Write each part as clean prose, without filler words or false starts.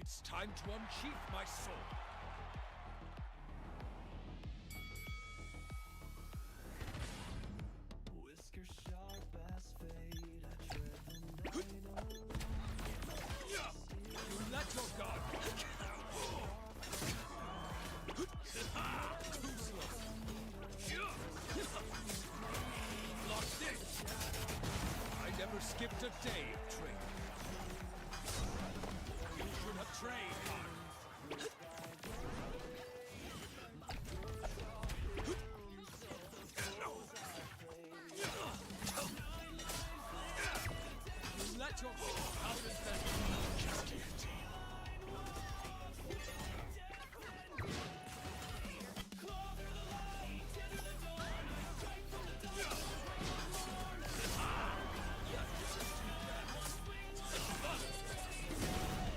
It's time to unsheath my sword. Whisker sharp as fate, I tread them dino. You let your guard. Too slow. Lost it. I never skipped a day of training. You should have trained hard. You let your how does that just guillotine?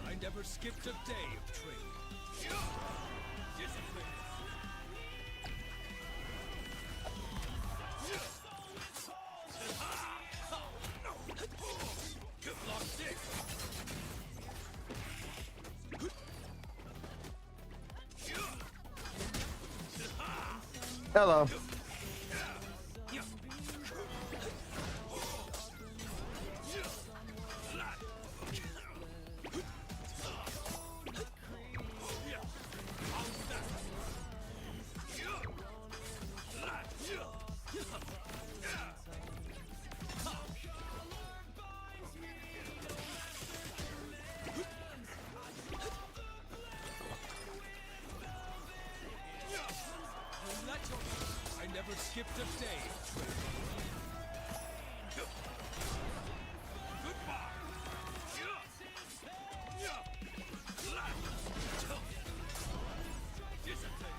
I never skipped a day of training. Discipline. Block six. Hello. I never skipped a day of training. Goodbye. Discipline.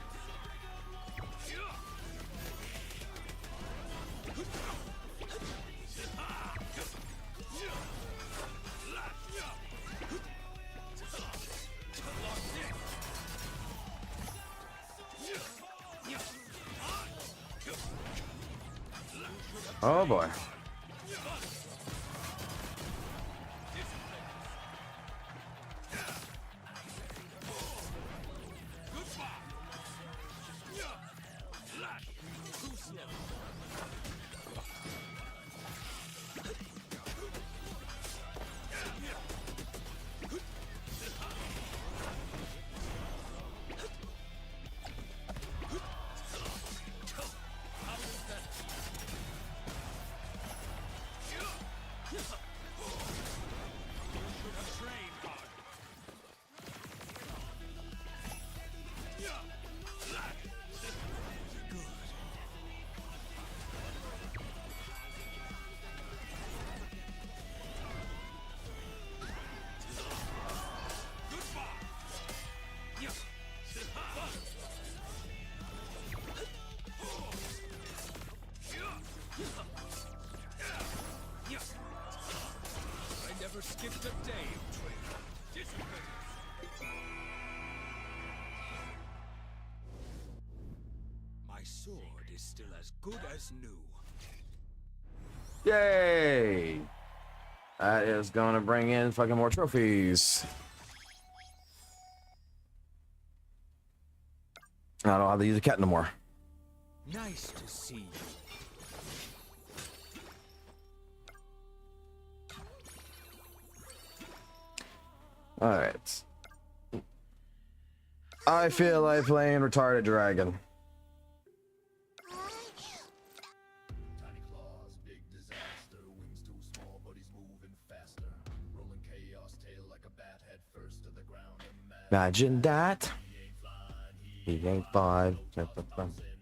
Oh boy. I never skipped a day of training. Discipline. My sword is still as good as new. Yay! That is gonna bring in fucking more trophies. I don't have to use a cat no more. Nice to see you. Alright. I feel like playing retarded dragon. Tiny claws, big disaster. Wings too small, but he's moving faster. Rolling chaos, tail like a bat, head first to the ground. Imagine that. He ain't flying, He ain't fine. tossing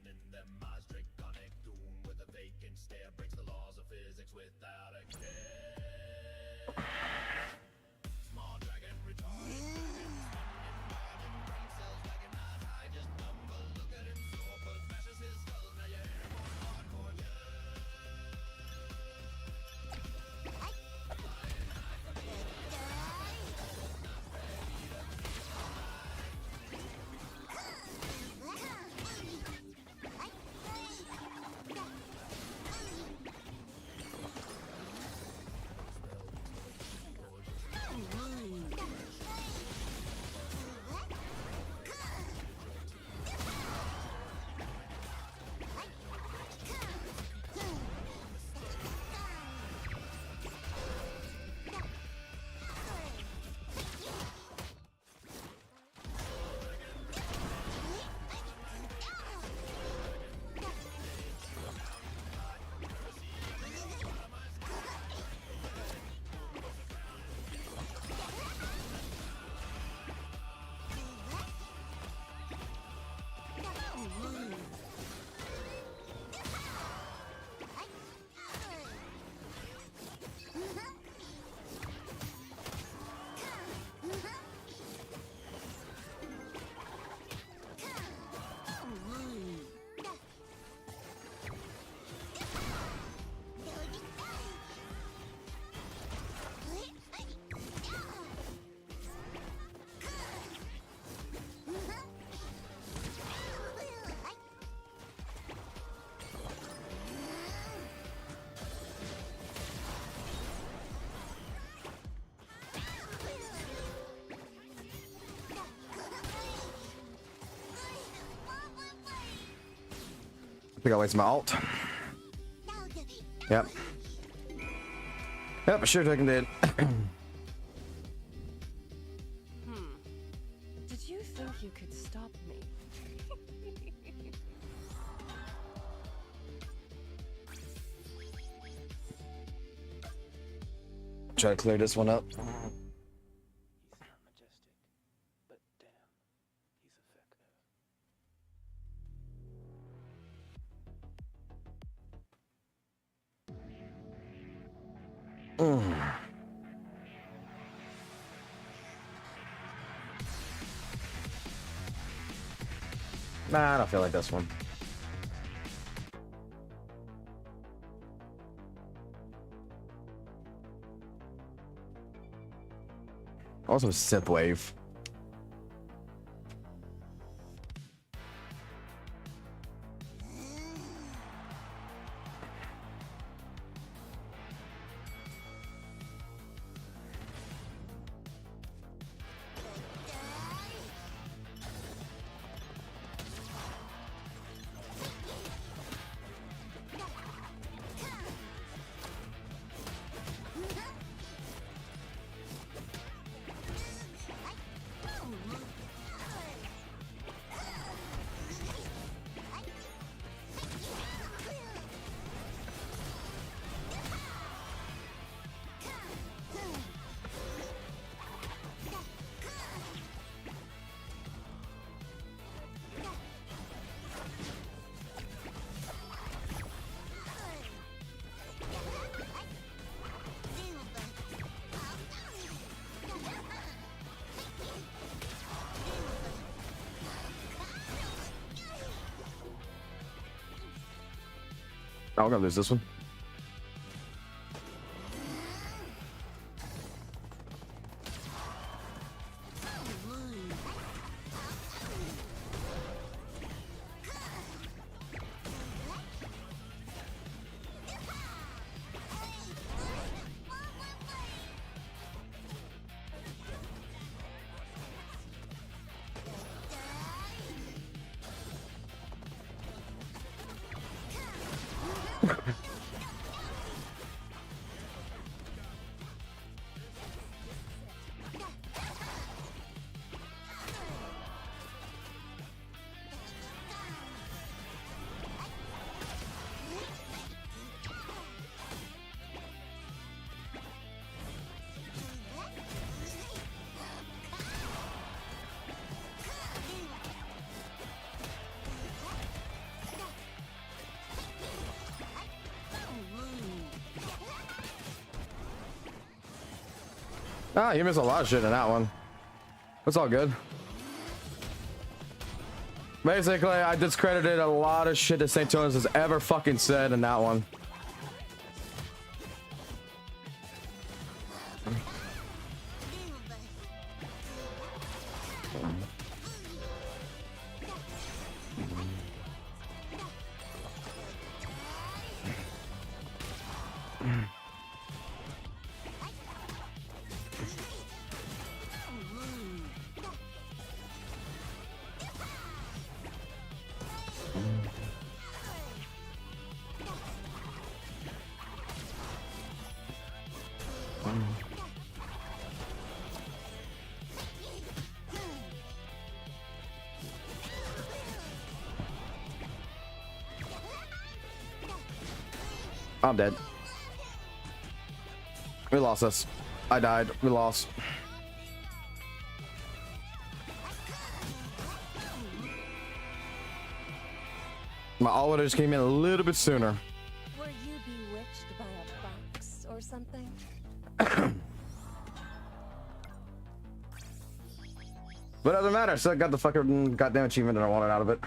in them eyes, draconic doom with a vacant stare. Breaks the laws of physics without a care. Small dragon retarded. Brain cells like an eye, just dumble. Look at him soar, but smashes his skull. Now you're airborne, hardcore, yeah. think I wasted my alt. Yep. Yep, I sure fucking did. Did you think you could stop me? Try to clear this one up. He's not majestic, but damn, he's effective. Nah, I don't feel like this one. Also, sip wave. Oh, I'm gonna lose this one. Ah, you missed a lot of shit in that one. It's all good. Basically, I discredited a lot of shit that St. Jonas has ever fucking said in that one. I'm dead. We lost this. I died. We lost. My all just came in a little bit sooner. Were you bewitched by a box or something? But it doesn't matter. I still got the fucking goddamn achievement that I wanted out of it.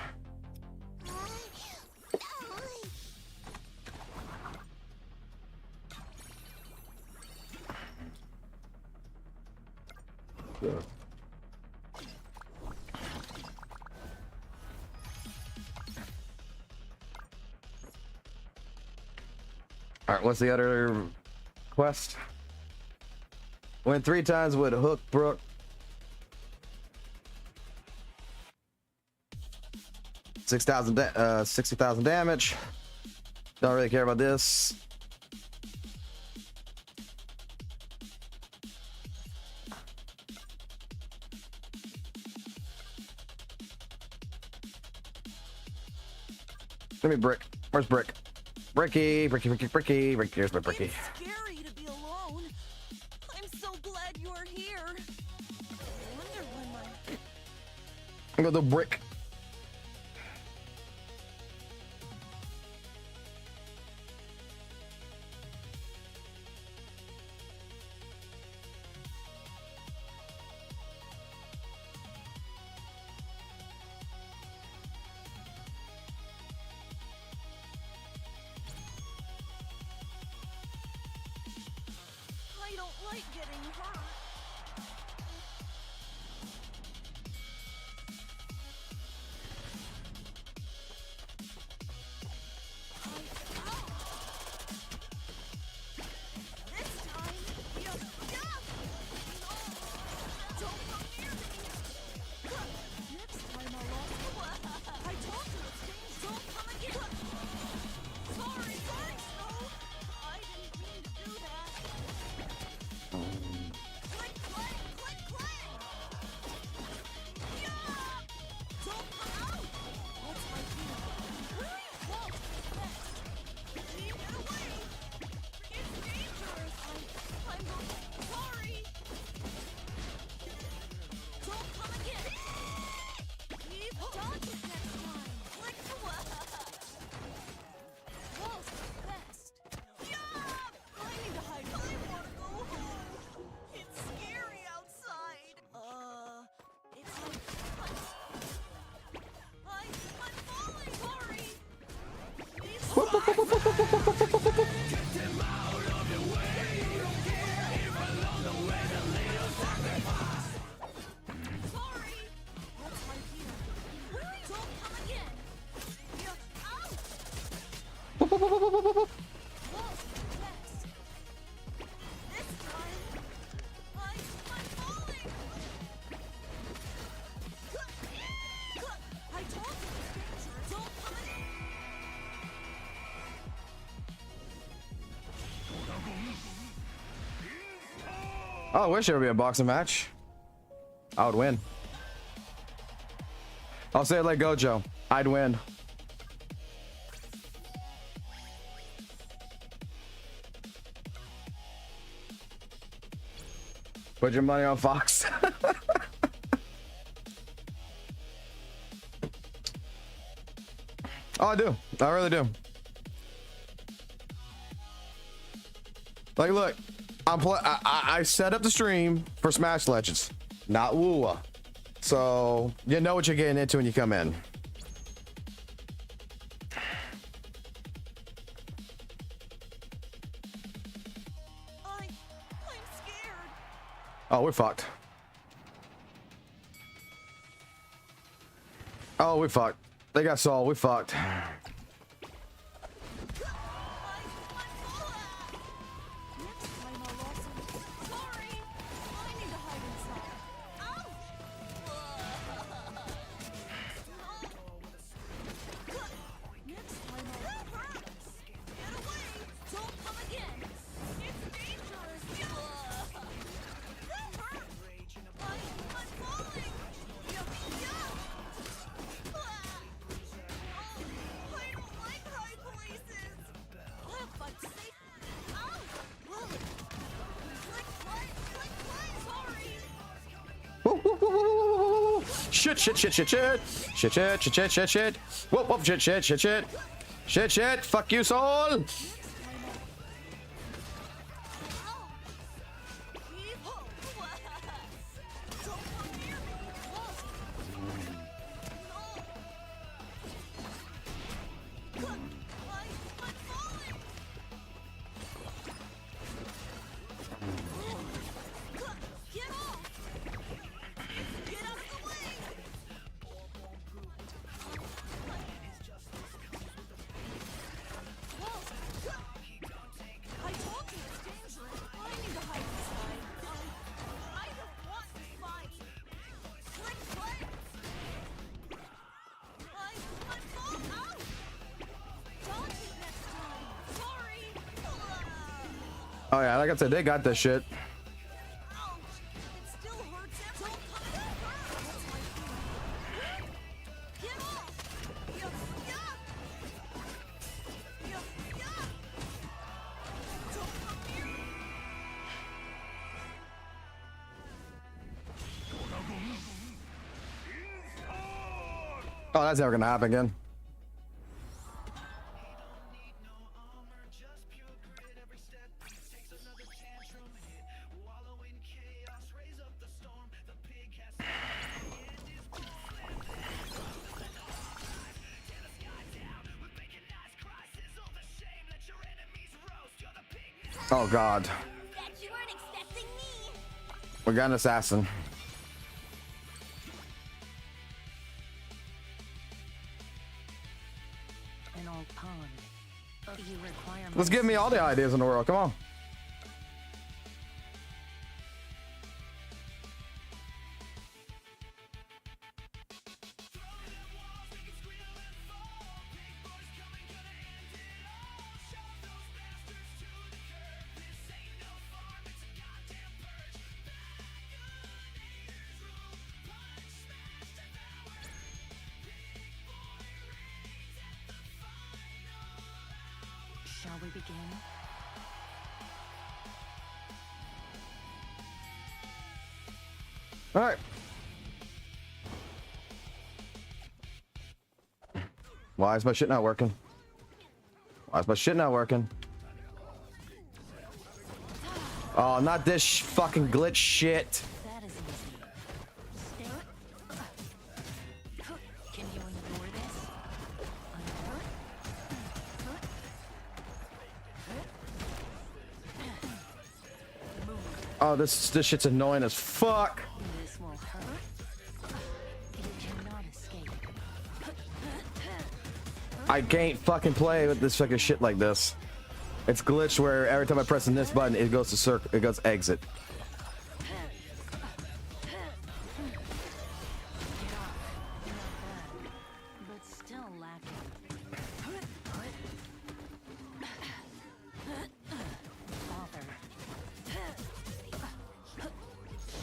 Alright, what's the other quest? Win 3 times with Hook Brook. 60,000 damage. Don't really care about this. Give me Brick. Where's Brick? Bricky. Here's my Bricky. It's scary to be alone. I'm so glad you're here. I wonder when my I'm gonna do Brick. I don't like getting hurt. This time, don't come near me. Next time I'll I told you it's dangerous. Don't come again. Sorry, Snow. I didn't mean to do that. Click, clang, click, clang. Yeah! Don't come out. What's my deal? Walt, next. Leave it away. It's dangerous. I'm sorry. Don't come again. Please dodge it next time. Click the Walt, best. Yeah! I need to hide. I want to go home. It's scary outside. It's I'm falling. Sorry. Please sorry. What's my deal? Don't come again. Yeah. Ow! Walt, best. This time, I'm falling. I told you it's dangerous. Don't come in. Oh, I wish there would be a boxing match. I would win. I'll say it like Gojo. I'd win. Put your money on Fox. Oh, I do. I really do. Like, look, I set up the stream for Smash Legends, not WUWA. So you know what you're getting into when you come in. I'm scared. Oh, we're fucked. Oh, we fucked. They got Saul. We fucked. Next time I'll also. Sorry. I need to hide inside. Ow! Next time I'll. Get away! Don't come again. It's dangerous. That hurt. I'm falling. Yeah. I don't like high places. What fuck's sake? Ow! Click, sorry. Shit. Whoop, shit. Fuck you, Saul. Don't come near me. No. I'm falling. Get off. Get out of the way. Walt, Oh yeah, like I said, they got this shit. Ouch! It still hurts. Don't come in. What's my feeling? Get off! Yeah, yeah. Yeah, yeah. Don't come near me. Oh, that's never gonna happen again. Oh god, Bet you weren't expecting me. we got an assassin. An old pond. You require Let's give me all the ideas in the world. Come on. Shall we begin? All right. Why is my shit not working? Why is my shit not working? Oh, not this fucking glitch shit. That is easy. Stay. Can you endure this? Oh, this shit's annoying as fuck. This will hurt. You cannot escape. I can't fucking play with this fucking shit like this. It's glitched where every time I press this button, it goes to circle, it goes exit. But still lacking. Father.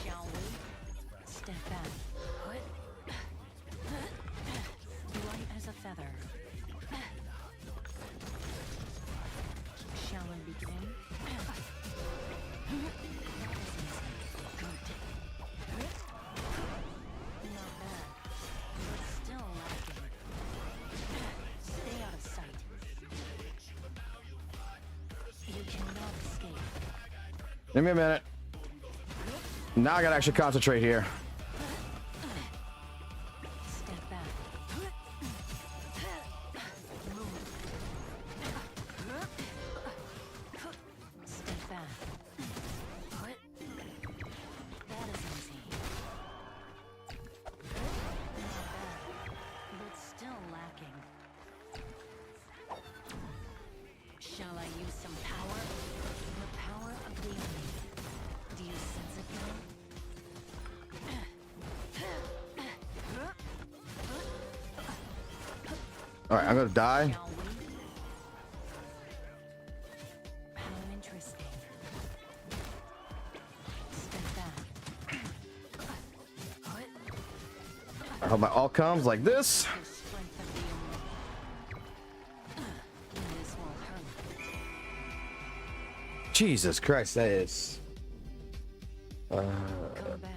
Shall we? Step back. Light as a feather. Shall we begin? Not bad, but still lacking. Stay out of sight. You cannot escape. Give me a minute. Now I gotta actually concentrate here. Step back. Step back. That is easy. Not bad, but still lacking. Shall I use some power? The power of the enemy. Do you sense it now? All right, I'm gonna die. Shall we? How interesting. Step back. I hope my ult comes like this. The strength of the enemy. This will hurt. Jesus Christ, that is. Come back.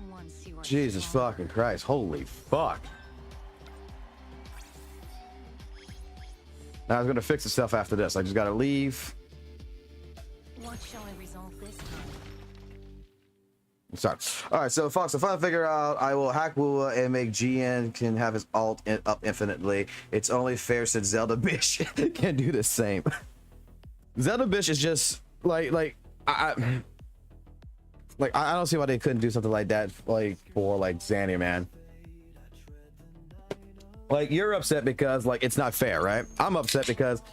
Once you are Jesus strong. fucking Christ, holy fuck. Now I was gonna fix itself after this. I just gotta leave. What shall I resolve this time? Sorry. All right, so Fox, if I figure out, I will hack WUWA and make GN can have his alt up infinitely. It's only fair since Zelda Bish can do the same. Zelda Bish is just like I don't see why they couldn't do something like that, like for like Zanny, man. Like, you're upset because like it's not fair, right? I'm upset because,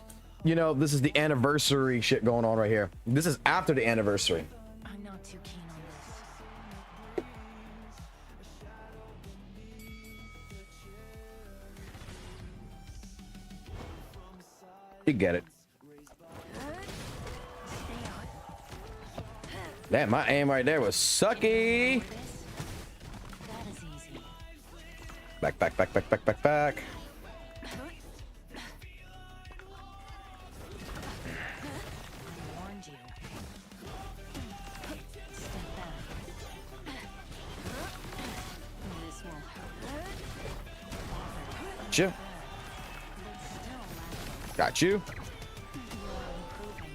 you know, this is the anniversary shit going on right here. This is after the anniversary. I'm not too keen on this. You get it. Damn, my aim right there was sucky. This? That is easy. Back, back, back, back, back, back, back. I warned you. Step back. This will hurt. Gotcha. But still lacking. Got you. You are improving.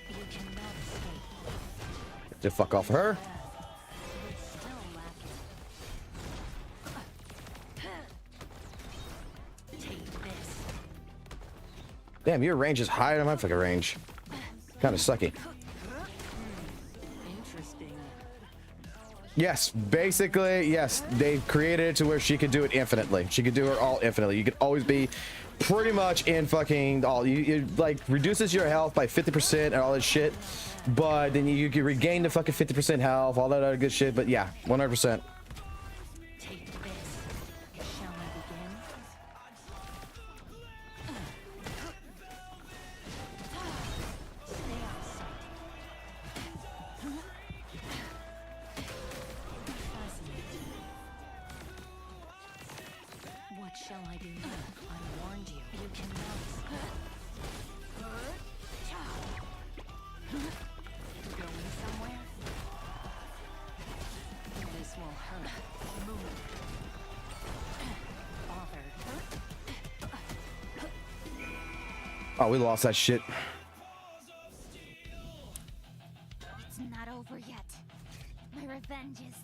You cannot escape. Just fuck off her. But still lacking. Take this. Damn, your range is higher than my fucking range. Kind of sucky. Interesting. Yes, basically, yes. They created it to where she could do it infinitely. She could do her all infinitely. You could always be pretty much in fucking all. You like reduces your health by 50% and all that shit. But then you can regain the fucking 50% health, all that other good shit. But yeah, 100%. Take this. Shall I begin? Stay out of sight. Fascinating. What shall I do now? I warned you. You cannot escape. Going somewhere? This will hurt. Move. Bothered. Oh, we lost that shit. It's not over yet. My revenge is.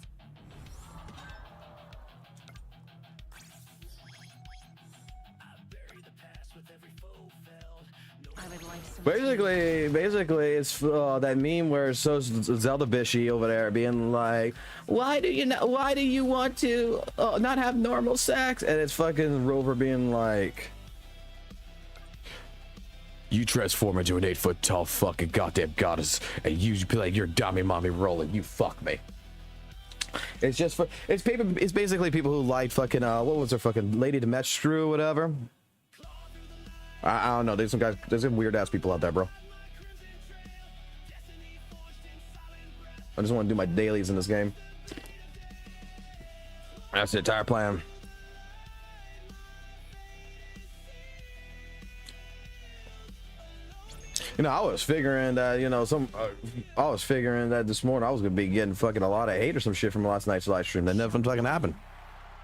I would like some Basically, it's that meme where it's so Zelda Bishy over there being like, why do you want to not have normal sex? And it's fucking Rover being like, you transform into an 8-foot tall fucking goddamn goddess, and you play like your dummy mommy rolling. You fuck me. It's just for it's people. It's basically people who like fucking what was her fucking Lady Demetru or whatever. I don't know. There's some guys. There's some weird ass people out there, bro. I just want to do my dailies in this game. That's the entire plan. You know, I was figuring that, you know, I was figuring that this morning I was gonna be getting fucking a lot of hate or some shit from last night's live stream. That never fucking happened.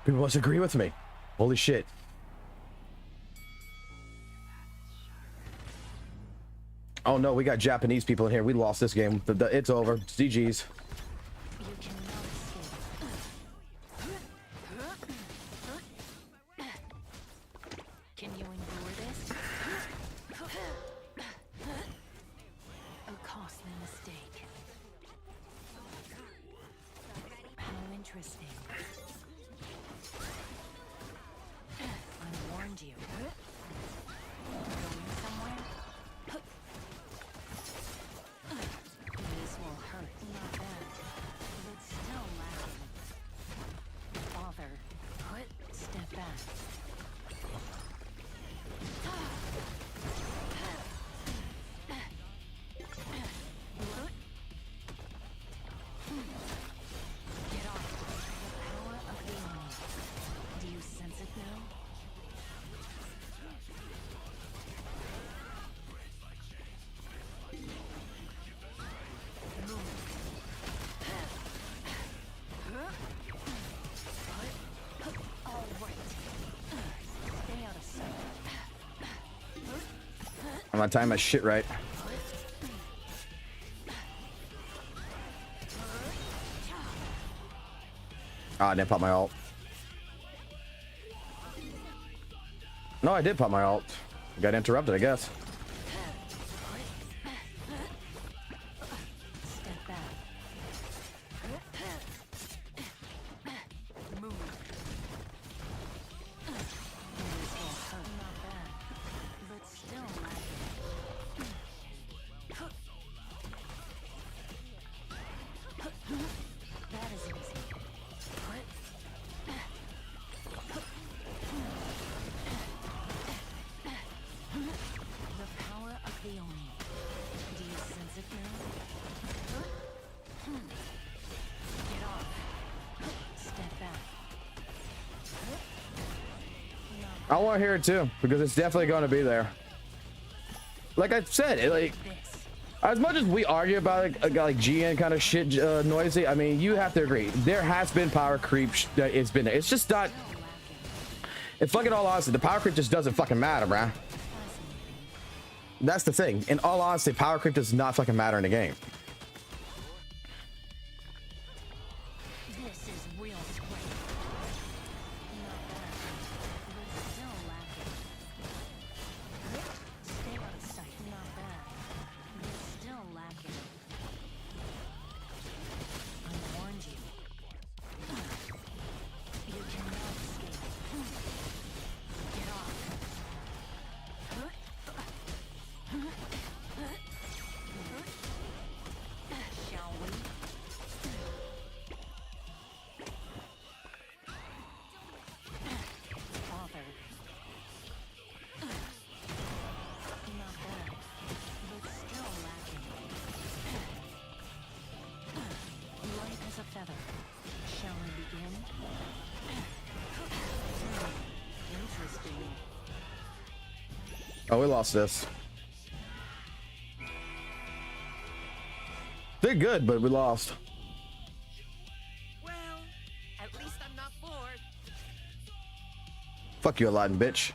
People must agree with me. Holy shit. Oh no, we got Japanese people in here. We lost this game. It's over. It's GG's. You cannot escape. Can you endure this? A costly mistake. How interesting. I warned you. Going somewhere? This will hurt. Not bad, but still lacking. Bother. Step back. Get off. The power of the Oni. Do you sense it now? All right. Stay out of sight. I'm gonna time my shit right. Ah, I didn't pop my ult. No, I did pop my ult. Got interrupted, I guess. Step back. Move. This will hurt. Not bad, but still lacking. That is easy. The I want to hear it too because it's definitely going to be there. Like I said, like as much as we argue about like GN kind of shit, noisy. I mean, you have to agree there has been power creep. It's been there. It's just not. In fucking all honesty, the power creep just doesn't fucking matter, bruh. That's the thing. In all honesty, power creep does not fucking matter in the game. This is real square. Not bad, but still lacking. Stay out of sight. Not bad, but still lacking. I warned you. You cannot escape. Get off. Shall we? Father. Not bad, but still lacking. Light as a feather. Shall we begin? Interesting. Oh, we lost this. They're good, but we lost. Well, at least I'm not bored. Fuck you, Aladdin, bitch.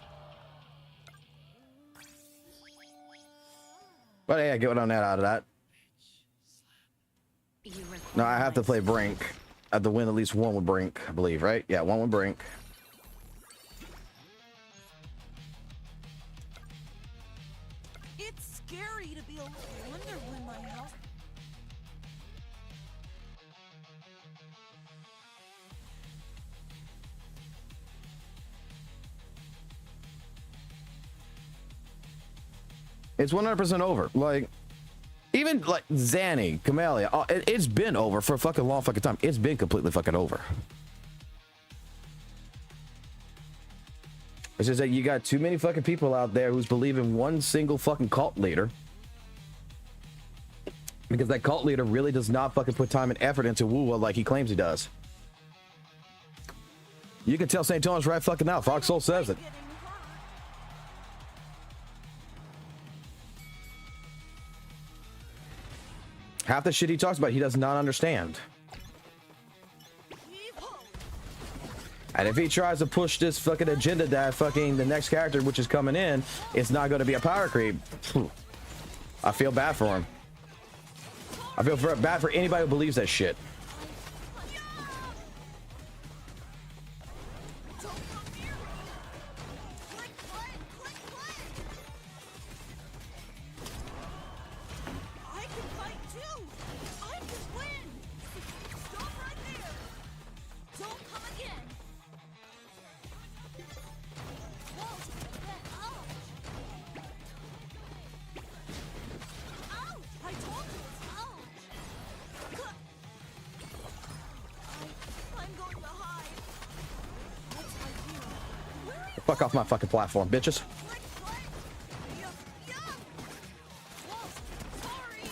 But hey, I get what I'm at out of that. You No, I have to play Brink. I have to win at least one with Brink, I believe, right? Yeah, one with Brink. It's scary to be a wonder when my house. It's 100% over. Like, even like Zanny, Camellia, it's been over for a fucking long fucking time. It's been completely fucking over. It's just that you got too many fucking people out there who's believing one single fucking cult leader. Because that cult leader really does not fucking put time and effort into WUWA like he claims he does. You can tell St. Thomas right fucking now. Fox Soul says it. Getting hurt. Half the shit he talks about, he does not understand. Evil. And if he tries to push this fucking agenda that fucking the next character, which is coming in, it's not going to be a power creep. I feel bad for him. I feel bad for anybody who believes that shit. Don't come near me. Click, click, click, click. I can fight too. I can win. Stop right there. Don't come again. Whoa, that ouch. Ouch! I told you it's ouch. I'm going to hide. Let's hide here. Where are you? Fuck off my fucking platform, bitches. Click, click. Yeah, yeah. Whoa, sorry.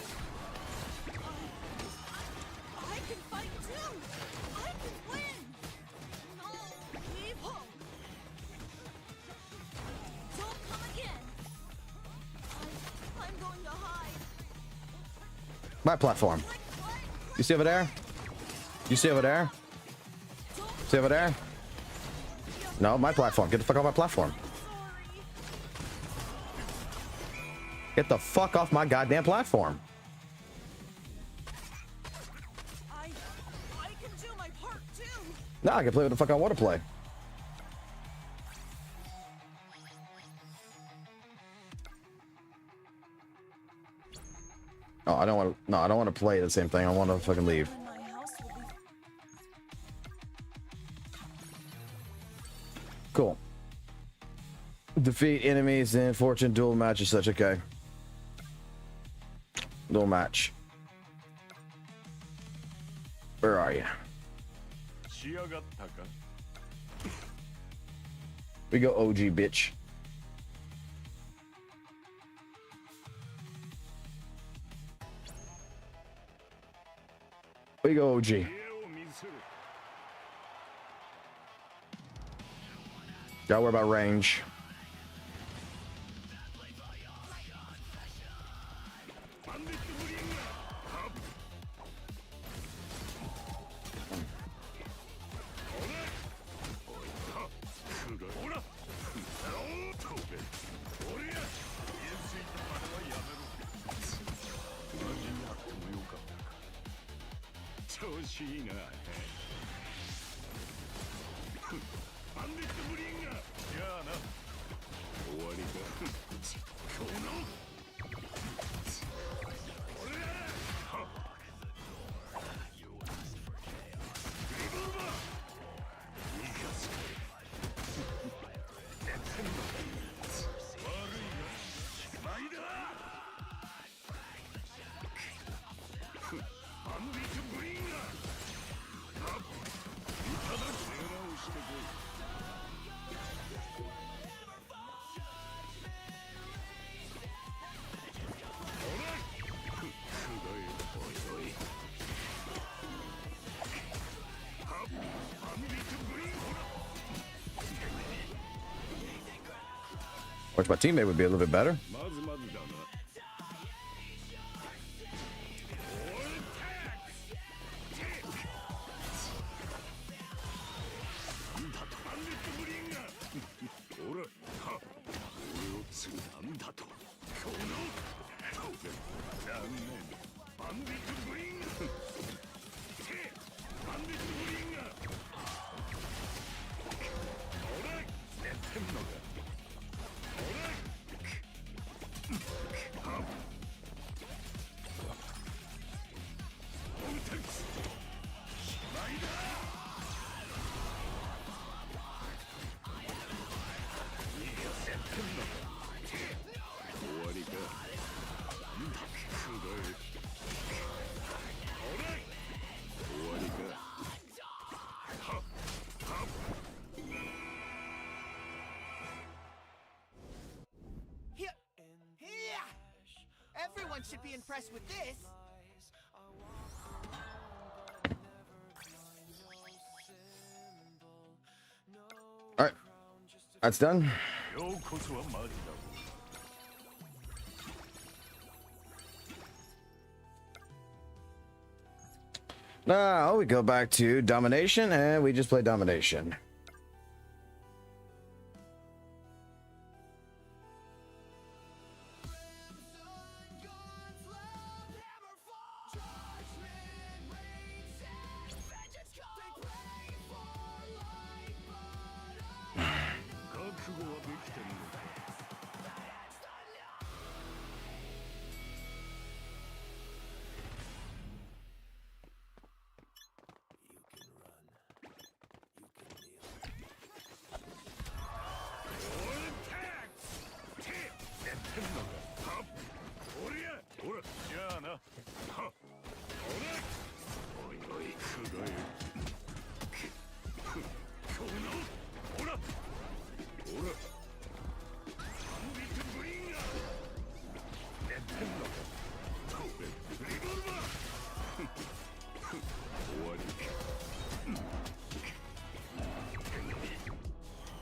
I can fight too. I can win. No, leave home. Don't come again. I'm going to hide. My platform. Click, click. You see over there? You see over there? See over there? No, my platform. Get the fuck off my platform. Sorry. Get the fuck off my goddamn platform. I can do my part too. Now I can play what the fuck I want to play. Oh, I don't want to. No, I don't want to play the same thing. I want to fucking leave. And my house will be Cool. Defeat enemies in fortune duel match is such okay. Duel match. Where are you? We go OG, bitch. We go OG. Gotta worry about range. Which my teammate would be a little bit better. Everyone should be impressed with this. All right, that's done. Now we go back to domination, and we just play domination.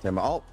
Take my ult.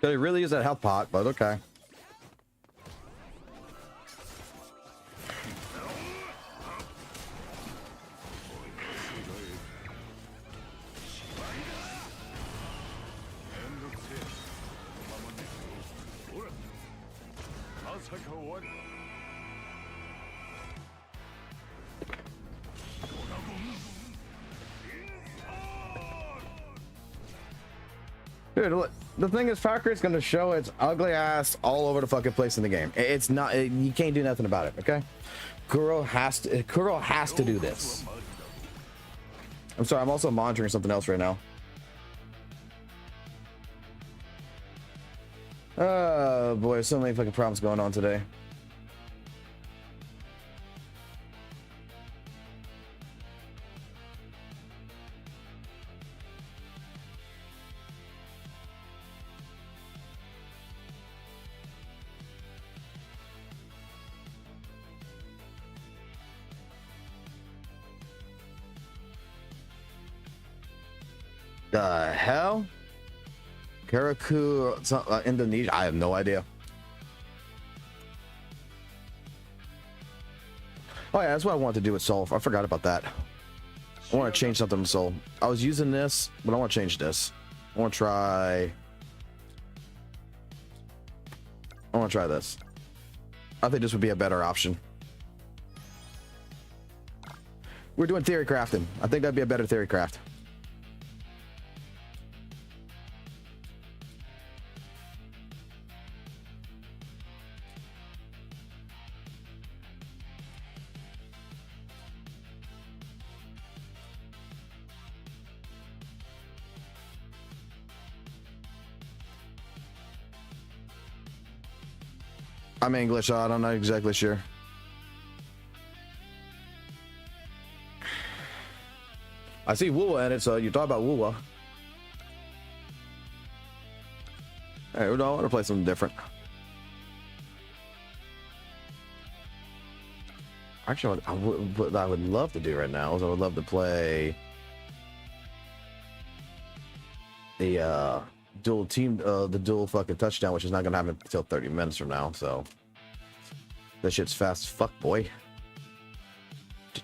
Could really use that health pot, but okay. Dude, look, the thing is, Falcon's gonna show its ugly ass all over the fucking place in the game. It's not, you can't do nothing about it, okay? Kuro has to do this. I'm sorry, I'm also monitoring something else right now. Oh boy, so many fucking problems going on today. The hell? Karaku, Indonesia? I have no idea. Oh yeah, that's what I wanted to do with Soul. I forgot about that. I want to change something with Soul. I was using this, but I want to change this. I want to try this. I think this would be a better option. We're doing theory crafting. I think that'd be a better theory craft. I'm English, so I'm not exactly sure. I see WUWA in it, so you talk about WUWA. Hey, I want to play something different. Actually, what I would love to do right now is I would love to play the dual team, the dual fucking touchdown, which is not gonna happen until 30 minutes from now. So that shit's fast as fuck, boy. The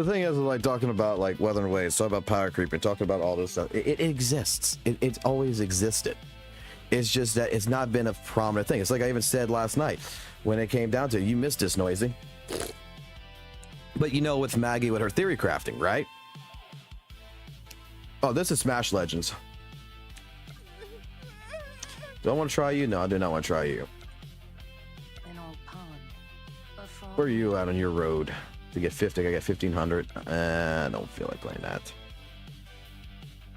thing is, like, talking about like Wuthering Waves, talking about power creep, and talking about all this stuff. It exists. It's always existed. It's just that it's not been a prominent thing. It's like I even said last night when it came down to it, you missed this, Noisy. But you know, with Maggie with her theory crafting, right? Oh, this is Smash Legends. Do I want to try you? No, I do not want to try you. An old pond. Where are you at on your road? To get 50, I get 1500. I don't feel like playing that.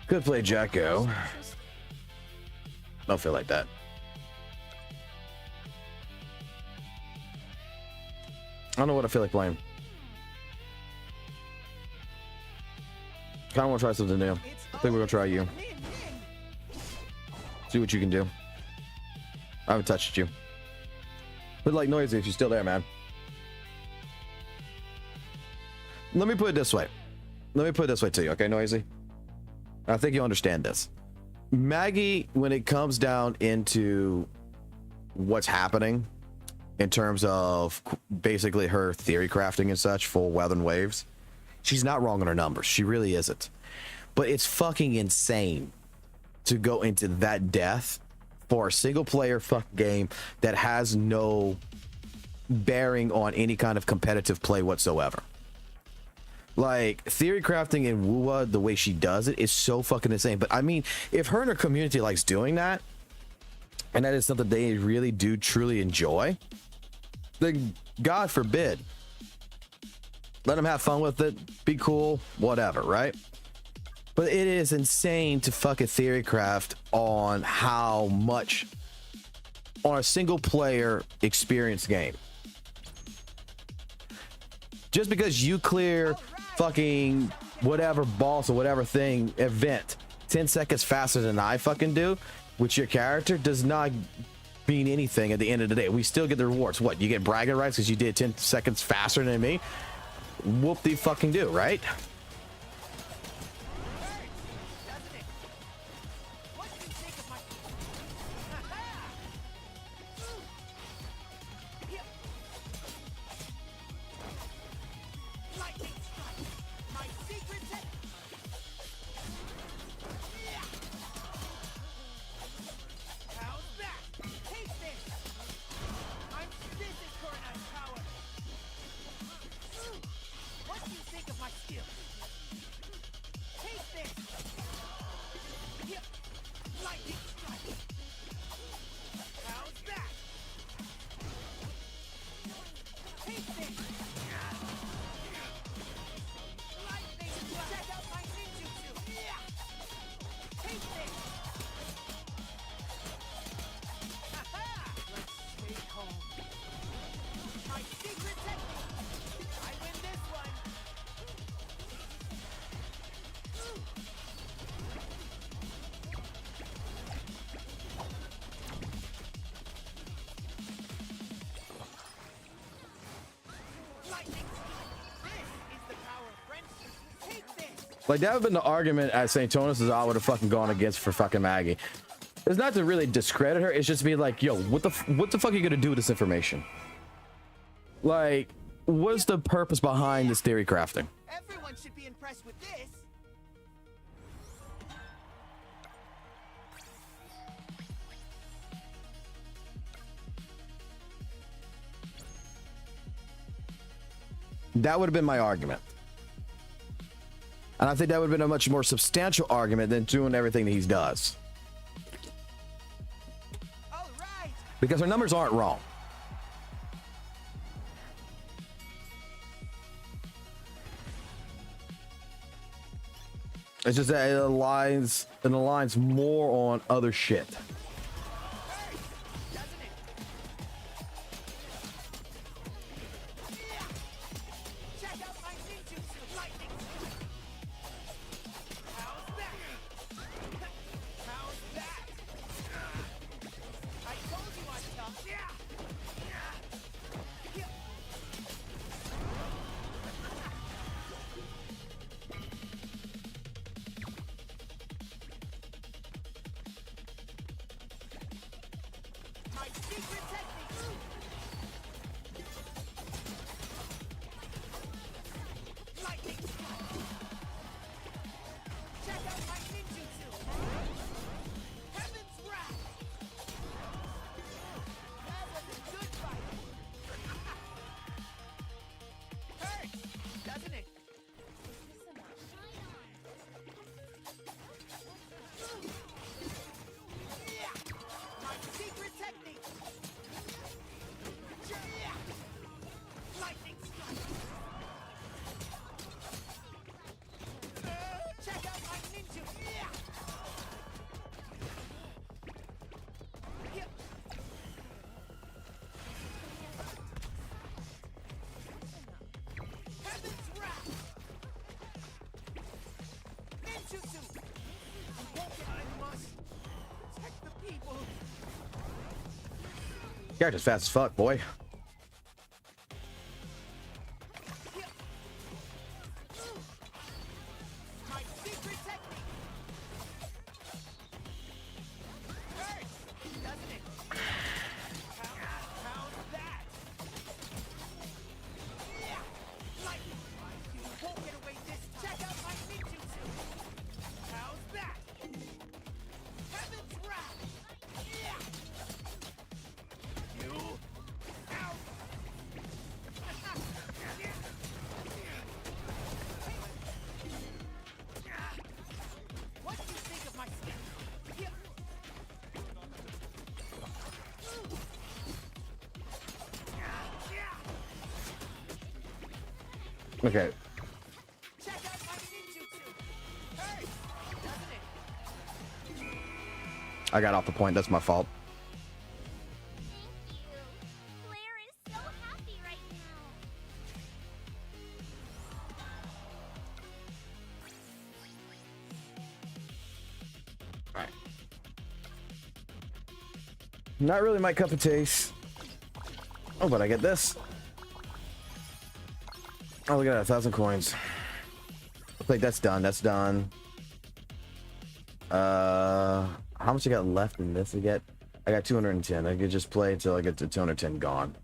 Could play Jacko. Don't feel like that. I don't know what I feel like playing. Kind of want to try something new. I think we're gonna try you. See what you can do. I haven't touched you. But like, Noisy, if you're still there, man. Let me put it this way. Let me put it this way to you, okay, Noisy? I think you understand this. Maggie, when it comes down into what's happening in terms of basically her theory crafting and such for Wuthering Waves, she's not wrong on her numbers. She really isn't. But it's fucking insane to go into that depth for a single player fuck game that has no bearing on any kind of competitive play whatsoever. Like, theory crafting in WUWA, the way she does it is so fucking insane. But I mean, if her and her community likes doing that, and that is something they really do truly enjoy, then God forbid, let them have fun with it, be cool, whatever, right? But it is insane to fucking theory craft on how much on a single player experience game. Just because you clear fucking whatever boss or whatever thing event 10 seconds faster than I fucking do with your character does not mean anything at the end of the day. We still get the rewards. What, you get bragging rights because you did 10 seconds faster than me? Whoop-de fucking do, right? Like, that would have been the argument at St. Tonus as I would have fucking gone against for fucking Maggie. It's not to really discredit her. It's just to be like, yo, what the fuck are you gonna do with this information? Like, what's the purpose behind this theory crafting? Everyone should be impressed with this. That would have been my argument. And I think that would have been a much more substantial argument than doing everything that he does. All right. Because her numbers aren't wrong. It's just that it aligns more on other shit. Check out my ninjutsu lightning. How's that? How's that? I told you I'm tough. Yeah. My secret technique. Lightning. Check out my ninjutsu. Heaven's wrath. That was a good fight. Hurts, doesn't it? Yeah. My secret technique. Yeah. Lightning strike. Check out my ninja. Yeah. Yep. Heaven's wrath. Ninjutsu. I must protect the people. Character's fast as fuck, boy. My secret technique. Hurts, doesn't it? How's that? Yeah. Lightning. You won't get away this. Check out my ninjutsu. How's that? Heaven's wrath. Yeah. You. Out. What do you think of my skin? Okay. Check out my ninjutsu. Hurts, doesn't it? I got off the point. That's my fault. Thank you. Claire is so happy right now. Alright. Not really my cup of taste. Oh, but I get this. Oh, look at that, 1,000 coins. Like, that's done. That's done. How much I got left in this? I got 210. I could just play until I get to 210 gone.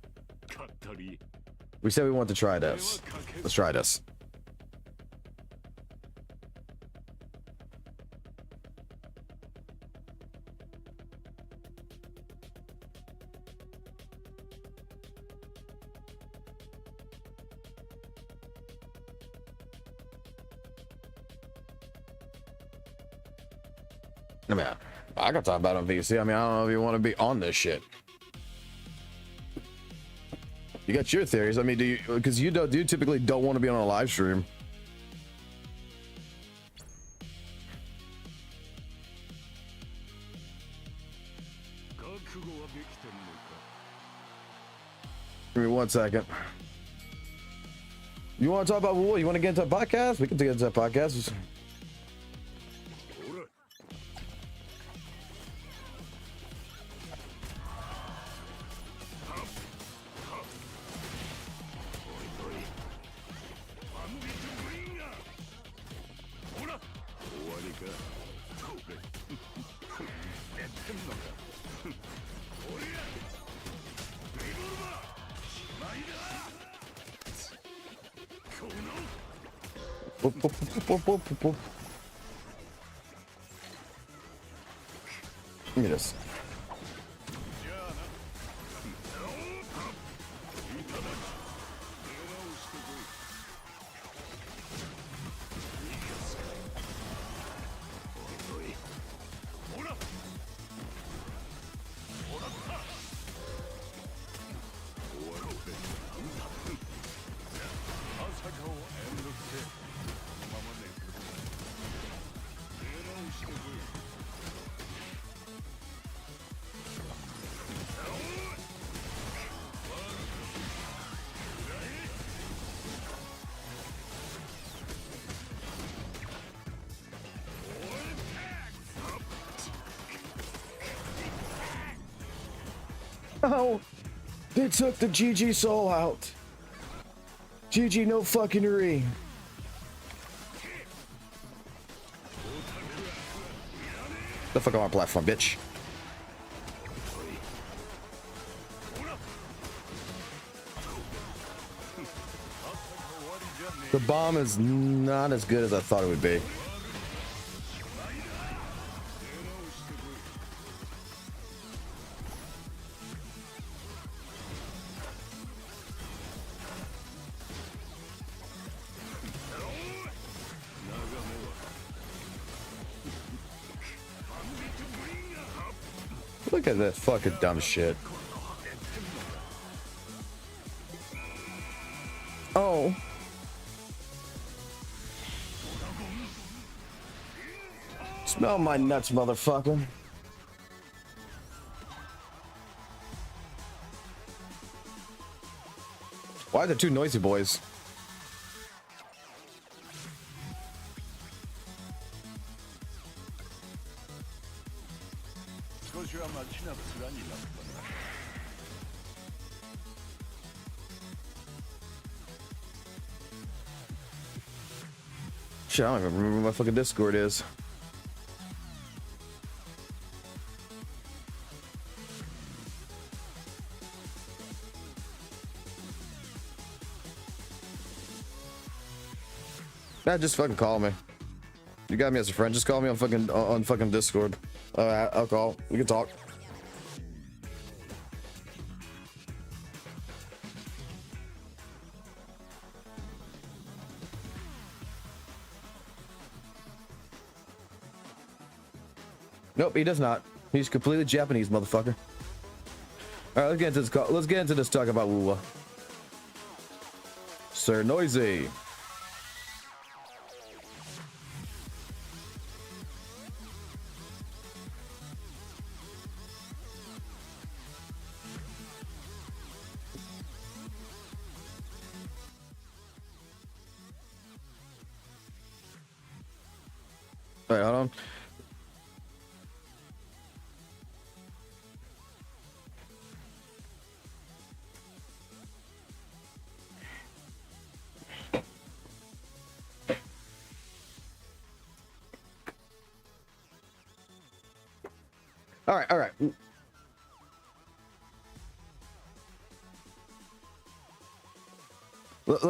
We said we want to try this. Let's try this. I mean, I can talk about it on VC. I mean, I don't know if you want to be on this shit. You got your theories. I mean, do you? Because you typically don't want to be on a live stream. Give me 1 second. You want to talk about WUWA? You want to get into a podcast? We can get into a podcast. Boop, boop, boop, boop, boop, boop, boop. Give me this. Oh, they took the GG soul out. GG no fucking re. The fuck on my platform, bitch. The bomb is not as good as I thought it would be. Look at that fucking dumb shit. Oh. Smell my nuts, motherfucker. Why are there two noisy boys? Shit, I don't even remember what my fucking Discord is. Nah, just fucking call me. You got me as a friend. Just call me on fucking Discord. Alright, I'll call. We can talk. Nope, he does not. He's completely Japanese, motherfucker. All right, let's get into this. Let's get into this talk about WUWA. Sir Noisy. All right, hold on. All right.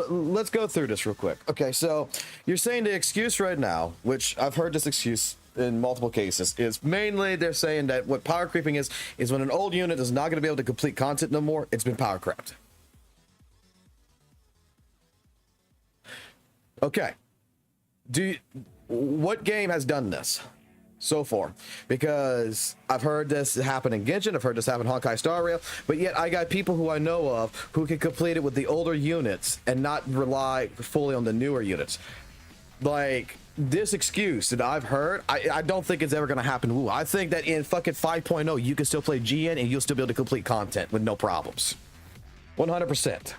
Let's go through this real quick. Okay, so you're saying the excuse right now, which I've heard this excuse in multiple cases, is mainly they're saying that what power creeping is when an old unit is not going to be able to complete content no more, it's been power crept. Okay. What game has done this so far? Because I've heard this happen in Genshin, I've heard this happen in Honkai Star Rail, but yet I got people who I know of who can complete it with the older units and not rely fully on the newer units. Like, this excuse that I've heard, I don't think it's ever going to happen. Ooh, I think that in fucking 5.0, you can still play GN and you'll still be able to complete content with no problems. 100%.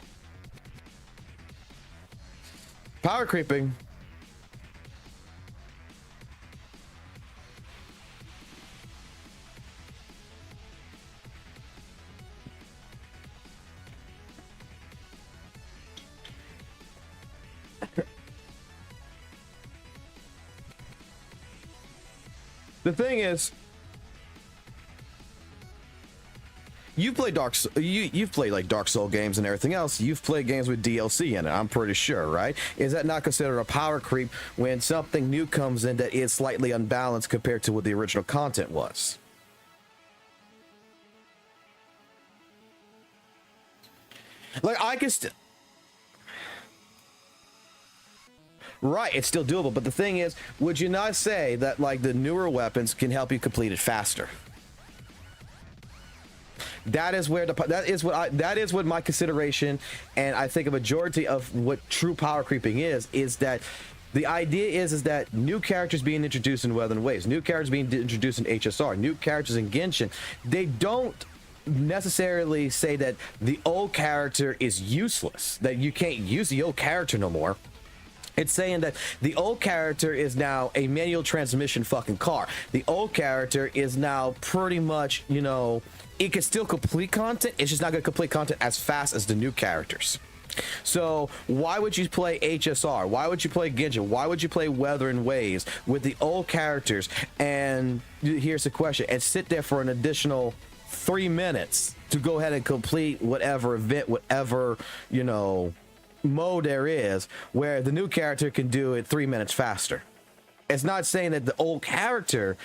Power creeping. The thing is, you play you've played like Dark Soul games and everything else. You've played games with DLC in it, I'm pretty sure, right? Is that not considered a power creep when something new comes in that is slightly unbalanced compared to what the original content was? Like, I can still... Right, it's still doable, but the thing is, would you not say that, like, the newer weapons can help you complete it faster? That is where that is what my consideration, and I think a majority of what true power creeping is that the idea is that new characters being introduced in Wuthering Waves, new characters being introduced in HSR, new characters in Genshin, they don't necessarily say that the old character is useless, that you can't use the old character no more. It's saying that the old character is now a manual transmission fucking car. The old character is now pretty much, you know, it can still complete content. It's just not going to complete content as fast as the new characters. So why would you play HSR? Why would you play Genshin? Why would you play Wuthering Waves with the old characters? And here's the question, and sit there for an additional 3 minutes to go ahead and complete whatever event, whatever, you know, mode there is, where the new character can do it 3 minutes faster. It's not saying that the old character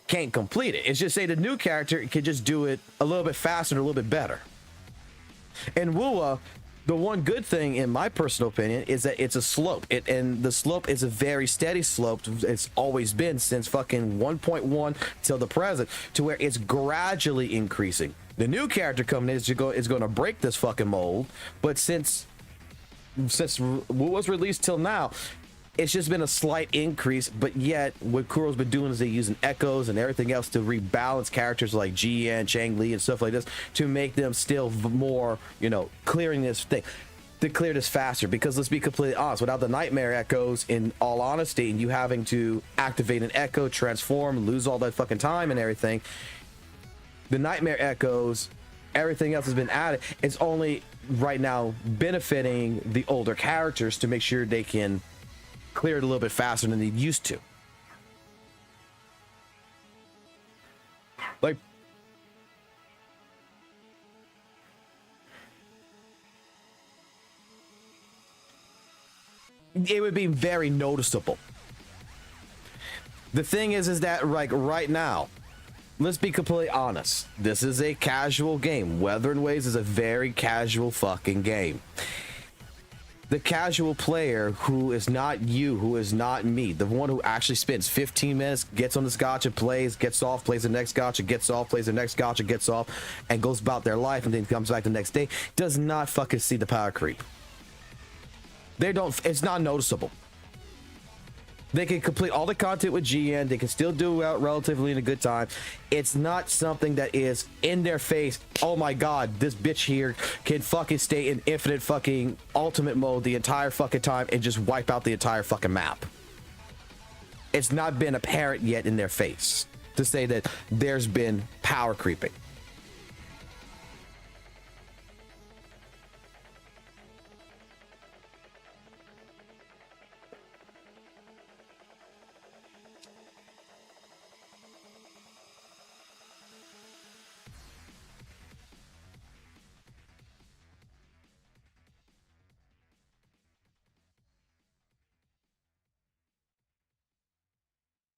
can't complete it. It's just saying the new character can just do it a little bit faster and a little bit better. In WUWA, the one good thing, in my personal opinion, is that it's a slope. And the slope is a very steady slope. It's always been since fucking 1.1 till the present, to where it's gradually increasing. The new character coming in is going to break this fucking mold, but since WUWA's released till now, it's just been a slight increase. But yet what Kuro's been doing is they're using echoes and everything else to rebalance characters like Jian, Chang-Li and stuff like this, to make them still more, you know, clearing this thing, to clear this faster. Because let's be completely honest, without the nightmare echoes, in all honesty, and you having to activate an echo, transform, lose all that fucking time and everything, the nightmare echoes, everything else has been added. It's only right now benefiting the older characters to make sure they can clear it a little bit faster than they used to. Like, it would be very noticeable. The thing is that, like, right now, let's be completely honest, this is a casual game. Wuthering Waves is a very casual fucking game. The casual player who is not you, who is not me, the one who actually spends 15 minutes, gets on this gacha, plays, gets off, plays the next gacha, gets off, plays the next gacha, gets off, and goes about their life and then comes back the next day, does not fucking see the power creep. They don't, it's not noticeable. They can complete all the content with GN. They can still do it relatively in a good time. It's not something that is in their face. Oh my god, this bitch here can fucking stay in infinite fucking ultimate mode the entire fucking time and just wipe out the entire fucking map. It's not been apparent yet in their face to say that there's been power creeping.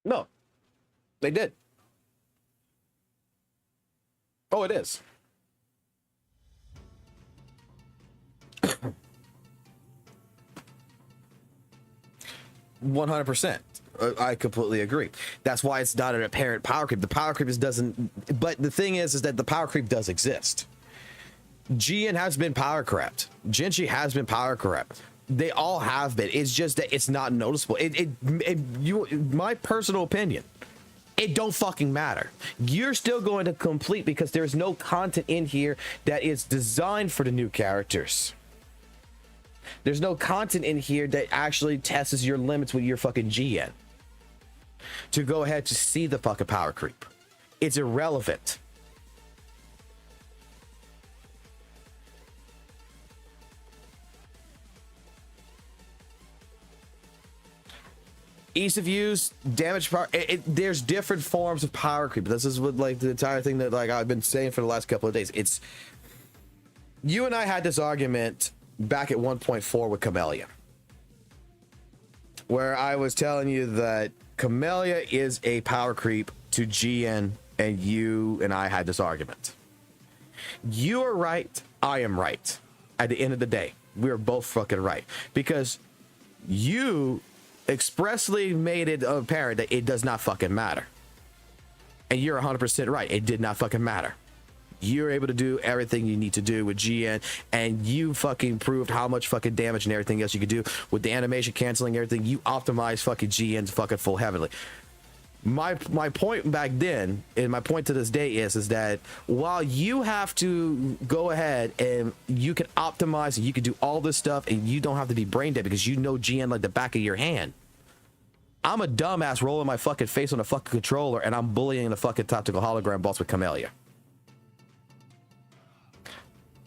No, they did. Oh, it is. 100%. I completely agree. That's why it's not an apparent power creep. The power creep doesn't. But the thing is that the power creep does exist. GN has been power crept. Genshi has been power crept. They all have been. It's just that it's not noticeable. My personal opinion, it don't fucking matter. You're still going to complete because there's no content in here that is designed for the new characters. There's no content in here that actually tests your limits with your fucking GN to go ahead to see the fucking power creep. It's irrelevant. ease of use, damage power. There's different forms of power creep. This is what like the entire thing that like I've been saying for the last couple of days. It's you and I had this argument back at 1.4 with Camellia, where I was telling you that Camellia is a power creep to GN, and you and I had this argument. You are right. I am right. At the end of the day, we are both fucking right, because you expressly made it apparent that it does not fucking matter. And you're 100% right. It did not fucking matter. You're able to do everything you need to do with GN, and you fucking proved how much fucking damage and everything else you could do with the animation canceling everything. You optimized fucking GN's fucking full heavily. My point back then, and my point to this day is that while you have to go ahead and you can optimize and you can do all this stuff and you don't have to be brain dead because you know GN like the back of your hand, I'm a dumbass rolling my fucking face on a fucking controller and I'm bullying the fucking tactical hologram boss with Camellia.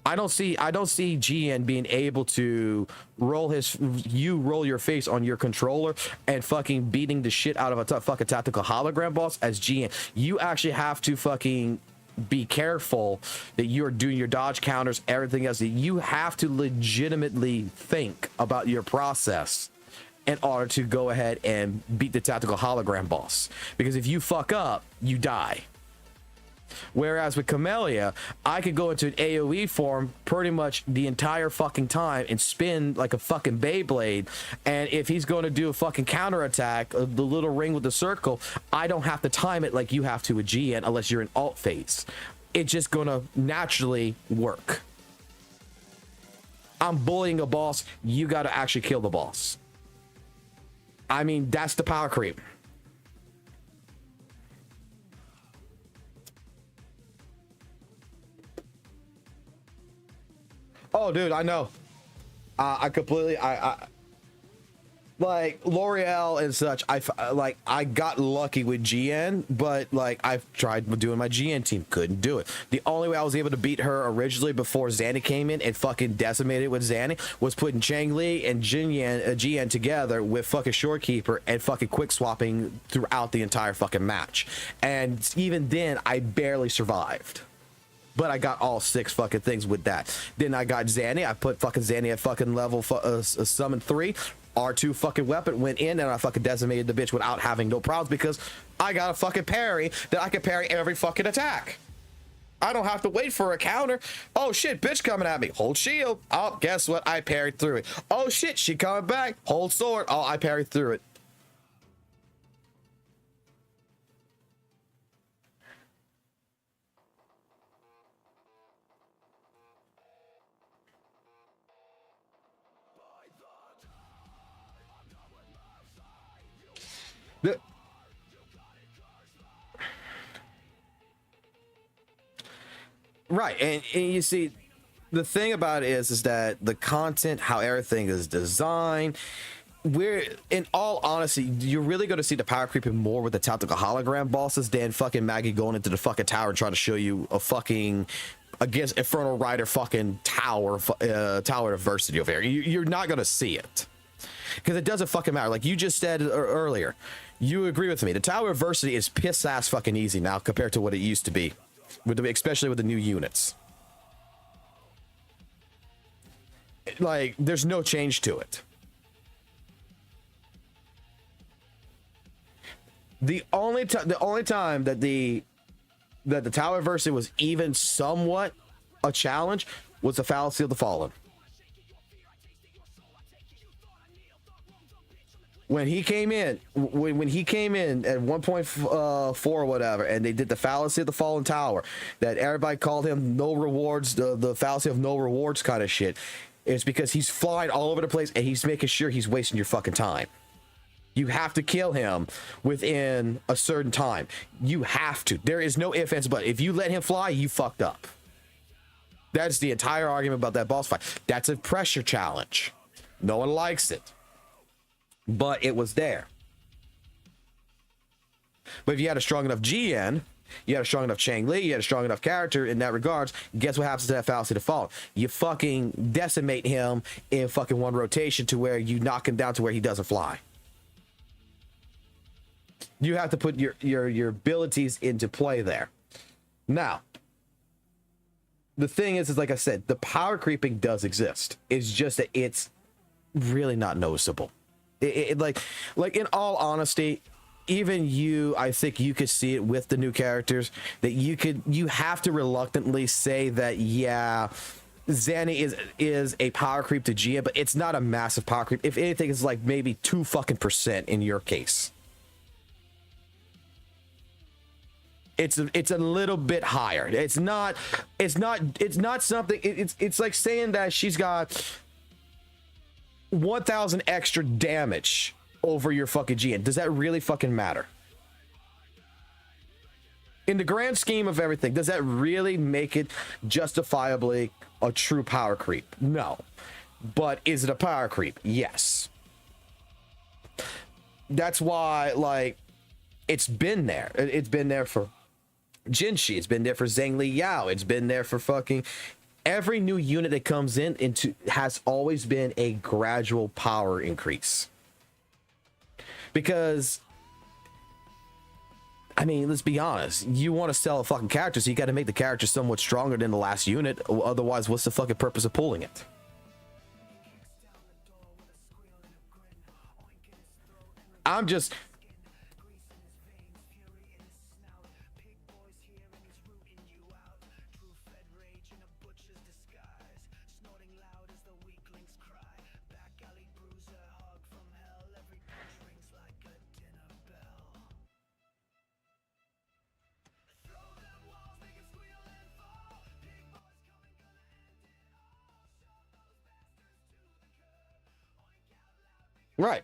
I don't see GN being able to roll your face on your controller and fucking beating the shit out of a fucking tactical hologram boss as GN. You actually have to fucking be careful that you're doing your dodge counters, everything else. That you have to legitimately think about your process in order to go ahead and beat the tactical hologram boss. Because if you fuck up, you die. Whereas with Camellia, I could go into an AoE form pretty much the entire fucking time and spin like a fucking Beyblade. And if he's going to do a fucking counterattack, the little ring with the circle, I don't have to time it like you have to with GN unless you're in alt phase. It's just going to naturally work. I'm bullying a boss. You got to actually kill the boss. I mean, that's the power creep. Oh, dude, I know. I completely, like L'Oreal and such. I got lucky with GN, but like I've tried doing my GN team, couldn't do it. The only way I was able to beat her originally before Zanny came in and fucking decimated with Zanny was putting Chang Li and GN together with fucking Shorekeeper and fucking quick swapping throughout the entire fucking match. And even then, I barely survived. But I got all 6 fucking things with that. Then I got Zanny. I put fucking Zanny at fucking level summon 3. R2 fucking weapon went in and I fucking decimated the bitch without having no problems because I got a fucking parry that I can parry every fucking attack. I don't have to wait for a counter. Oh shit, bitch coming at me. Hold shield. Oh, guess what? I parried through it. Oh shit, she coming back. Hold sword. Oh, I parried through it. Right, and you see, the thing about it is that the content, how everything is designed, we're, in all honesty, you're really going to see the power creeping more with the tactical hologram bosses than fucking Maggie going into the fucking tower and trying to show you a fucking against Infernal Rider fucking tower adversity over here. You're not going to see it. Because it doesn't fucking matter. Like you just said earlier, you agree with me. The tower adversity is piss ass fucking easy now compared to what it used to be, especially with the new units. Like there's no change to it. The only time that the tower adversity was even somewhat a challenge was the fallacy of the fallen. When he came in at 1.4 or whatever, and they did the fallacy of the fallen tower, that everybody called him no rewards, the fallacy of no rewards kind of shit. It's because he's flying all over the place and he's making sure he's wasting your fucking time. You have to kill him within a certain time. You have to. There is no ifs, ands, but if you let him fly, you fucked up. That's the entire argument about that boss fight. That's a pressure challenge. No one likes it. But it was there. But if you had a strong enough GN, you had a strong enough Chang Li, you had a strong enough character in that regards, guess what happens to that fallacy to fall? You fucking decimate him in fucking one rotation to where you knock him down to where he doesn't fly. You have to put your abilities into play there. Now, the thing is like I said, the power creeping does exist. It's just that it's really not noticeable. Like in all honesty, even you, I think you could see it with the new characters that you have to reluctantly say that, yeah, Zanny is a power creep to GM, but it's not a massive power creep. If anything, it's like maybe 2% in your case. It's a little bit higher. It's not something. It's like saying that she's got 1,000 extra damage over your fucking GN. Does that really fucking matter? In the grand scheme of everything, does that really make it justifiably a true power creep? No. But is it a power creep? Yes. That's why, like, it's been there. It's been there for Jinshi. It's been there for Zhangli Yao. It's been there for fucking every new unit that comes into has always been a gradual power increase. Because, I mean, let's be honest. You want to sell a fucking character, so you got to make the character somewhat stronger than the last unit. Otherwise, what's the fucking purpose of pulling it? I'm just... Right.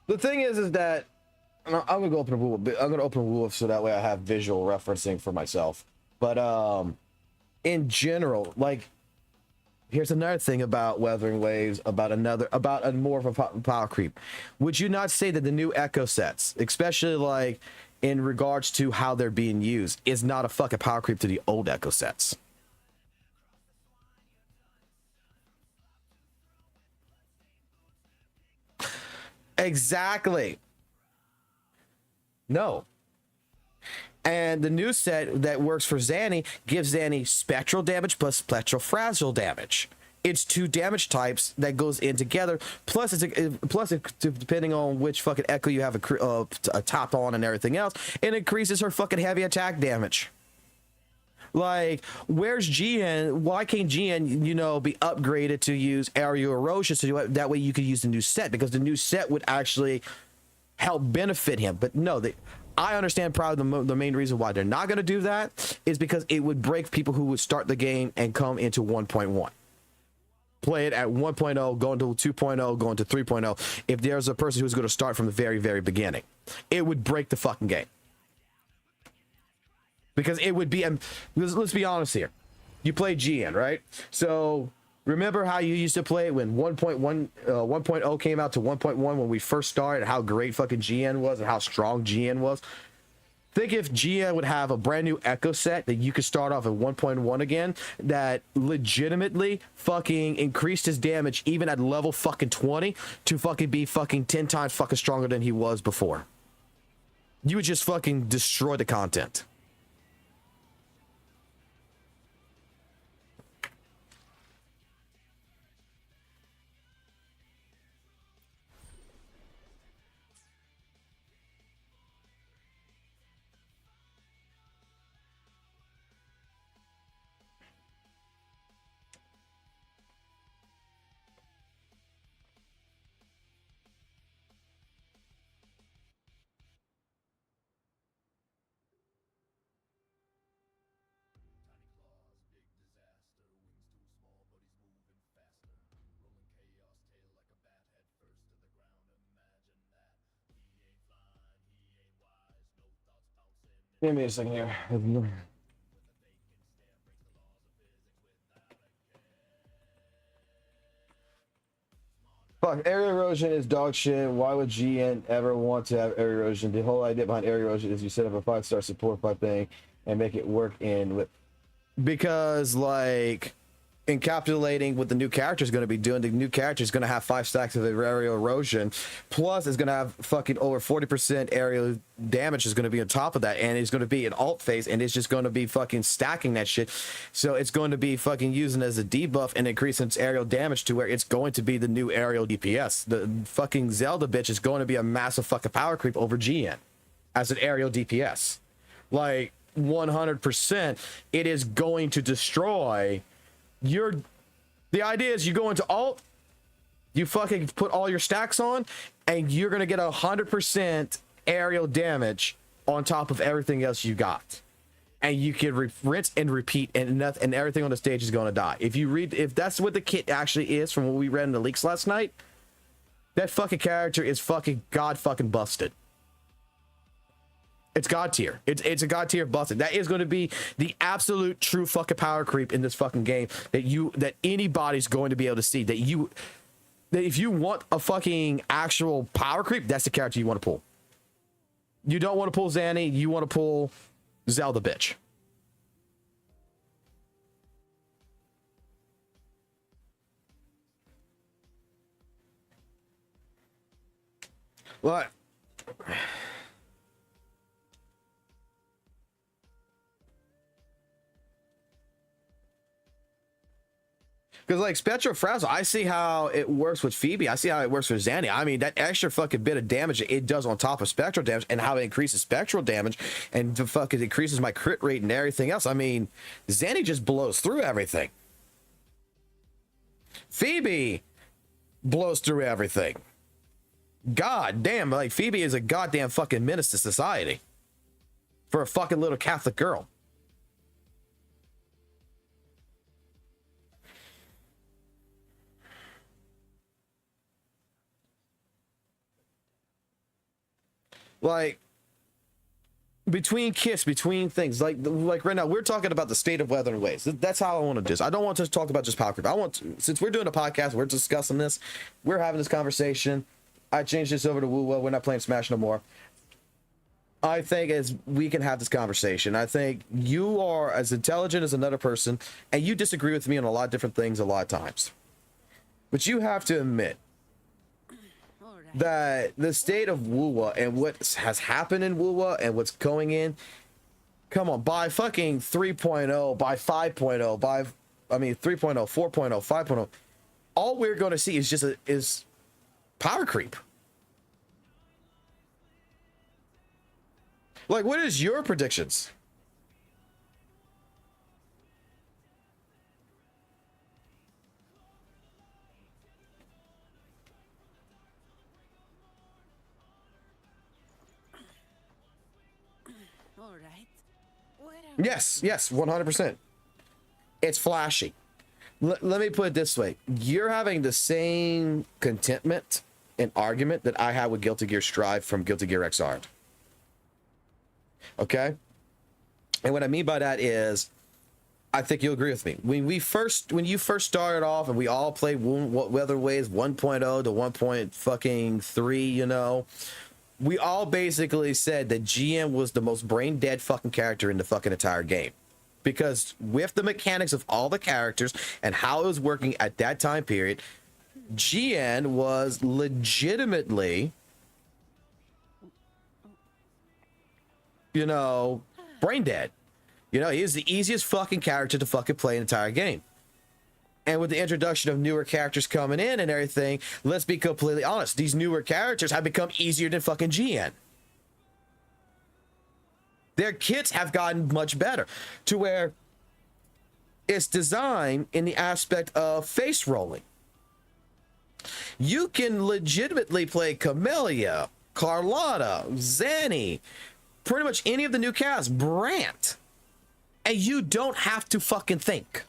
The thing is that I'm gonna go open a WUWA. I'm gonna open a WUWA so that way I have visual referencing for myself. But in general, like, here's another thing about Wuthering Waves, about a more of a power creep. Would you not say that the new echo sets, especially like in regards to how they're being used, is not a fucking power creep to the old echo sets? Exactly. No. And the new set that works for Zanny gives Zanny spectral damage plus spectral fragile damage. It's 2 damage types that goes in together. Plus, depending on which fucking echo you have a top on and everything else, it increases her fucking heavy attack damage. Like, where's GN? Why can't GN, be upgraded to use aerial erosion so that way you could use the new set? Because the new set would actually help benefit him. But no, I understand probably the main reason why they're not going to do that is because it would break people who would start the game and come into 1.1. Play it at 1.0, go into 2.0, go into 3.0. If there's a person who's going to start from the very, very beginning, it would break the fucking game. Because it would be, let's be honest here. You play GN, right? So remember how you used to play it when 1.0 came out to 1.1 when we first started, how great fucking GN was and how strong GN was? Think if GN would have a brand new echo set that you could start off at 1.1 again, that legitimately fucking increased his damage even at level fucking 20 to fucking be fucking 10 times fucking stronger than he was before. You would just fucking destroy the content. Give me a second here. Fuck, area erosion is dog shit. Why would GN ever want to have area erosion? The whole idea behind area erosion is you set up a 5-star support 5 thing and make it work in with because like encapsulating what the new character is going to be doing, the new character is going to have 5 stacks of aerial erosion, plus it's going to have fucking over 40% aerial damage is going to be on top of that, and it's going to be an alt phase, and it's just going to be fucking stacking that shit. So it's going to be fucking using as a debuff and increasing its aerial damage to where it's going to be the new aerial DPS. The fucking Zelda bitch is going to be a massive fucking power creep over GN as an aerial DPS. Like 100%, it is going to destroy the idea is you go into alt, you fucking put all your stacks on, and you're gonna get 100% aerial damage on top of everything else you got, and you can rinse and repeat, and everything on the stage is gonna die. If that's what the kit actually is from what we read in the leaks last night, that fucking character is fucking god fucking busted. It's god tier. It's a god tier busted. That is going to be the absolute true fucking power creep in this fucking game that anybody's going to be able to see. That if you want a fucking actual power creep, that's the character you want to pull. You don't want to pull Zanny. You want to pull Zelda bitch. What? Because like Spectral Frazzle, I see how it works with Phoebe. I see how it works with Zanny. I mean, that extra fucking bit of damage it does on top of spectral damage, and how it increases spectral damage, and the fucking increases my crit rate and everything else. I mean, Zanny just blows through everything. Phoebe blows through everything. God damn, like Phoebe is a goddamn fucking menace to society for a fucking little Catholic girl. Like between things, like right now we're talking about the state of Wuthering Waves. That's how I want to do this. I don't want to talk about just power creep. I want to, since we're doing a podcast, we're discussing this, we're having this conversation. I changed this over to WUWA. We're not playing Smash no more. I think as we can have this conversation, I think you are as intelligent as another person, and you disagree with me on a lot of different things a lot of times, but you have to admit that the state of WUWA and what has happened in WUWA and what's going in, come on, by fucking 3.0, by 5.0, by, I mean, 3.0, 4.0, 5.0, all we're going to see is just is power creep. Like, what is your predictions? All right. Yes, 100%. It's flashy. Let me put it this way. You're having the same contentment and argument that I had with Guilty Gear Strive from Guilty Gear XR. Okay? And what I mean by that is, I think you'll agree with me. When you first started off and we all played Wuthering Waves 1.0 to 1.3, you know, we all basically said that GM was the most brain dead fucking character in the fucking entire game. Because with the mechanics of all the characters and how it was working at that time period, GN was legitimately, you know, brain dead. You know, he is the easiest fucking character to fucking play an entire game. And with the introduction of newer characters coming in and everything, let's be completely honest, these newer characters have become easier than fucking GN. Their kits have gotten much better to where it's designed in the aspect of face rolling. You can legitimately play Camellia, Carlotta, Zanny, pretty much any of the new cast, Brant, and you don't have to fucking think.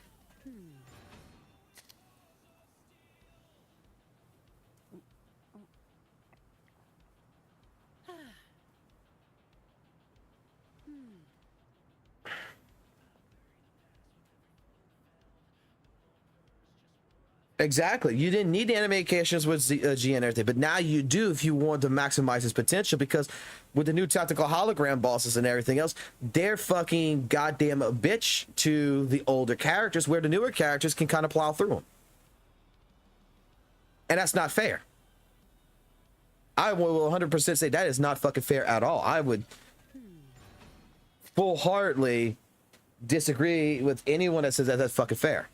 Exactly. You didn't need the animations with G and everything, but now you do if you want to maximize his potential, because with the new tactical hologram bosses and everything else, they're fucking goddamn a bitch to the older characters, where the newer characters can kind of plow through them. And that's not fair. I will 100% say that is not fucking fair at all. I would full-heartedly disagree with anyone that says that that's fucking fair.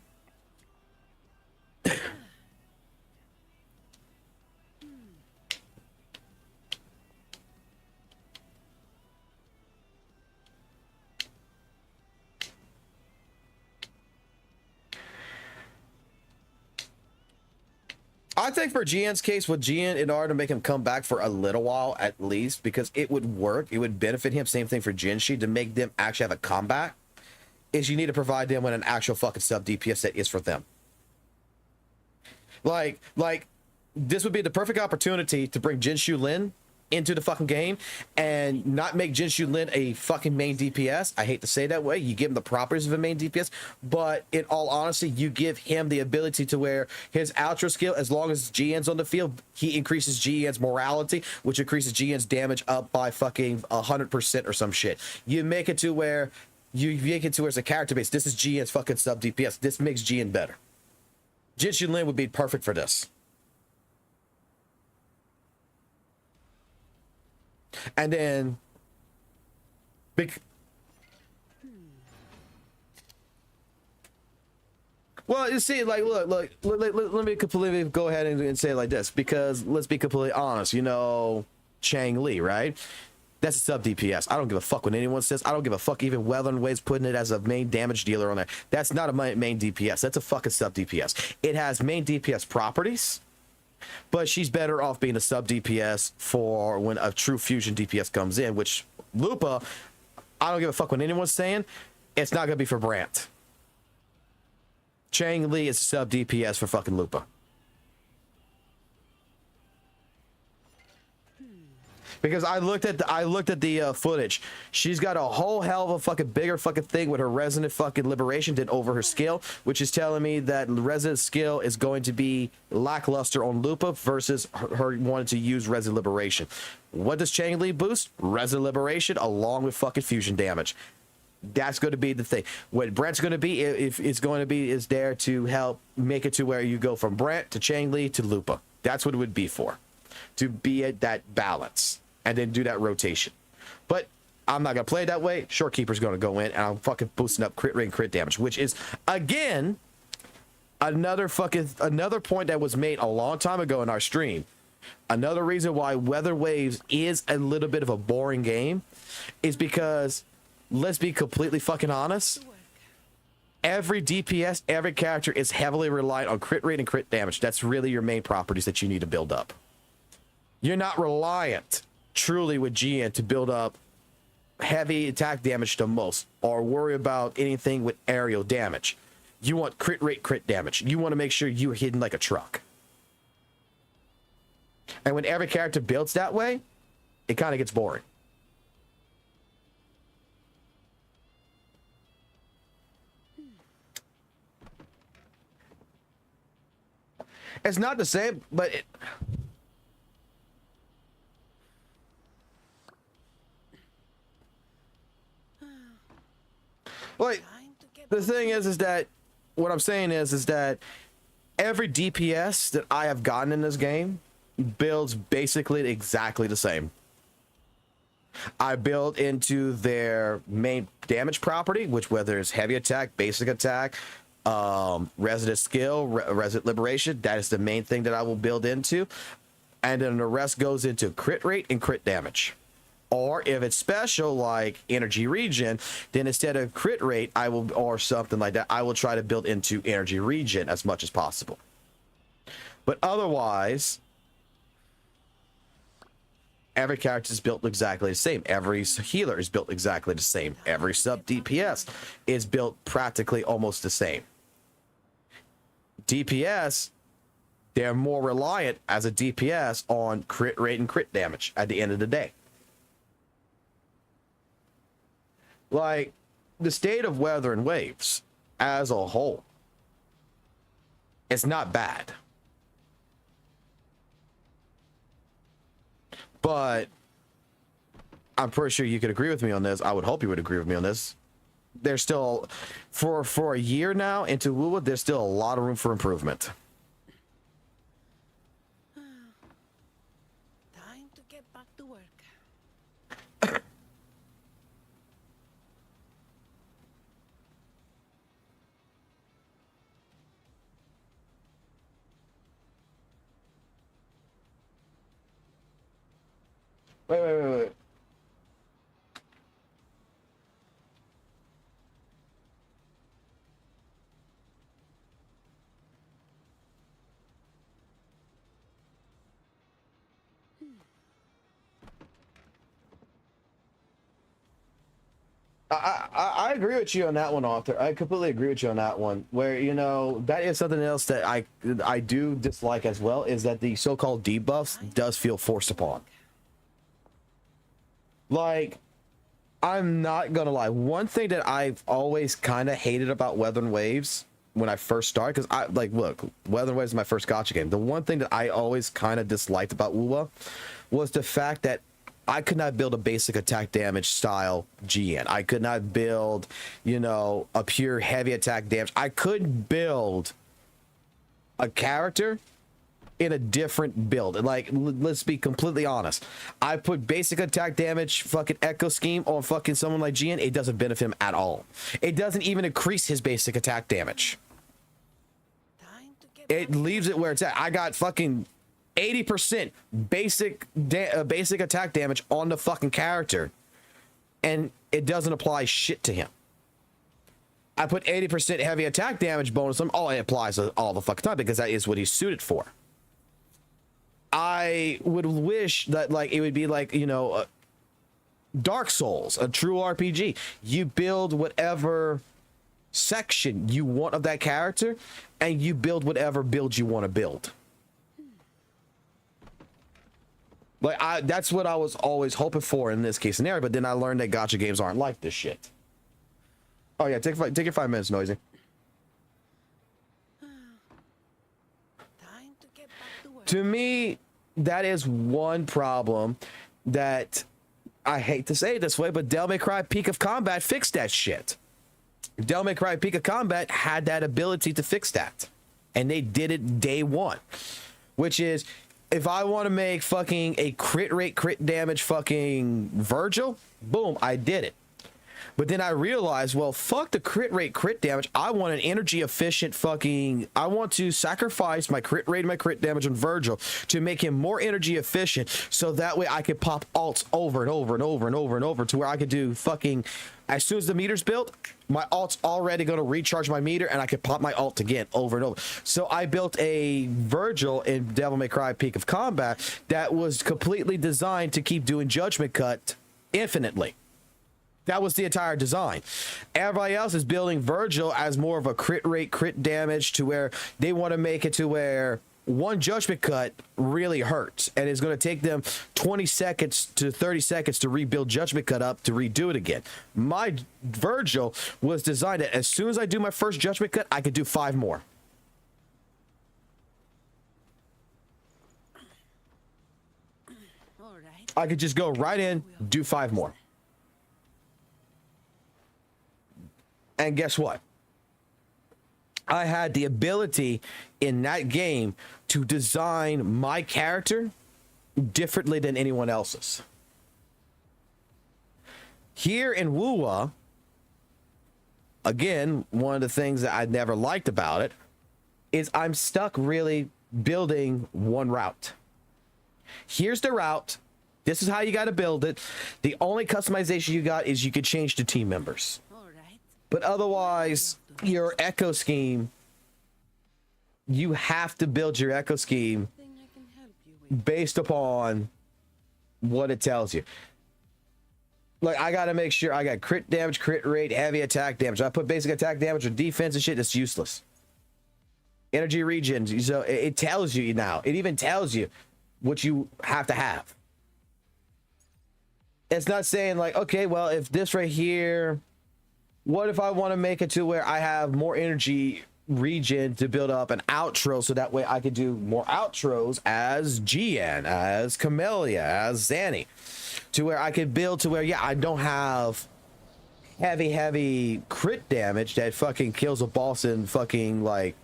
I think for GN's case, with GN, in order to make him come back for a little while at least, because it would work, it would benefit him. Same thing for Jinshi, to make them actually have a comeback, is you need to provide them with an actual fucking sub DPS that is for them. Like this would be the perfect opportunity to bring Jinshu Lin into the fucking game and not make Jinshu Lin a fucking main DPS. I hate to say that way. You give him the properties of a main DPS, but in all honesty, you give him the ability to where his outro skill, as long as GN's on the field, he increases GN's morality, which increases GN's damage up by fucking 100% or some shit. You make it to where it's a character base. This is GN's fucking sub DPS. This makes GN better. Jinshu Lin would be perfect for this. And then well, you see, like, look, let me completely go ahead and say it like this, because let's be completely honest, you know, Chang Li, right? That's a sub DPS. I don't give a fuck what anyone says. I don't give a fuck even Wuthering Waves putting it as a main damage dealer on there. That's not a main DPS. That's a fucking sub DPS. It has main DPS properties, but she's better off being a sub DPS for when a true fusion DPS comes in, which Lupa, I don't give a fuck what anyone's saying. It's not going to be for Brant. Chang Li is sub DPS for fucking Lupa. Because I looked at the footage. She's got a whole hell of a fucking bigger fucking thing with her resonant fucking liberation than over her skill, which is telling me that resonant skill is going to be lackluster on Lupa versus her wanting to use resonant liberation. What does Chang Li boost? Resonant liberation along with fucking fusion damage. That's going to be the thing. What Brant's going to be, is there to help make it to where you go from Brant to Chang Li to Lupa. That's what it would be for. To be at that balance. And then do that rotation. But I'm not going to play it that way. Shorekeeper's going to go in, and I'm fucking boosting up crit rate and crit damage, which is, again, another point that was made a long time ago in our stream. Another reason why Wuthering Waves is a little bit of a boring game is because, let's be completely fucking honest, every DPS, every character is heavily reliant on crit rate and crit damage. That's really your main properties that you need to build up. You're not reliant truly with GN to build up heavy attack damage to most, or worry about anything with aerial damage. You want crit rate, crit damage. You want to make sure you're hidden like a truck. And when every character builds that way, it kind of gets boring. It's not the same, but like, the thing is that what I'm saying is that every DPS that I have gotten in this game builds basically exactly the same. I build into their main damage property, which whether it's heavy attack, basic attack, resident skill, resident liberation, that is the main thing that I will build into. And then the rest goes into crit rate and crit damage. Or if it's special like energy regen, then instead of crit rate, or something like that, I will try to build into energy regen as much as possible. But otherwise, every character is built exactly the same. Every healer is built exactly the same. Every sub DPS is built practically almost the same. DPS, they're more reliant as a DPS on crit rate and crit damage at the end of the day. Like, the state of Wuthering Waves as a whole It's not bad. But I'm pretty sure you could agree with me on this. I would hope you would agree with me on this. There's still, for a year now into WUWA, there's still a lot of room for improvement. Time to get back to work. Wait. I agree with you on that one, Arthur. I completely agree with you on that one. Where, you know, that is something else that I do dislike as well, is that the so-called debuffs does feel forced upon. Like, I'm not gonna lie. One thing that I've always kind of hated about Wuthering Waves when I first started, because I like, look, Wuthering Waves is my first gacha game. The one thing that I always kind of disliked about WUWA was the fact that I could not build a basic attack damage style GN. I could not build, you know, a pure heavy attack damage. I could build a character in a different build. Like, let's be completely honest. I put basic attack damage fucking echo scheme on fucking someone like GN. It doesn't benefit him at all. It doesn't even increase his basic attack damage. It leaves it where it's at. I got fucking 80% basic attack damage on the fucking character, and it doesn't apply shit to him. I put 80% heavy attack damage bonus on him. Oh, it applies all the fucking time because that is what he's suited for. I would wish that, like, it would be like, you know, Dark Souls, a true RPG. You build whatever section you want of that character, and you build whatever build you want to build. Like, that's what I was always hoping for in this case scenario, but then I learned that gacha games aren't like this shit. Oh yeah, take your 5 minutes, Noisy. To me, that is one problem that I hate to say it this way, but Devil May Cry Peak of Combat fixed that shit. Devil May Cry Peak of Combat had that ability to fix that, and they did it day one, which is, if I want to make fucking a crit rate, crit damage fucking Virgil, boom, I did it. But then I realized, well, fuck the crit rate, crit damage. I want an energy efficient fucking, I want to sacrifice my crit rate and my crit damage on Virgil to make him more energy efficient, so that way I could pop alts over and over and over and over and over to where I could do fucking, as soon as the meter's built, my alt's already going to recharge my meter and I could pop my alt again over and over. So I built a Virgil in Devil May Cry Peak of Combat that was completely designed to keep doing Judgment Cut infinitely. That was the entire design. Everybody else is building Virgil as more of a crit rate, crit damage, to where they want to make it to where one Judgment Cut really hurts, and it's going to take them 20 seconds to 30 seconds to rebuild Judgment Cut up to redo it again. My Virgil was designed that as soon as I do my first Judgment Cut, I could do 5 more. I could just go right in, do 5 more. And guess what? I had the ability in that game to design my character differently than anyone else's. Here in WUWA, again, one of the things that I never liked about it is I'm stuck really building one route. Here's the route. This is how you got to build it. The only customization you got is you could change the team members. But otherwise, your echo scheme, you have to build your echo scheme based upon what it tells you. Like, I got to make sure I got crit damage, crit rate, heavy attack damage. I put basic attack damage or defense and shit. That's useless. Energy regen. So it tells you now. It even tells you what you have to have. It's not saying like, okay, well, if this right here, what if I want to make it to where I have more energy region to build up an outro, so that way I could do more outros as GN, as Camellia, as Zanny, to where I could build to where, yeah, I don't have heavy crit damage that fucking kills a boss in fucking like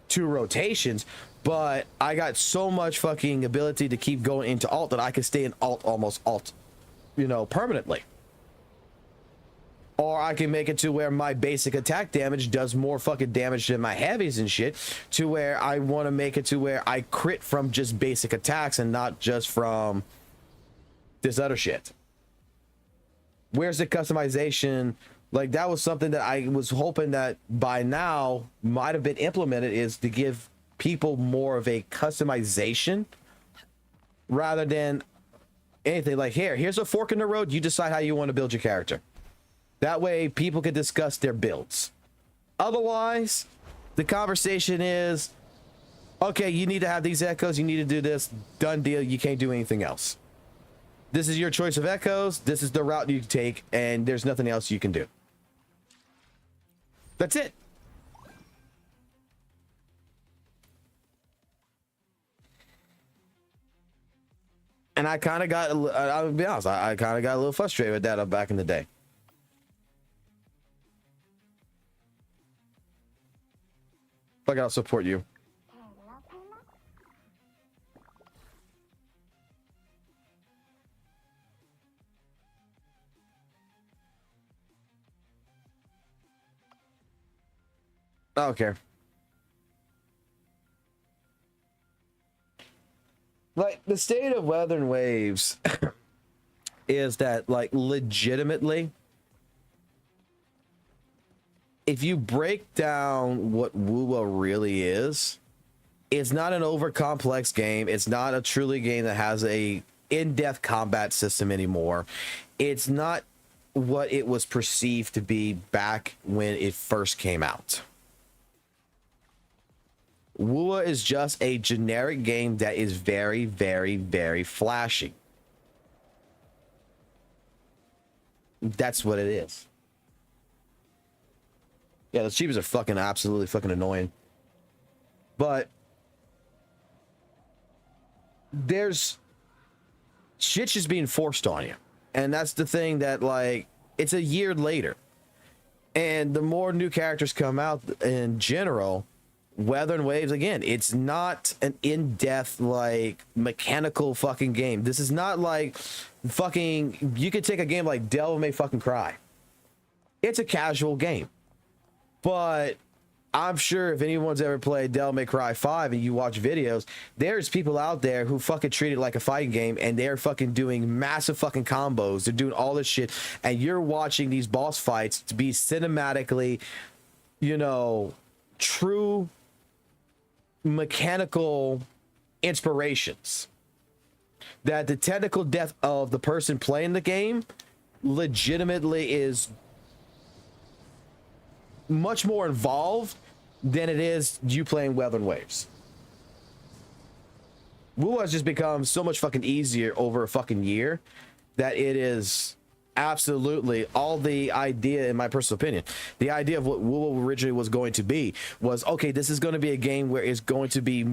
2 rotations, but I got so much fucking ability to keep going into alt that I can stay in almost alt, you know, permanently. Or I can make it to where my basic attack damage does more fucking damage than my heavies and shit, to where I want to make it to where I crit from just basic attacks and not just from this other shit. Where's the customization? Like, that was something that I was hoping that by now might have been implemented, is to give people more of a customization rather than anything like, here's a fork in the road, you decide how you want to build your character. That way people can discuss their builds. Otherwise, the conversation is, okay, you need to have these echoes, you need to do this, done deal, you can't do anything else. This is your choice of echoes, this is the route you take, and there's nothing else you can do. That's it. And I kind of got, I'll be honest, I kind of got a little frustrated with that back in the day. Fuck, I'll support you. I don't care. Like, the state of Wuthering Waves is that, like, legitimately, if you break down what WUWA really is, it's not an over complex game. It's not a truly game that has a in-depth combat system anymore. It's not what it was perceived to be back when it first came out. WUWA is just a generic game that is very, very, very flashy. That's what it is. Yeah, the cheepies are fucking absolutely fucking annoying. But there's shit just being forced on you. And that's the thing that, like, it's a year later. And the more new characters come out in general, Wuthering Waves, again, it's not an in-depth, like, mechanical fucking game. This is not like fucking, you could take a game like Devil May fucking Cry. It's a casual game. But I'm sure if anyone's ever played Devil May Cry 5 and you watch videos, there's people out there who fucking treat it like a fighting game, and they're fucking doing massive fucking combos. They're doing all this shit, and you're watching these boss fights to be cinematically, you know, true mechanical inspirations. That the technical depth of the person playing the game legitimately is much more involved than it is you playing Wuthering Waves. WUWA has just become so much fucking easier over a fucking year that it is absolutely all the idea, in my personal opinion, the idea of what WUWA originally was going to be was, okay, this is going to be a game where it's going to be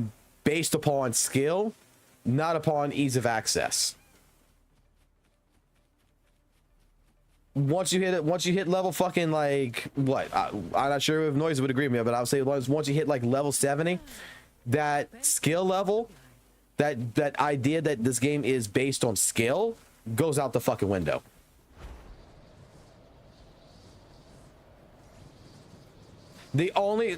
based upon skill, not upon ease of access. Once you hit level fucking, like, what? I'm not sure if Noise would agree with me, but I would say once you hit like level 70, that skill level, that idea that this game is based on skill goes out the fucking window. The only...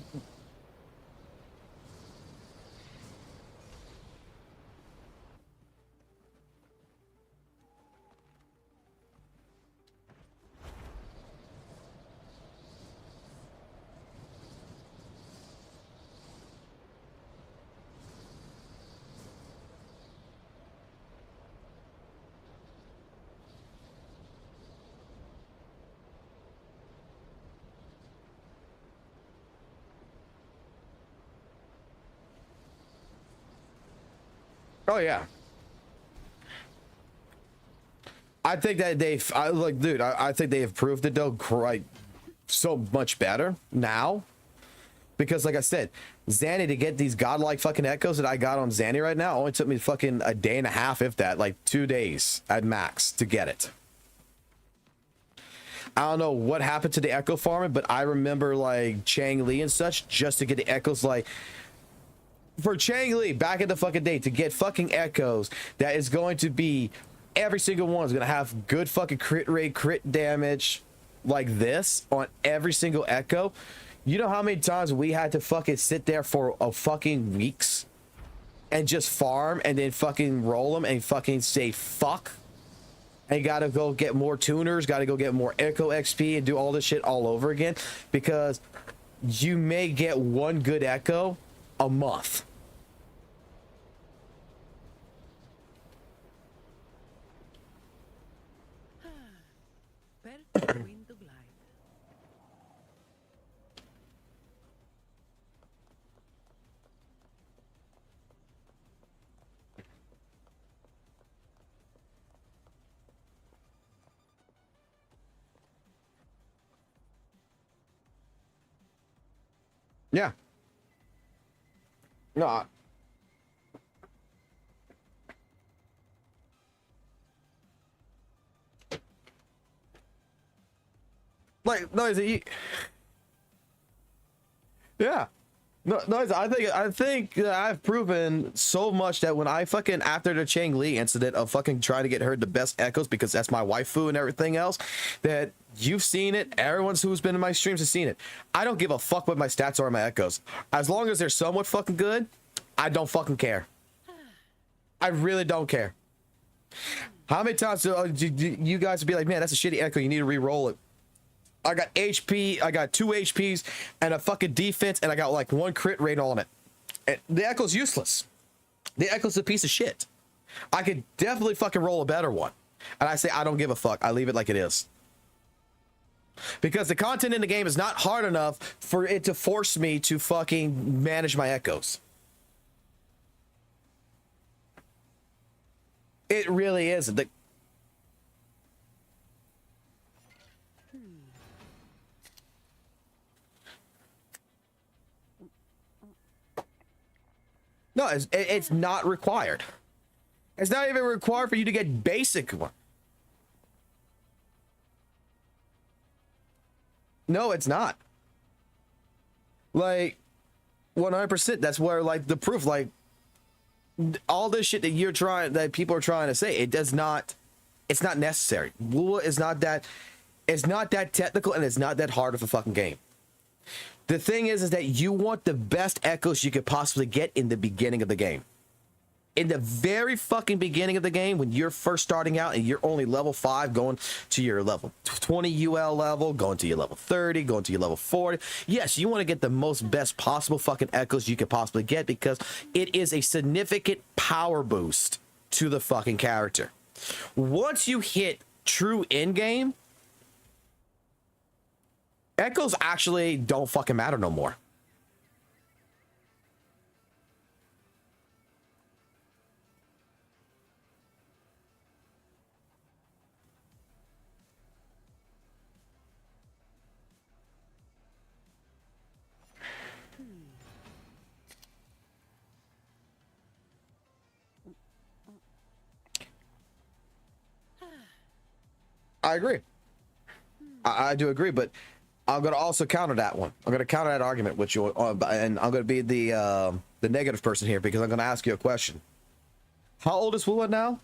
Oh yeah, I think that I think they have proved it though, quite so much better now. Because like I said, Zanny, to get these godlike fucking echoes that I got on Zanny right now only took me fucking a day and a half, if that, like 2 days at max to get it. I don't know what happened to the echo farming, but I remember like Chang Li and such just to get the echoes. Like for Chang Li back in the fucking day, to get fucking echoes that is going to be, every single one is going to have good fucking crit rate, crit damage like this on every single echo. You know how many times we had to fucking sit there for a fucking weeks and just farm and then fucking roll them and fucking say fuck? And gotta go get more tuners, gotta go get more echo XP and do all this shit all over again, because you may get one good echo a month. Yeah. No. Like, no, is it? Yeah. No, no, I think I've proven so much that when I fucking, after the Chang Li incident of fucking trying to get her the best echoes because that's my waifu and everything else, that you've seen it, everyone who's been in my streams has seen it. I don't give a fuck what my stats are or my echoes. As long as they're somewhat fucking good, I don't fucking care. I really don't care. How many times do you guys be like, man, that's a shitty echo, you need to re-roll it? I got HP, I got 2 HPs and a fucking defense, and I got like 1 crit rate on it. And the echo's useless. The echo's a piece of shit. I could definitely fucking roll a better one. And I say, I don't give a fuck. I leave it like it is. Because the content in the game is not hard enough for it to force me to fucking manage my echoes. It really isn't. No, it's not required. It's not even required for you to get basic one. No, it's not. Like 100%. That's where like the proof, like all this shit that people are trying to say, it's not necessary. WUWA is not that, it's not that technical, and it's not that hard of a fucking game. The thing is that you want the best echoes you could possibly get in the beginning of the game. In the very fucking beginning of the game, when you're first starting out and you're only level 5, going to your level 20 UL level, going to your level 30, going to your level 40. Yes, you want to get the most best possible fucking echoes you could possibly get, because it is a significant power boost to the fucking character. Once you hit true endgame, echoes actually don't fucking matter no more. I agree. I do agree, but I'm going to also counter that one. I'm going to counter that argument with you, and I'm going to be the negative person here, because I'm going to ask you a question. How old is WUWA now?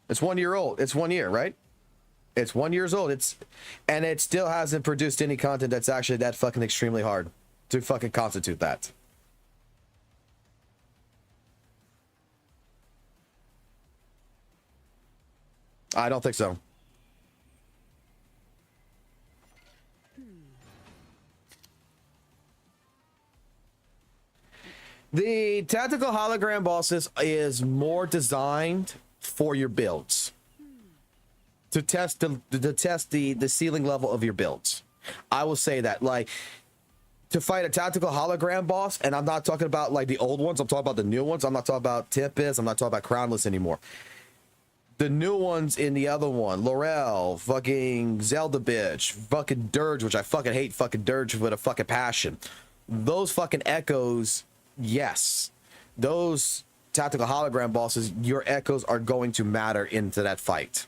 It's 1 year old. It's 1 year, right? It's 1 year old. And it still hasn't produced any content that's actually that fucking extremely hard to fucking constitute that. I don't think so. The tactical hologram bosses is more designed for your builds, to test the ceiling level of your builds. I will say that, like, to fight a tactical hologram boss, and I'm not talking about like the old ones, I'm talking about the new ones. I'm not talking about Tempest, I'm not talking about Crownless anymore. The new ones in the other one, Laurel, fucking Zelda bitch, fucking Dirge, which I fucking hate fucking Dirge with a fucking passion. Those fucking echoes, yes. Those tactical hologram bosses, your echoes are going to matter into that fight.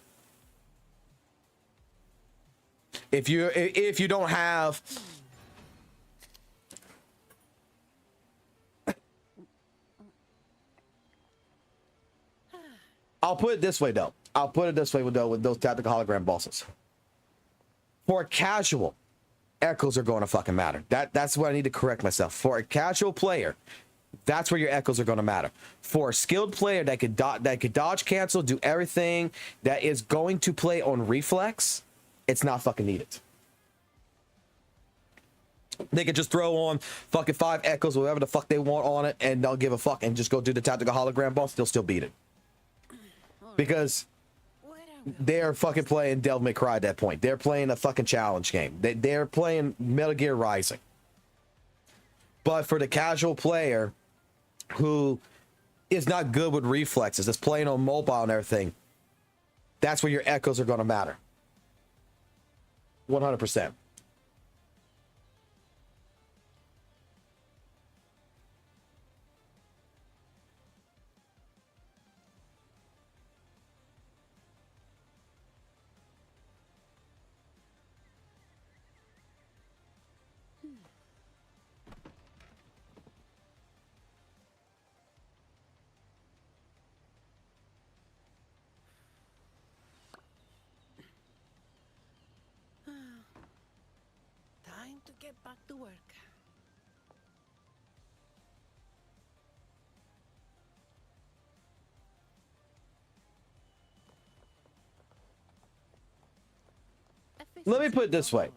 If you don't have I'll put it this way though. I'll put it this way with those tactical hologram bosses. For a casual, echoes are going to fucking matter. That's what I need to correct myself. For a casual player, that's where your echoes are going to matter. For a skilled player that could dodge, cancel, do everything, that is going to play on reflex, it's not fucking needed. They could just throw on fucking 5 echoes, whatever the fuck they want on it, and they'll give a fuck and just go do the tactical hologram boss. They'll still beat it. Because they're fucking playing Devil May Cry at that point. They're playing a fucking challenge game. They're playing Metal Gear Rising. But for the casual player who is not good with reflexes, that's playing on mobile and everything, that's where your echoes are going to matter. 100%. Time to get back to work. Let me put it this way.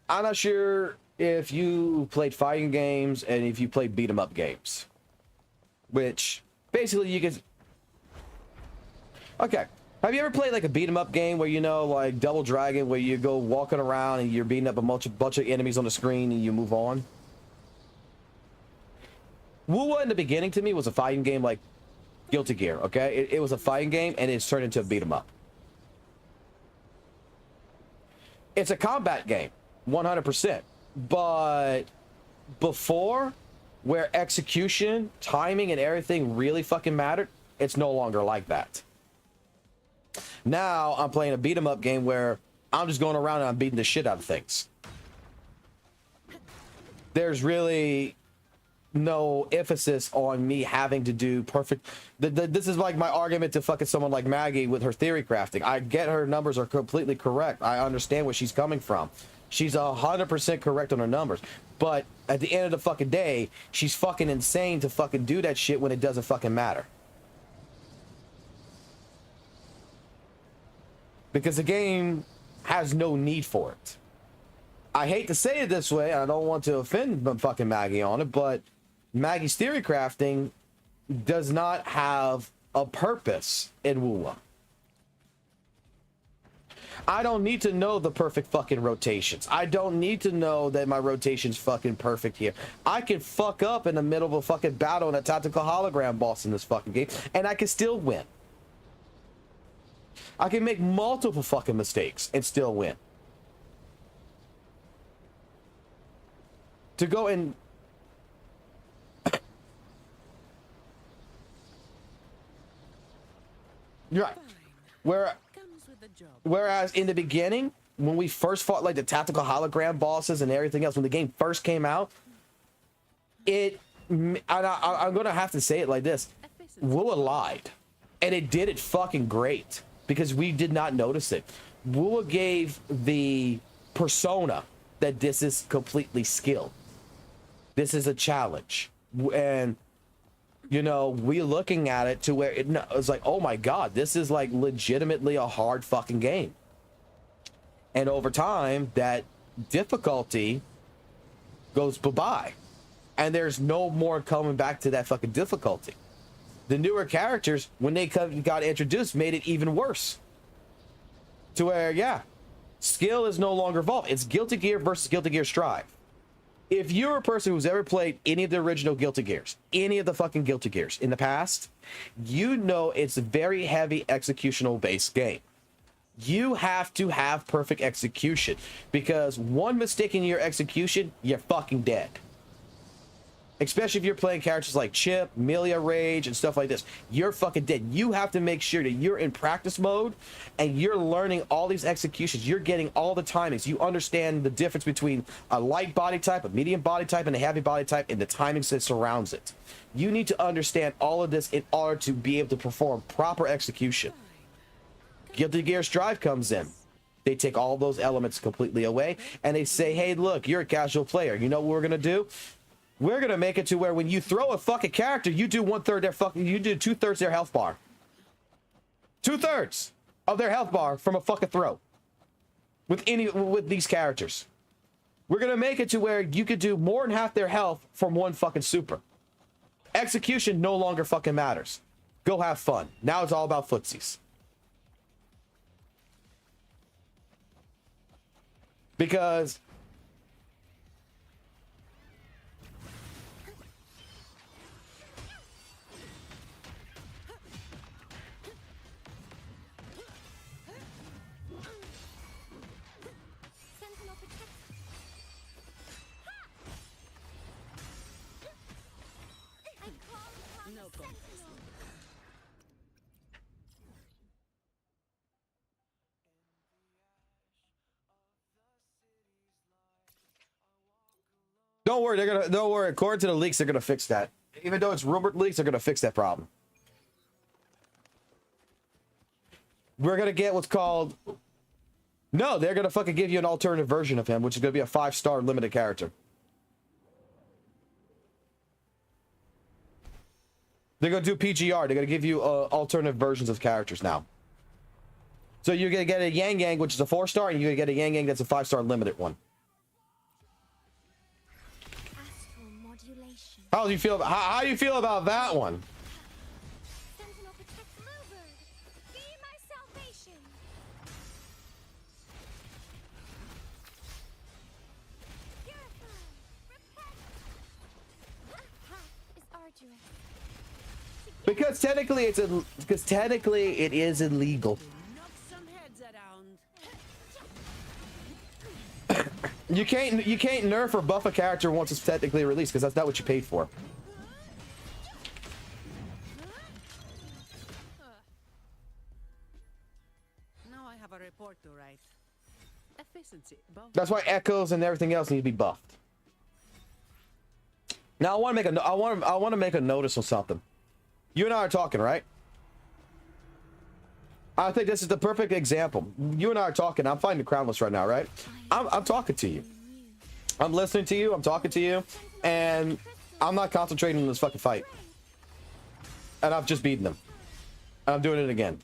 I'm not sure if you played fighting games and if you played beat 'em up games. Which, basically, you can... Okay. Have you ever played like a beat 'em up game where, you know, like Double Dragon, where you go walking around and you're beating up a bunch of enemies on the screen and you move on? WUWA in the beginning to me was a fighting game like Guilty Gear, okay? It was a fighting game and it's turned into a beat 'em up. It's a combat game, 100%. But before, where execution, timing, and everything really fucking mattered, it's no longer like that. Now I'm playing a beat 'em up game where I'm just going around and I'm beating the shit out of things. There's really no emphasis on me having to do perfect. This is like my argument to fucking someone like Maggie with her theory crafting. I get her numbers are completely correct. I understand where she's coming from. She's 100% correct on her numbers. But at the end of the fucking day, she's fucking insane to fucking do that shit when it doesn't fucking matter. Because the game has no need for it. I hate to say it this way, and I don't want to offend fucking Maggie on it, but Maggie's theory crafting does not have a purpose in WUWA. I don't need to know the perfect fucking rotations. I don't need to know that my rotation's fucking perfect here. I can fuck up in the middle of a fucking battle in a tactical hologram boss in this fucking game, and I can still win. I can make multiple fucking mistakes and still win. To go and... You're right. Whereas in the beginning, when we first fought like the tactical hologram bosses and everything else, when the game first came out, I'm going to have to say it like this. WUWA lied. And it did it fucking great. Because we did not notice it. WUWA gave the persona that this is completely skill. This is a challenge. And, you know, we're looking at it to where it's like, oh my God, this is like legitimately a hard fucking game. And over time, that difficulty goes bye-bye. And there's no more coming back to that fucking difficulty. The newer characters, when they got introduced, made it even worse. To where, yeah, skill is no longer involved. It's Guilty Gear versus Guilty Gear Strive. If you're a person who's ever played any of the original Guilty Gears, any of the fucking Guilty Gears in the past, you know it's a very heavy executional based game. You have to have perfect execution, because one mistake in your execution, you're fucking dead. Especially if you're playing characters like Chip, Melia Rage, and stuff like this. You're fucking dead. You have to make sure that you're in practice mode and you're learning all these executions. You're getting all the timings. You understand the difference between a light body type, a medium body type, and a heavy body type, and the timings that surrounds it. You need to understand all of this in order to be able to perform proper execution. Guilty Gear Strive comes in. They take all those elements completely away, and they say, hey, look, you're a casual player. You know what we're going to do? We're going to make it to where when you throw a fucking character, you do 1/3 their fucking, you do 2/3 their health bar. 2/3 of their health bar from a fucking throw. With these characters. We're going to make it to where you could do more than half their health from one fucking super. Execution no longer fucking matters. Go have fun. Now it's all about footsies. Because Sentinel protect. I call upon No the problem. Sentinel. don't worry, don't worry. According to the leaks, they're gonna fix that. Even though it's rumored leaks, they're gonna fix that problem. We're gonna get what's called. No, they're gonna fucking give you an alternative version of him, which is gonna be a 5-star limited character. They're gonna do PGR. They're gonna give you alternative versions of characters now. So you're gonna get a Yang Yang, which is a 4-star, and you're gonna get a Yang Yang that's a 5-star limited one. Astral modulation. How do you feel? How do you feel about that one? Sentinel protect. Rover, be my salvation. Purify, repent. Path is arduous. Because technically it is illegal. Knock some heads around. You can't nerf or buff a character once it's technically released, because that's not what you paid for. Now I have a report to write. Efficiency. That's why echoes and everything else need to be buffed. Now I want to make a notice on something. You and I are talking, right? I think this is the perfect example. You and I are talking. I'm fighting the Crownless right now, right? I'm talking to you. I'm listening to you. I'm talking to you. And I'm not concentrating on this fucking fight. And I've just beaten them. And I'm doing it again.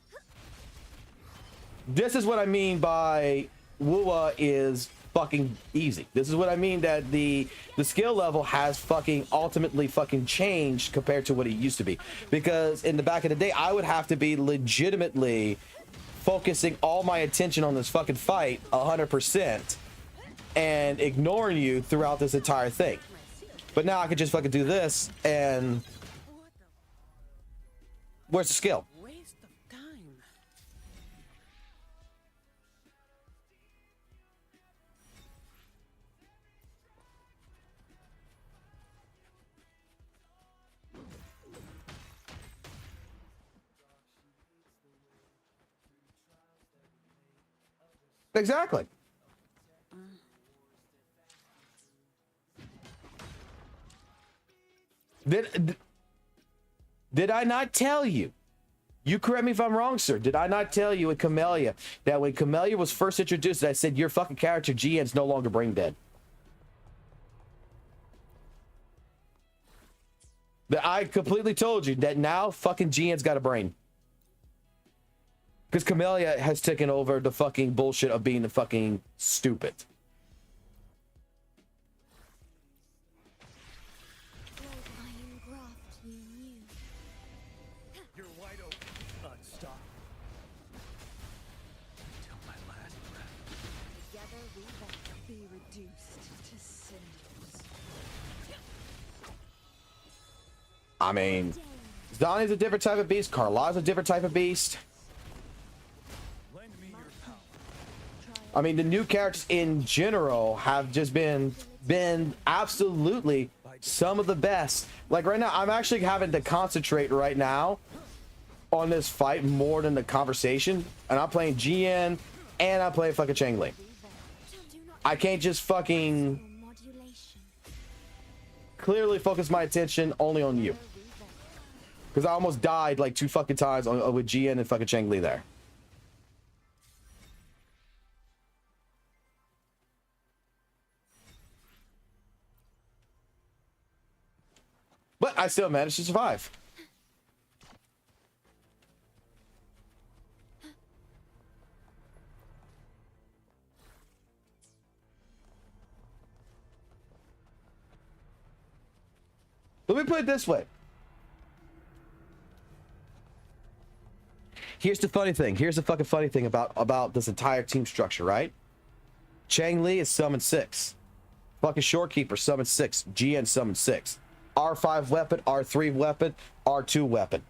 This is what I mean by WUWA is fucking easy. This is what I mean that the skill level has fucking ultimately fucking changed compared to what it used to be. Because in the back of the day, I would have to be legitimately focusing all my attention on this fucking fight 100% and ignoring you throughout this entire thing. But now I could just fucking do this and where's the skill? Waste of time. Exactly. Did I not tell you? You correct me if I'm wrong, sir. Did I not tell you with Camellia that when Camellia was first introduced, I said your fucking character GN's no longer brain dead? That I completely told you that now fucking GN's got a brain. Because Camellia has taken over the fucking bullshit of being the fucking stupid. I am graft you knew. You're wide open. Unstoppable. Till my last breath. Together we will Be reduced to cinders. I mean, Donnie's a different type of beast. Carlotta's a different type of beast. Lend me your power. I mean, the new characters in general have just been absolutely some of the best. Like right now, I'm actually having to concentrate right now on this fight more than the conversation. And I'm playing GN and I'm playing fucking Changli. I can't just fucking clearly focus my attention only on you. Because I almost died like 2 fucking times with GN and fucking Changli there. But I still managed to survive. Let me put it this way. Here's the funny thing. Here's the fucking funny thing about this entire team structure, right? Changli is summon 6. Fucking Shorekeeper summon 6. GN summon 6. R5 weapon, R3 weapon, R2 weapon.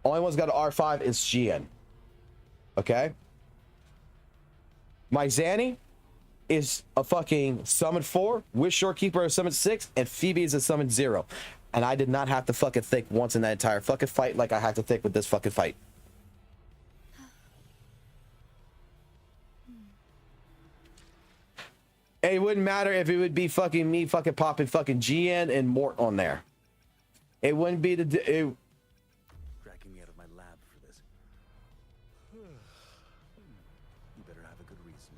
Only one's got an R5 is GN. Okay? My Zanny is a fucking summon 4, with Shorekeeper a summon 6, and Phoebe is a summon 0. And I did not have to fucking think once in that entire fucking fight like I had to think with this fucking fight. It wouldn't matter if it would be fucking me fucking popping fucking GN and Mort on there. It wouldn't be the... Dragging me out of my lab for this. You better have a good reason.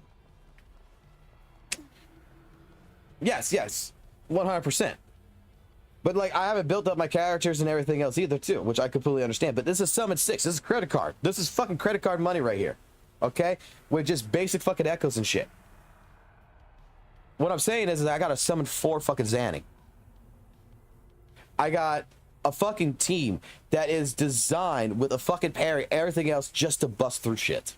Yes. 100%. But like, I haven't built up my characters and everything else either too, which I completely understand. But this is summon 6. This is credit card. This is fucking credit card money right here. Okay? With just basic fucking echoes and shit. What I'm saying is I got to summon 4 fucking Zanny. I got a fucking team that is designed with a fucking parry, everything else just to bust through shit.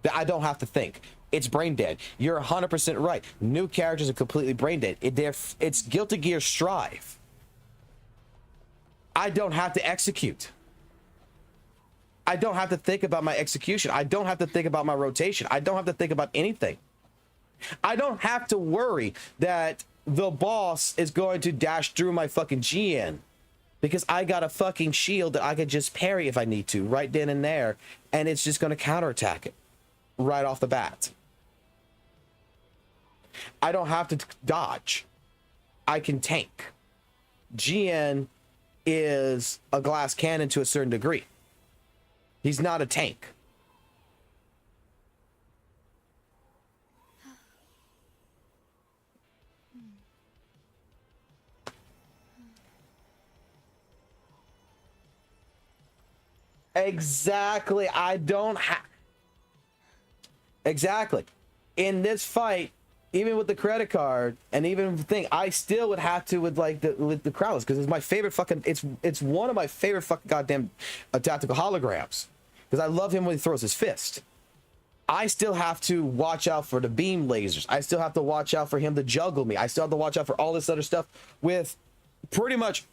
That I don't have to think. It's brain dead. You're 100% right. New characters are completely brain dead. It's Guilty Gear Strive. I don't have to execute. I don't have to think about my execution. I don't have to think about my rotation. I don't have to think about anything. I don't have to worry that the boss is going to dash through my fucking GN because I got a fucking shield that I could just parry if I need to right then and there, and it's just going to counterattack it right off the bat. I don't have to dodge. I can tank. GN is a glass cannon to a certain degree. He's not a tank. Exactly. I don't have... Exactly. In this fight, even with the credit card and even the thing, I still would have to with the Crowlers because it's my favorite fucking... It's one of my favorite fucking goddamn tactical holograms because I love him when he throws his fist. I still have to watch out for the beam lasers. I still have to watch out for him to juggle me. I still have to watch out for all this other stuff with pretty much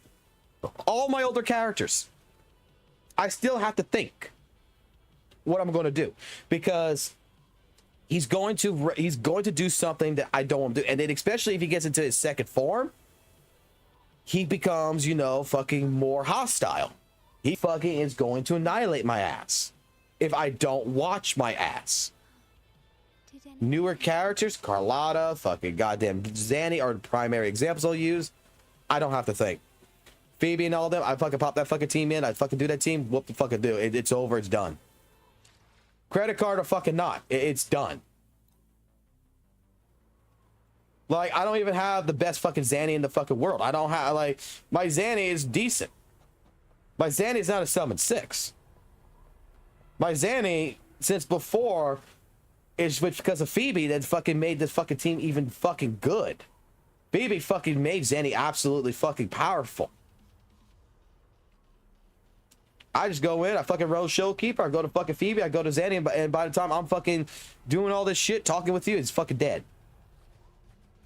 all my older characters. I still have to think what I'm going to do because he's going to do something that I don't want to do. And then especially if he gets into his second form, he becomes, you know, fucking more hostile. He fucking is going to annihilate my ass if I don't watch my ass. Newer characters, Carlotta, fucking goddamn Zanny are the primary examples I'll use. I don't have to think. Phoebe and all them, I fucking pop that fucking team in. I fucking do that team. What the fucking do? It's over. It's done. Credit card or fucking not. It's done. Like, I don't even have the best fucking Zanny in the fucking world. I don't have, like, my Zanny is decent. My Zanny is not a summon 6. My Zanny, since before, is because of Phoebe that fucking made this fucking team even fucking good. Phoebe fucking made Zanny absolutely fucking powerful. I just go in, I fucking roll Showkeeper, I go to fucking Phoebe, I go to Zanny, and by the time I'm fucking doing all this shit, talking with you, it's fucking dead.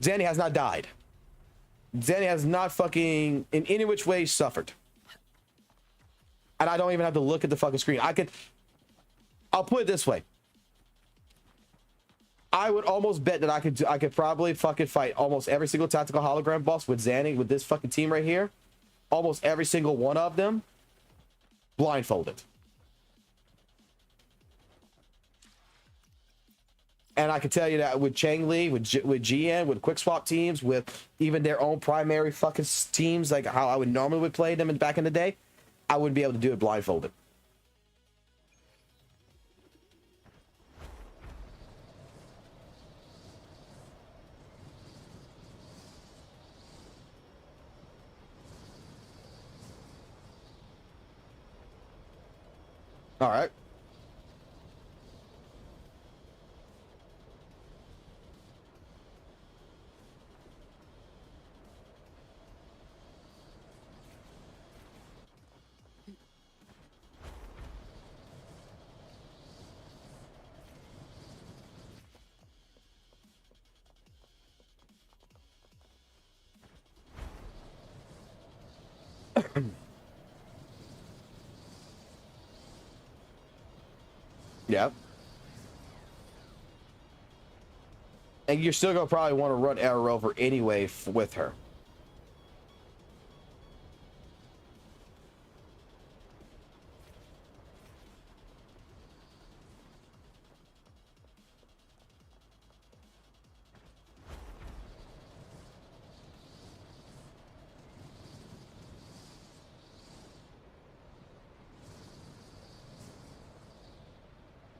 Zanny has not died. Zanny has not fucking in any which way suffered. And I don't even have to look at the fucking screen. I'll put it this way. I would almost bet that I could probably fucking fight almost every single tactical hologram boss with Zanny, with this fucking team right here. Almost every single one of them blindfolded. And I can tell you that with Chang Li, with GN, with quick swap teams, with even their own primary fucking teams, like how I would normally play them back in the day, I wouldn't be able to do it blindfolded. All right. Yep. And you're still gonna probably want to run Arrow Rover anyway with her.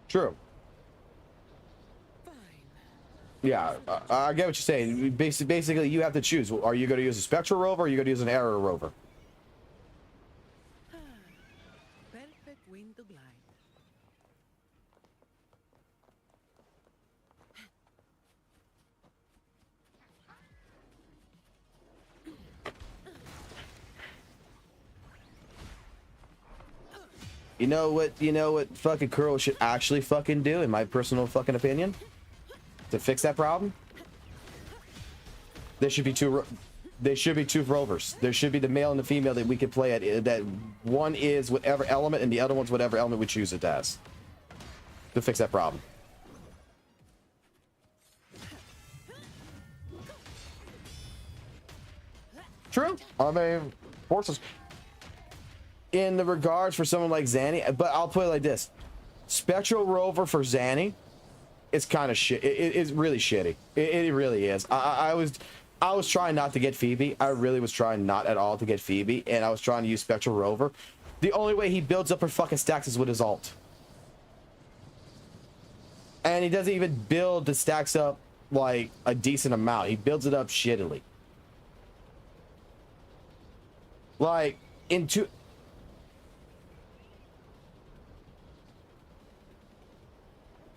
True. Yeah, I get what you're saying. Basically, you have to choose. Are you going to use a Spectral Rover or are you going to use an Arrow Rover? Perfect window blind. You know what fucking Curl should actually fucking do, in my personal fucking opinion, to fix that problem? There should be two Rovers. There should be the male and the female that we could play at, that one is whatever element and the other one's whatever element we choose it as, to fix that problem. True. I mean, forces. In the regards for someone like Zanny, but I'll put it like this: Spectral Rover for Zanny is kind of shit. It's really shitty. It really is. I was trying not to get Phoebe. I really was trying not at all to get Phoebe, and I was trying to use Spectral Rover. The only way he builds up her fucking stacks is with his ult, and he doesn't even build the stacks up like a decent amount. He builds it up shittily. Like into.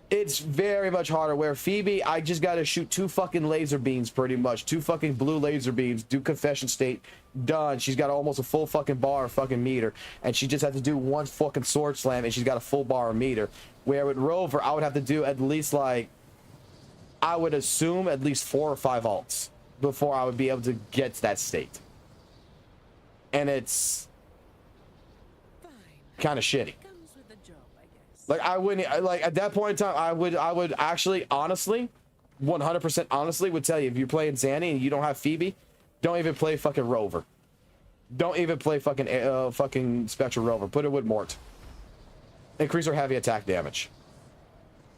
It's very much harder. Where Phoebe, I just gotta shoot 2 fucking laser beams, pretty much 2 fucking blue laser beams, do confession state, done. She's got almost a full fucking bar of fucking meter, and she just has to do 1 fucking sword slam, and she's got a full bar of meter. Where with Rover, I would have to do at least, like, I would assume at least 4 or 5 ults before I would be able to get to that state, and it's kind of shitty. Like, I wouldn't, like, at that point in time, I would actually, honestly, 100% honestly would tell you, if you're playing Zanny and you don't have Phoebe, don't even play fucking Rover. Don't even play fucking Spectral Rover. Put it with Mort. Increase her heavy attack damage.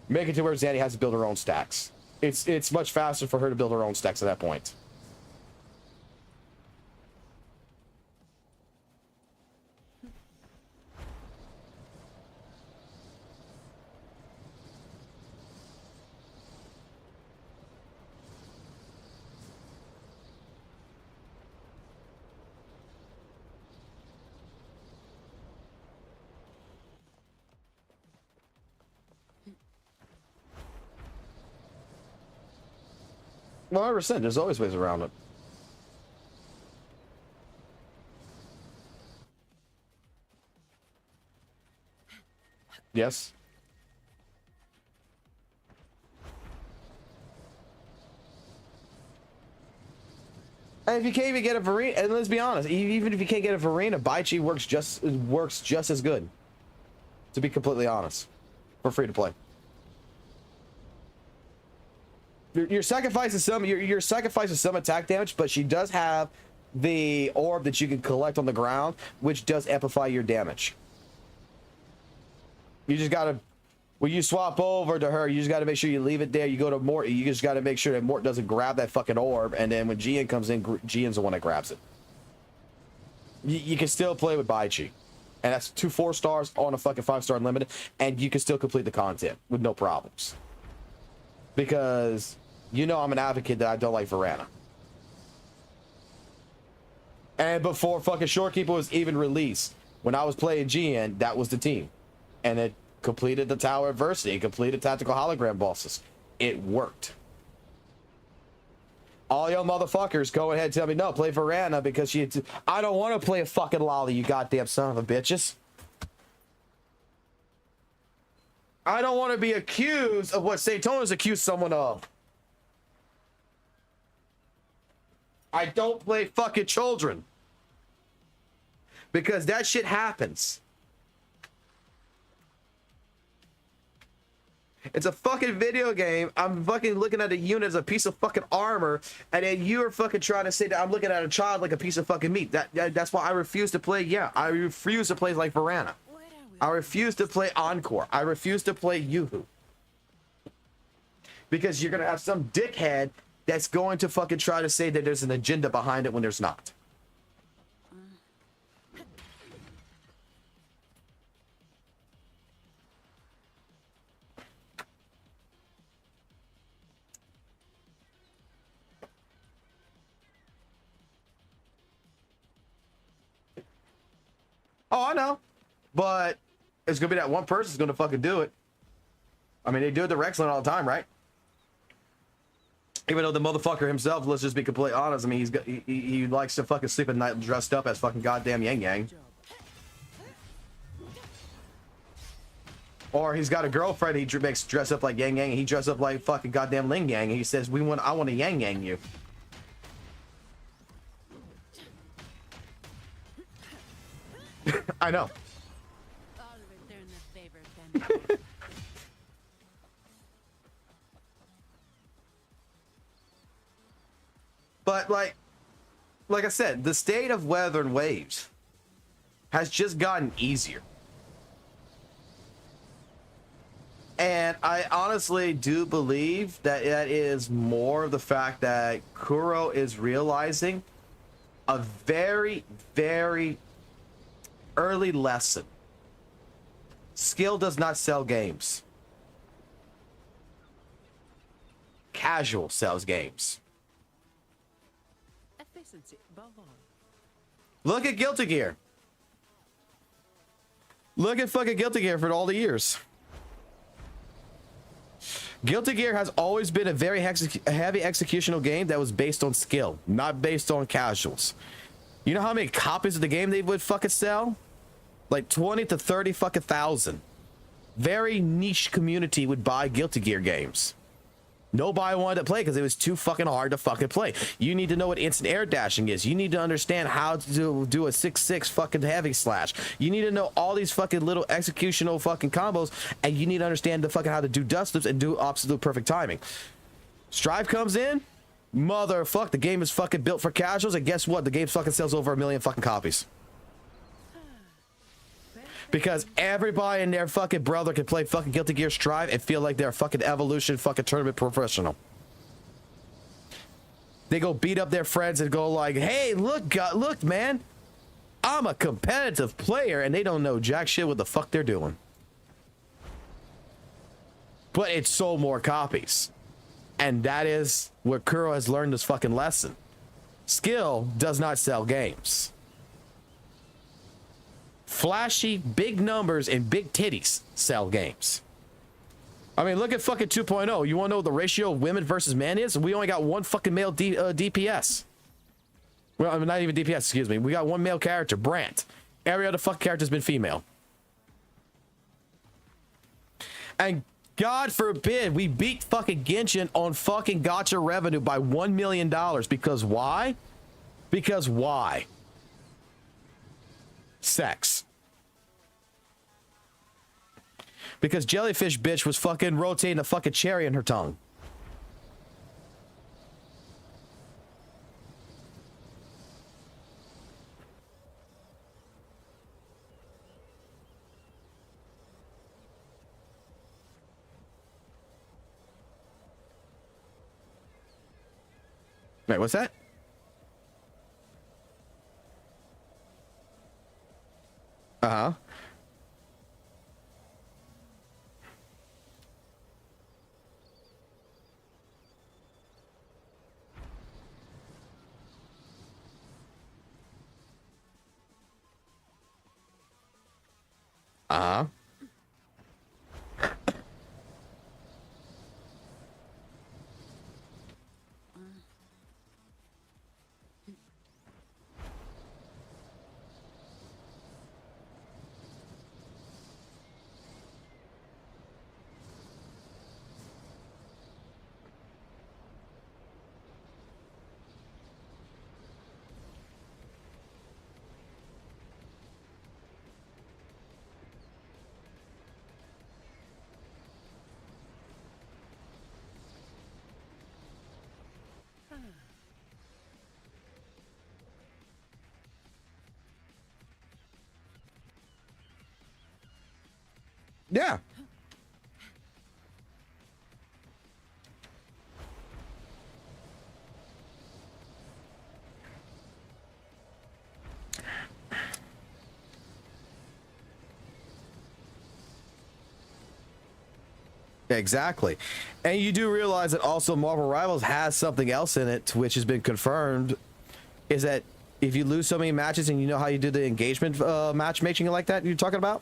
Make it to where Zanny has to build her own stacks. It's much faster for her to build her own stacks at that point. Well, 100%. There's always ways around it. Yes. And if you can't even get a Verena, and let's be honest, even if you can't get a Verena, Baichi works just as good. To be completely honest, for free to play. Your sacrifice is some your sacrifice is some attack damage, but she does have the orb that you can collect on the ground, which does amplify your damage. You just gotta, when you swap over to her, you just gotta make sure you leave it there. You go to Mort, you just gotta make sure that Mort doesn't grab that fucking orb, and then when Jian comes in, Jian's the one that grabs it. You can still play with Baichi, and that's 2 4-stars on a fucking 5-star unlimited, and you can still complete the content with no problems. Because you know I'm an advocate that I don't like Verana. And before fucking Shorekeeper was even released, when I was playing GN, that was the team. And it completed the Tower Adversity, it completed Tactical Hologram bosses. It worked. All y'all motherfuckers go ahead and tell me, no, play Verana because she... I don't want to play a fucking lolly, you goddamn son of a bitches. I don't want to be accused of what Satona's accused someone of. I don't play fucking children. Because that shit happens. It's a fucking video game. I'm fucking looking at a unit as a piece of fucking armor, and then you're fucking trying to say that I'm looking at a child like a piece of fucking meat. That's why I refuse to play. Yeah, I refuse to play like Verana. I refuse to play Encore. I refuse to play Yoo-Hoo. Because you're gonna have some dickhead that's going to fucking try to say that there's an agenda behind it when there's not. Oh, I know. But it's gonna be that one person's gonna fucking do it. I mean, they do it to Rexland all the time, right? Even though the motherfucker himself, let's just be completely honest, I mean, he likes to fucking sleep at night dressed up as fucking goddamn Yang Yang. Or he's got a girlfriend he makes dress up like Yang Yang, and he dresses up like fucking goddamn Ling Yang, and he says, I want to Yang Yang you. I know. But like I said, the state of Wuthering Waves has just gotten easier. And I honestly do believe that that is more of the fact that Kuro is realizing a very, very early lesson. Skill does not sell games. Casual sells games. Look at Guilty Gear. Look at fucking Guilty Gear for all the years. Guilty Gear has always been a very heavy executional game that was based on skill, not based on casuals. You know how many copies of the game they would fucking sell? Like 20 to 30 fucking thousand. Very niche community would buy Guilty Gear games. Nobody wanted to play because it was too fucking hard to fucking play. You need to know what instant air dashing is. You need to understand how to do a 6-6 fucking heavy slash. You need to know all these fucking little executional fucking combos, and you need to understand the fucking how to do dust loops and do absolute perfect timing. Strive comes in, motherfuck, the game is fucking built for casuals, and guess what? The game fucking sells over 1 million fucking copies. Because everybody and their fucking brother can play fucking Guilty Gear Strive and feel like they're a fucking Evolution fucking tournament professional. They go beat up their friends and go like, hey, look, man, I'm a competitive player, and they don't know jack shit what the fuck they're doing. But it sold more copies. And that is where Kuro has learned this fucking lesson. Skill does not sell games. Flashy, big numbers, and big titties sell games. I mean, look at fucking 2.0. You want to know what the ratio of women versus men is? We only got one fucking male DPS. Well, I mean, not even DPS, excuse me. We got one male character, Brant. Every other fucking character has been female. And God forbid we beat fucking Genshin on fucking gacha revenue by $1 million. Because why? Because why? Sex. Because jellyfish bitch was fucking rotating a fucking cherry in her tongue. Wait, what's that? Uh-huh. Uh-huh. Yeah. Exactly. And you do realize that also Marvel Rivals has something else in it, which has been confirmed, is that if you lose so many matches and you know how you do the engagement matchmaking like that you're talking about,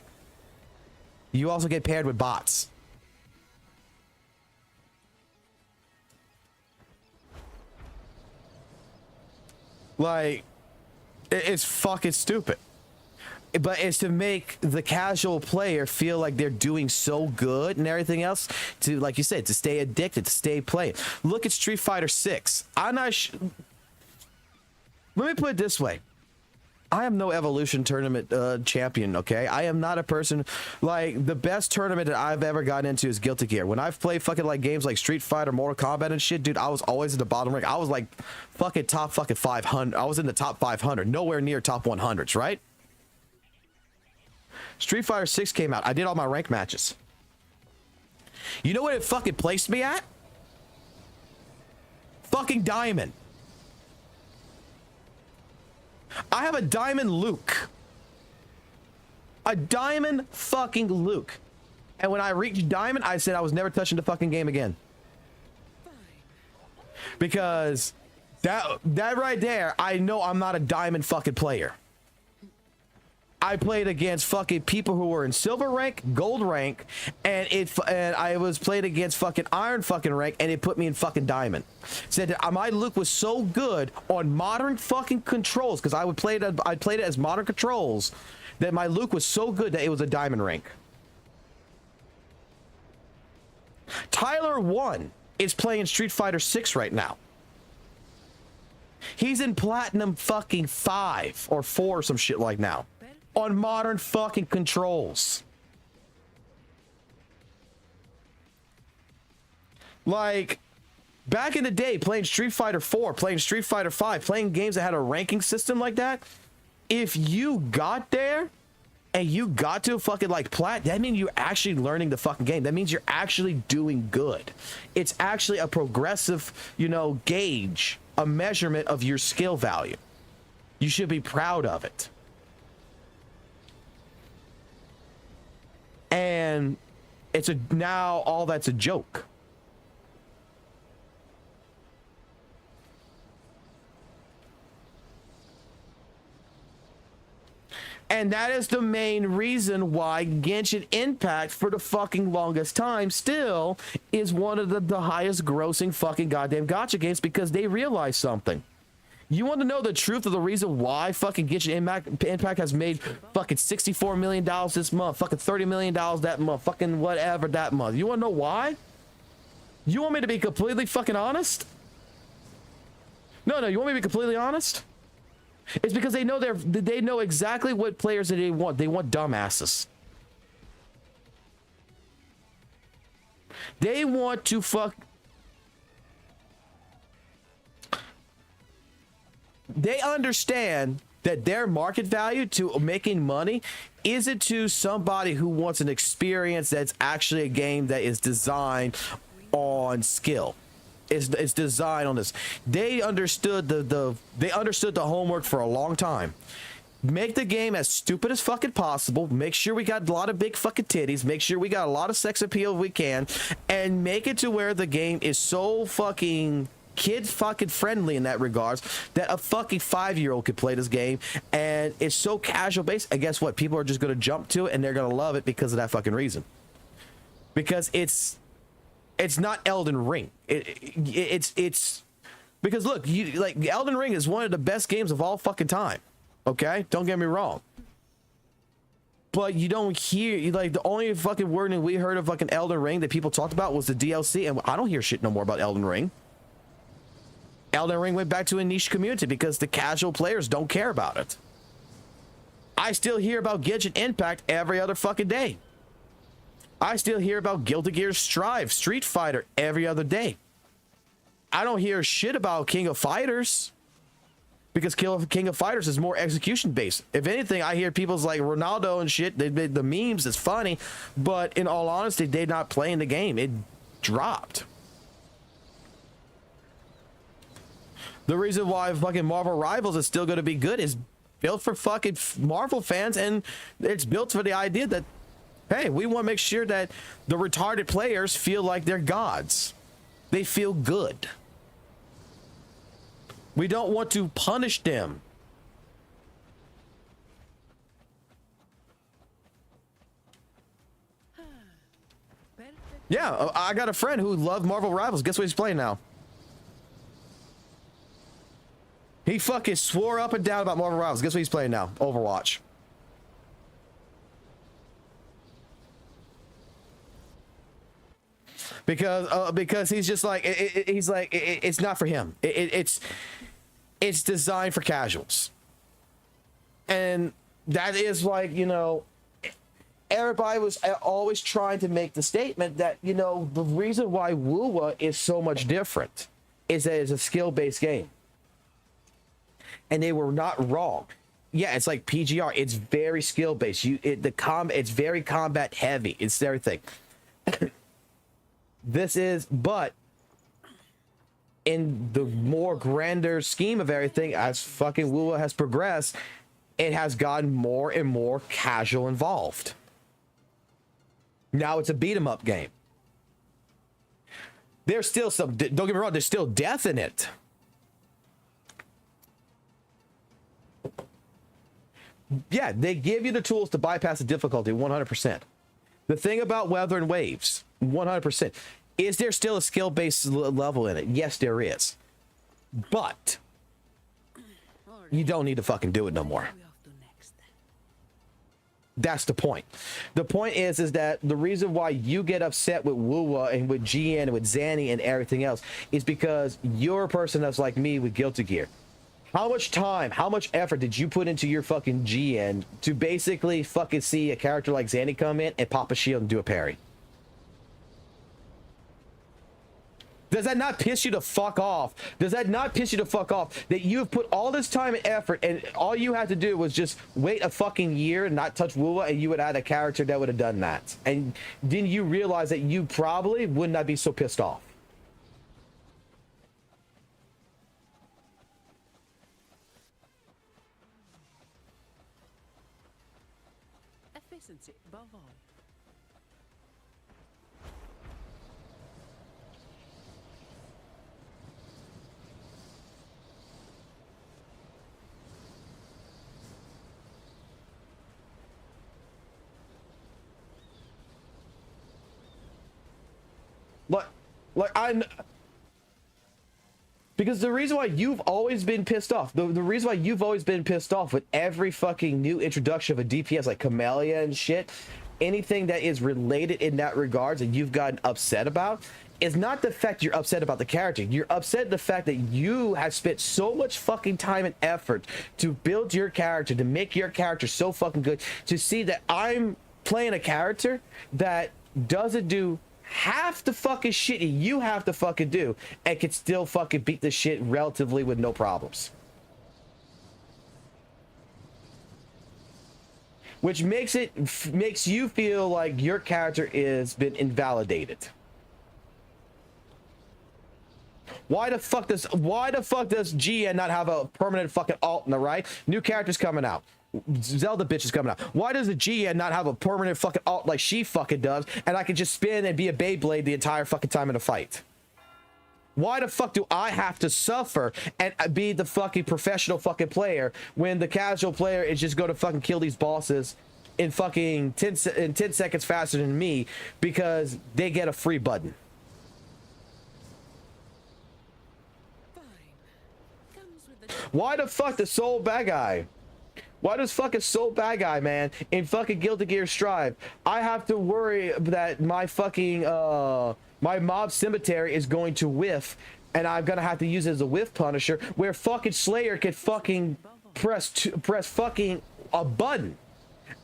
you also get paired with bots. Like, it's fucking stupid. But it's to make the casual player feel like they're doing so good and everything else to, like you said, to stay addicted, to stay playing. Look at Street Fighter 6. I'm not let me put it this way. I am no Evolution tournament champion, okay? I am not a person, like, the best tournament that I've ever gotten into is Guilty Gear. When I've played fucking, like, games like Street Fighter, Mortal Kombat and shit, dude, I was always at the bottom rank. I was, like, fucking top fucking 500. I was in the top 500, nowhere near top 100s, right? Street Fighter 6 came out. I did all my rank matches. You know what it fucking placed me at? Fucking Diamond. I have a Diamond Luke. A Diamond fucking Luke. And when I reached Diamond, I said I was never touching the fucking game again. Because that right there, I know I'm not a Diamond fucking player. I played against fucking people who were in silver rank, gold rank, and I was played against fucking iron fucking rank, and it put me in fucking diamond. Said that my Luke was so good on modern fucking controls, because I played it as modern controls, that my Luke was so good that it was a diamond rank. Tyler 1 is playing Street Fighter 6 right now. He's in platinum fucking 5 or 4 or some shit like now. On modern fucking controls. Like, back in the day, playing Street Fighter 4, playing Street Fighter 5, playing games that had a ranking system like that, if you got there and you got to fucking like plat, that means you're actually learning the fucking game. That means you're actually doing good. It's actually a progressive, you know, gauge, a measurement of your skill value. You should be proud of it. And it's now all that's a joke. And that is the main reason why Genshin Impact for the fucking longest time still is one of the highest grossing fucking goddamn gacha games, because they realize something. You want to know the truth of the reason why fucking Genshin Impact has made fucking $64 million this month, fucking $30 million that month, fucking whatever that month? You want to know why? You want me to be completely fucking honest? No, you want me to be completely honest? It's because they know exactly what players that they want. They want dumbasses. They want to fuck. They understand that their market value to making money isn't to somebody who wants an experience that's actually a game that is designed on skill. It's designed on this. They understood they understood the homework for a long time. Make the game as stupid as fucking possible. Make sure we got a lot of big fucking titties. Make sure we got a lot of sex appeal if we can, and make it to where the game is so fucking kid fucking friendly in that regards that a fucking 5-year-old could play this game, and it's so casual based. And guess what? People are just gonna jump to it and they're gonna love it because of that fucking reason. Because it's not Elden Ring. It's because look, you like Elden Ring is one of the best games of all fucking time. Okay, don't get me wrong. But you don't hear like the only fucking word that we heard of fucking Elden Ring that people talked about was the DLC, and I don't hear shit no more about Elden Ring. Elden Ring went back to a niche community because the casual players don't care about it. I still hear about Genshin Impact every other fucking day. I still hear about Guilty Gear Strive, Street Fighter every other day. I don't hear shit about King of Fighters because King of Fighters is more execution based. If anything, I hear people's like Ronaldo and shit. The memes is funny, but in all honesty, they're not playing the game. It dropped. The reason why fucking Marvel Rivals is still going to be good is built for fucking Marvel fans, and it's built for the idea that, hey, we want to make sure that the retarded players feel like they're gods. They feel good. We don't want to punish them. Yeah, I got a friend who loved Marvel Rivals. Guess what he's playing now? He fucking swore up and down about Marvel Rivals. Guess what he's playing now? Overwatch. Because he's just like it's not for him. It's designed for casuals, and that is like, you know, everybody was always trying to make the statement that, you know, the reason why WUWA is so much different is that it's a skill-based game, and they were not wrong. Yeah, it's like PGR. It's very skill-based. It's very combat heavy. It's everything. But in the more grander scheme of everything, as fucking WUWA has progressed, it has gotten more and more casual involved. Now it's a beat 'em up game. There's still some, don't get me wrong, there's still death in it. Yeah, they give you the tools to bypass the difficulty 100%. The thing about Wuthering Waves, 100%. Is there still a skill-based level in it? Yes, there is. But you don't need to fucking do it no more. That's the point. The point is that the reason why you get upset with WUWA and with GN and with Zanny and everything else is because you're a person that's like me with Guilty Gear. How much time, how much effort did you put into your fucking GN to basically fucking see a character like Zanny come in and pop a shield and do a parry? Does that not piss you the fuck off? Does that not piss you the fuck off that you've put all this time and effort, and all you had to do was just wait a fucking year and not touch WUWA, and you would add a character that would have done that? And then you realize that you probably would not be so pissed off. Efficiency above all. Because the reason why you've always been pissed off, the reason why you've always been pissed off with every fucking new introduction of a DPS like Camellia and shit, anything that is related in that regards and you've gotten upset about, is not the fact you're upset about the character. You're upset at the fact that you have spent so much fucking time and effort to build your character, to make your character so fucking good, to see that I'm playing a character that doesn't do half the fucking shit you have to fucking do and can still fucking beat the shit relatively with no problems. Which makes you feel like your character is been invalidated. Why the fuck does GN not have a permanent fucking alt in the right? New characters coming out. Zelda bitch is coming out. Why does the GN not have a permanent fucking alt like she fucking does, and I can just spin and be a Beyblade the entire fucking time in a fight? Why the fuck do I have to suffer and be the fucking professional fucking player when the casual player is just going to fucking kill these bosses in fucking 10 seconds faster than me because they get a free button? Why the fuck the Soul Bad Guy? Why does fucking Soul Bad Guy, man, in fucking Guilty Gear Strive, I have to worry that my fucking my mob cemetery is going to whiff, and I'm gonna have to use it as a whiff punisher, where fucking Slayer can fucking press fucking a button,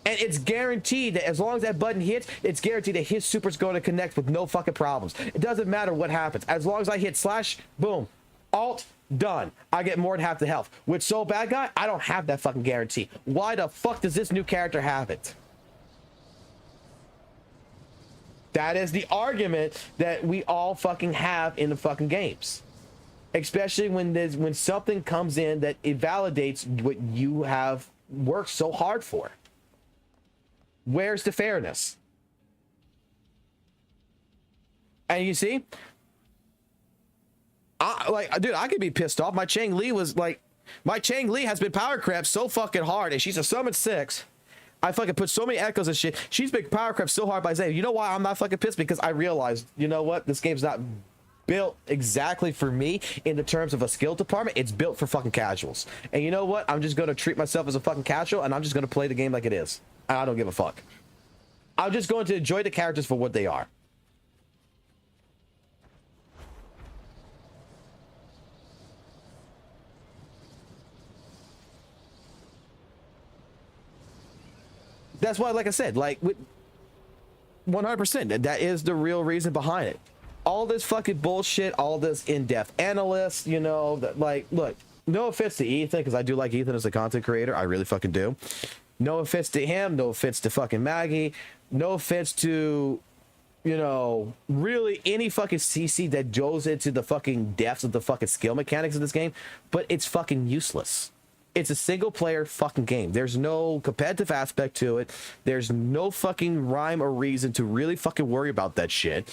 and it's guaranteed that as long as that button hits, it's guaranteed that his super's going to connect with no fucking problems. It doesn't matter what happens, as long as I hit slash, boom, alt, done. I get more than half the health. With Soul Bad Guy, I don't have that fucking guarantee. Why the fuck does this new character have it? That is the argument that we all fucking have in the fucking games. Especially when something comes in that invalidates what you have worked so hard for. Where's the fairness? And you see, dude, I could be pissed off. My Chang Li has been power crept so fucking hard, and she's a summon 6. I fucking put so many echoes and shit. She's been power crept so hard by saying, you know why I'm not fucking pissed? Because I realized, you know what? This game's not built exactly for me in the terms of a skill department. It's built for fucking casuals. And you know what? I'm just going to treat myself as a fucking casual, and I'm just going to play the game like it is. And I don't give a fuck. I'm just going to enjoy the characters for what they are. That's why, like I said, like 100%, that is the real reason behind it. All this fucking bullshit, all this in-depth analysts, you know, that, like, look, no offense to Ethan, because I do like Ethan as a content creator. I really fucking do. No offense to him. No offense to fucking Maggie. No offense to, you know, really any fucking CC that goes into the fucking depths of the fucking skill mechanics of this game, but it's fucking useless. It's a single player fucking game. There's no competitive aspect to it. There's no fucking rhyme or reason to really fucking worry about that shit.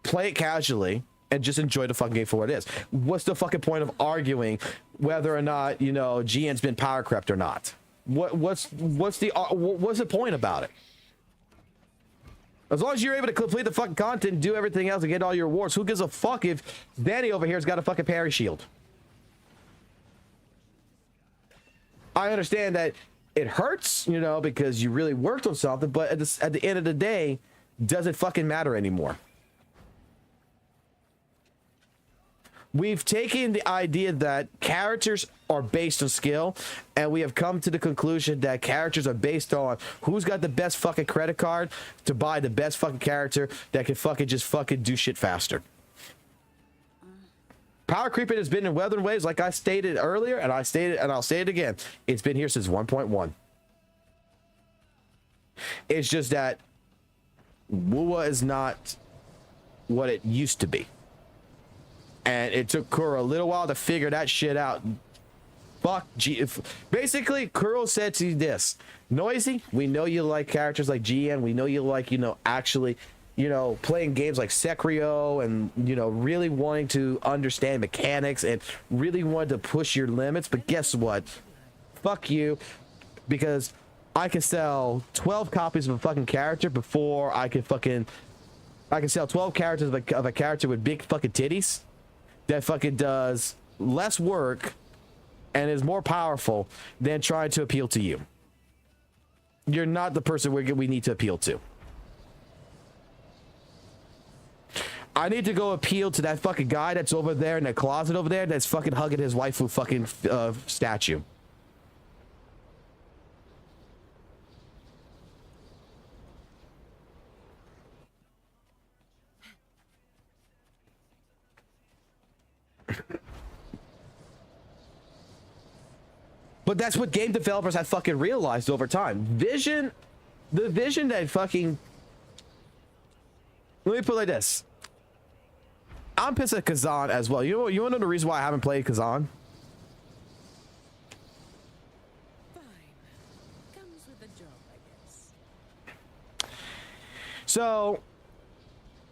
Play it casually and just enjoy the fucking game for what it is. What's the fucking point of arguing whether or not, you know, GN's been power crept or not? What's the point about it? As long as you're able to complete the fucking content, do everything else, and get all your awards, who gives a fuck if Danny over here's got a fucking parry shield? I understand that it hurts, you know, because you really worked on something, but at the end of the day, does it fucking matter anymore? We've taken the idea that characters are based on skill, and we have come to the conclusion that characters are based on who's got the best fucking credit card to buy the best fucking character that can fucking just fucking do shit faster. Power creeping has been in Wuthering Waves, like I stated earlier, and I'll say it again. It's been here since 1.1. It's just that WUWA is not what it used to be. And it took Kuro a little while to figure that shit out. Basically, Kuro said to you this: Noisy, we know you like characters like GN. We know you like, you know, actually, you know, playing games like Sekiro and, you know, really wanting to understand mechanics and really wanting to push your limits. But guess what? Fuck you, because I can sell 12 copies of a fucking character before I can sell 12 characters of a character with big fucking titties that fucking does less work and is more powerful than trying to appeal to you. You're not the person we need to appeal to. I need to go appeal to that fucking guy that's over there in that closet over there that's fucking hugging his waifu fucking statue. But that's what game developers have fucking realized over time. The vision that fucking... Let me put it like this. I'm pissed at Kazan as well. You want to know the reason why I haven't played Kazan? Fine. Comes with the job, I guess. So,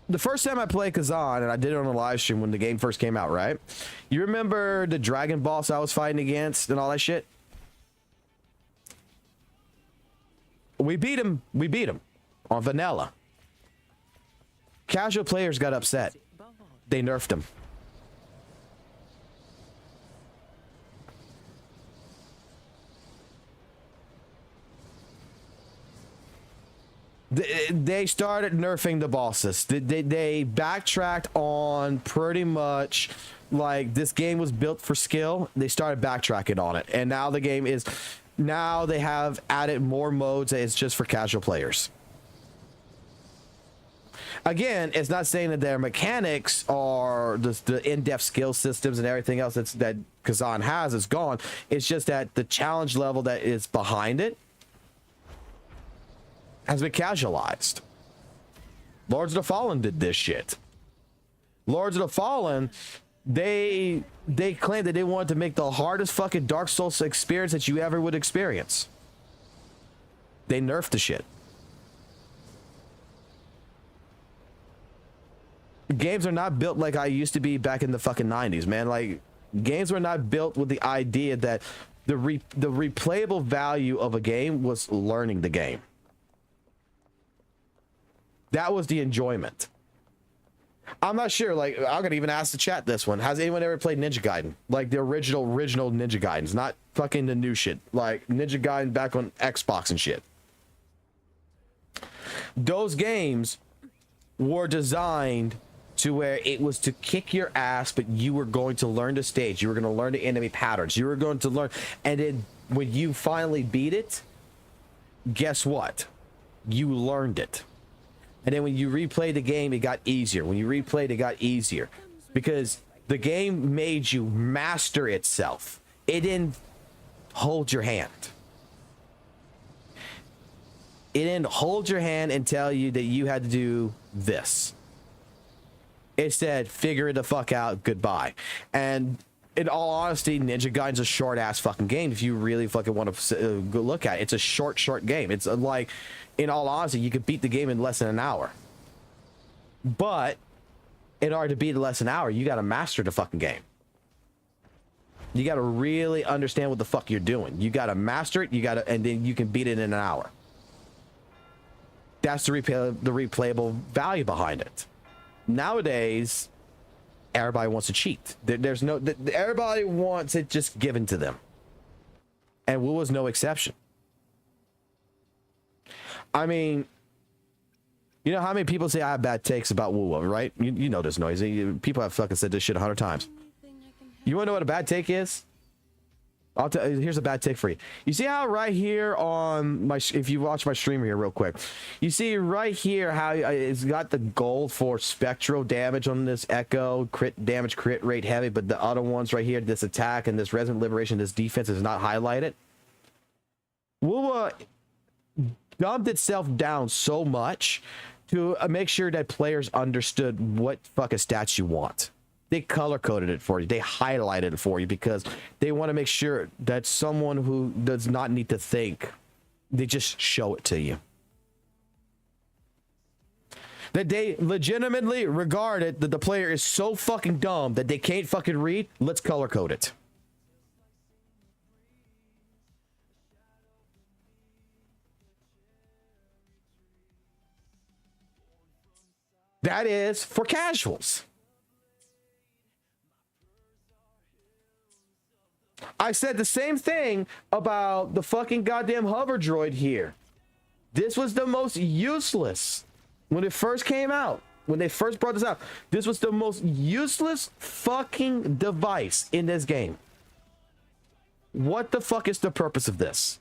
the first time I played Kazan, and I did it on a live stream when the game first came out, right? You remember the dragon boss I was fighting against and all that shit? We beat him on vanilla. Casual players got upset. They nerfed him. They started nerfing the bosses. They backtracked on pretty much like this game was built for skill. They started backtracking on it. And now the game is... Now they have added more modes that it's just for casual players. Again, it's not saying that their mechanics or the in-depth skill systems and everything else that Kazan has is gone. It's just that the challenge level that is behind it has been casualized. Lords of the Fallen did this shit. Lords of the Fallen, they claimed that they wanted to make the hardest fucking Dark Souls experience that you ever would experience. They nerfed the shit. Games are not built like I used to be back in the fucking 90s, man. Like, games were not built with the idea that the replayable value of a game was learning the game. That was the enjoyment. I'm not sure, like, I'm gonna even ask the chat this one. Has anyone ever played Ninja Gaiden? Like the original Ninja Gaidens, not fucking the new shit. Like Ninja Gaiden back on Xbox and shit. Those games were designed to where it was to kick your ass, but you were going to learn the stage. You were going to learn the enemy patterns. You were going to learn. And then when you finally beat it, guess what? You learned it. And then when you replay the game, it got easier. When you replayed, it got easier. Because the game made you master itself. It didn't hold your hand. It didn't hold your hand and tell you that you had to do this. It said, figure it the fuck out, goodbye. And in all honesty, Ninja Gaiden's a short ass fucking game. If you really fucking want to go look at it, it's a short game. It's like, in all honesty, you could beat the game in less than an hour. But in order to beat it in less than an hour, you got to master the fucking game. You got to really understand what the fuck you're doing. You got to master it. And then you can beat it in an hour. That's the replayable value behind it. Nowadays, everybody wants to cheat. Everybody wants it just given to them. And WUWA was no exception. I mean, you know how many people say I have bad takes about WUWA, right? You know this noise. People have fucking said this shit 100 times. You want to know what a bad take is? I'll tell you, here's a bad take for you. You see how right here on my, if you watch my stream here real quick, you see right here how it's got the gold for spectral damage on this echo, crit damage, crit rate heavy, but the other ones right here, this attack and this resonant liberation, this defense is not highlighted. WUWA dumbed itself down so much to make sure that players understood what fucking stats you want. They color coded it for you. They highlighted it for you because they want to make sure that someone who does not need to think, they just show it to you. That they legitimately regard it that the player is so fucking dumb that they can't fucking read. Let's color code it. That is for casuals. I said the same thing about the fucking goddamn hover droid here. This was the most useless when it first came out. when they first brought this out, this was the most useless fucking device in this game. What the fuck is the purpose of this?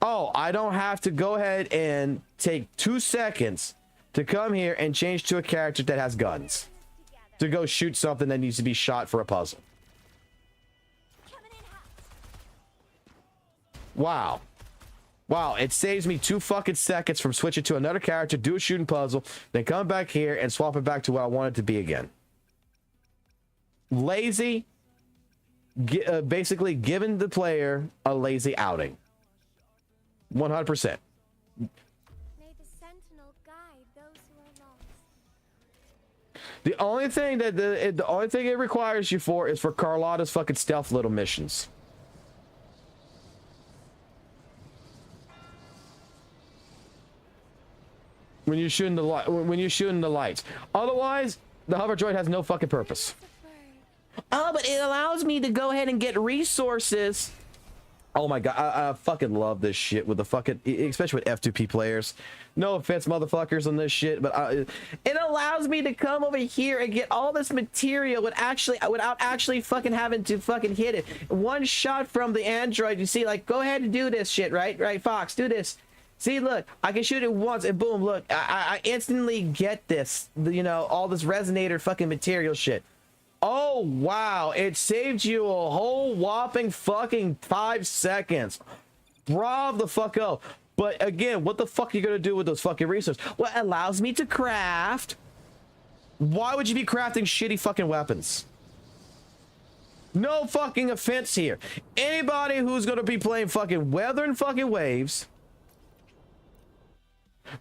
Oh, I don't have to go ahead and take 2 seconds to come here and change to a character that has guns to go shoot something that needs to be shot for a puzzle. Wow. Wow, it saves me 2 fucking seconds from switching to another character, do a shooting puzzle, then come back here and swap it back to what I want it to be again. Lazy, basically giving the player a lazy outing. 100%. May the Sentinel guide those who are lost. The only thing that the only thing it requires you for is for Carlotta's fucking stealth little missions. When you're shooting the light, when you're shooting the lights. Otherwise, the hover droid has no fucking purpose. Oh, but it allows me to go ahead and get resources. Oh my god, I fucking love this shit with the fucking, especially with F2P players. No offense, motherfuckers, on this shit, but it allows me to come over here and get all this material without actually fucking having to fucking hit it. One shot from the android, you see, like, go ahead and do this shit, right, Fox, do this. See, look, I can shoot it once and boom, look, I instantly get this, you know, all this resonator fucking material shit. Oh, wow, it saved you a whole whopping fucking 5 seconds. Bravo the fuck up. But again, what the fuck are you gonna do with those fucking resources? Well, it allows me to craft. Why would you be crafting shitty fucking weapons? No fucking offense here. Anybody who's gonna be playing fucking Wuthering fucking Waves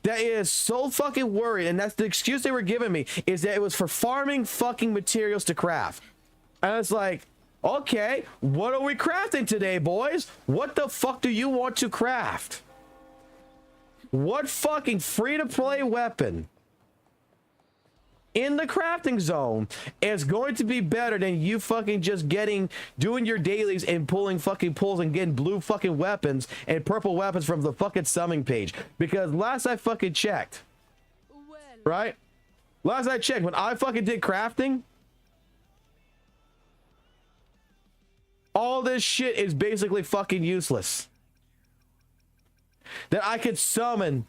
that is so fucking worried, and that's the excuse they were giving me, is that it was for farming fucking materials to craft. And it's like, okay, what are we crafting today, boys? What the fuck do you want to craft? What fucking free-to-play weapon in the crafting zone is going to be better than you fucking just doing your dailies and pulling fucking pulls and getting blue fucking weapons and purple weapons from the fucking summoning page? Because last I fucking checked, right? Last I checked, when I fucking did crafting, all this shit is basically fucking useless. That I could summon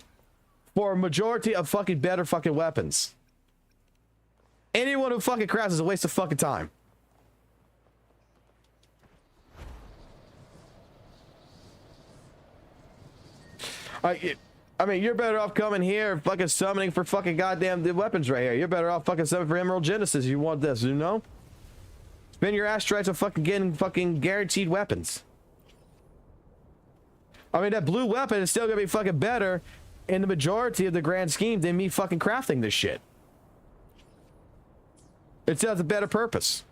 for a majority of fucking better fucking weapons. Anyone who fucking crafts is a waste of fucking time. I mean, you're better off coming here fucking summoning for fucking goddamn the weapons right here. You're better off fucking summoning for Emerald Genesis. You want this, you know? Spend your ass stripes on fucking getting fucking guaranteed weapons. I mean, that blue weapon is still gonna be fucking better in the majority of the grand scheme than me fucking crafting this shit. It serves a better purpose.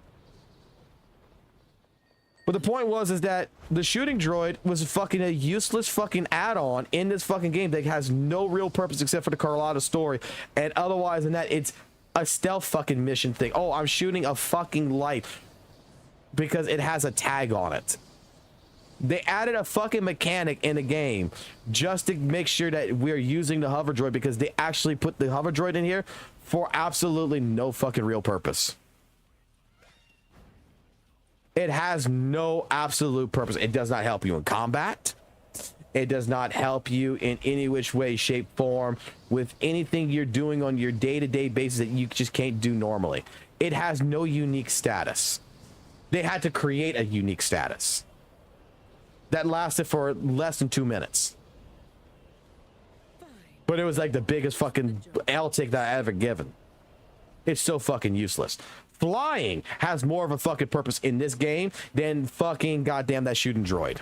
But the point is that the shooting droid was fucking a useless fucking add-on in this fucking game that has no real purpose except for the Carlotta story. And otherwise than that, it's a stealth fucking mission thing. Oh, I'm shooting a fucking light because it has a tag on it. They added a fucking mechanic in the game just to make sure that we're using the hover droid, because they actually put the hover droid in here for absolutely no fucking real purpose. It has no absolute purpose. It does not help you in combat. It does not help you in any which way, shape, form with anything you're doing on your day-to-day basis that you just can't do normally. It has no unique status. They had to create a unique status that lasted for less than 2 minutes. But it was like the biggest fucking L-tick that I ever given. It's so fucking useless. Flying has more of a fucking purpose in this game than fucking goddamn that shooting droid.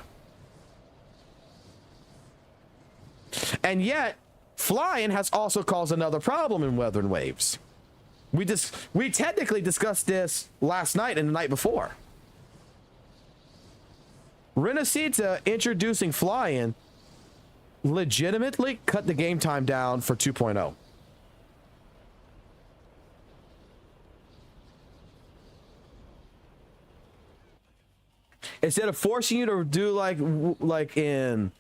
And yet, flying has also caused another problem in Wuthering Waves. We technically discussed this last night and the night before. Renesita introducing flying legitimately cut the game time down for 2.0. Instead of forcing you to do like in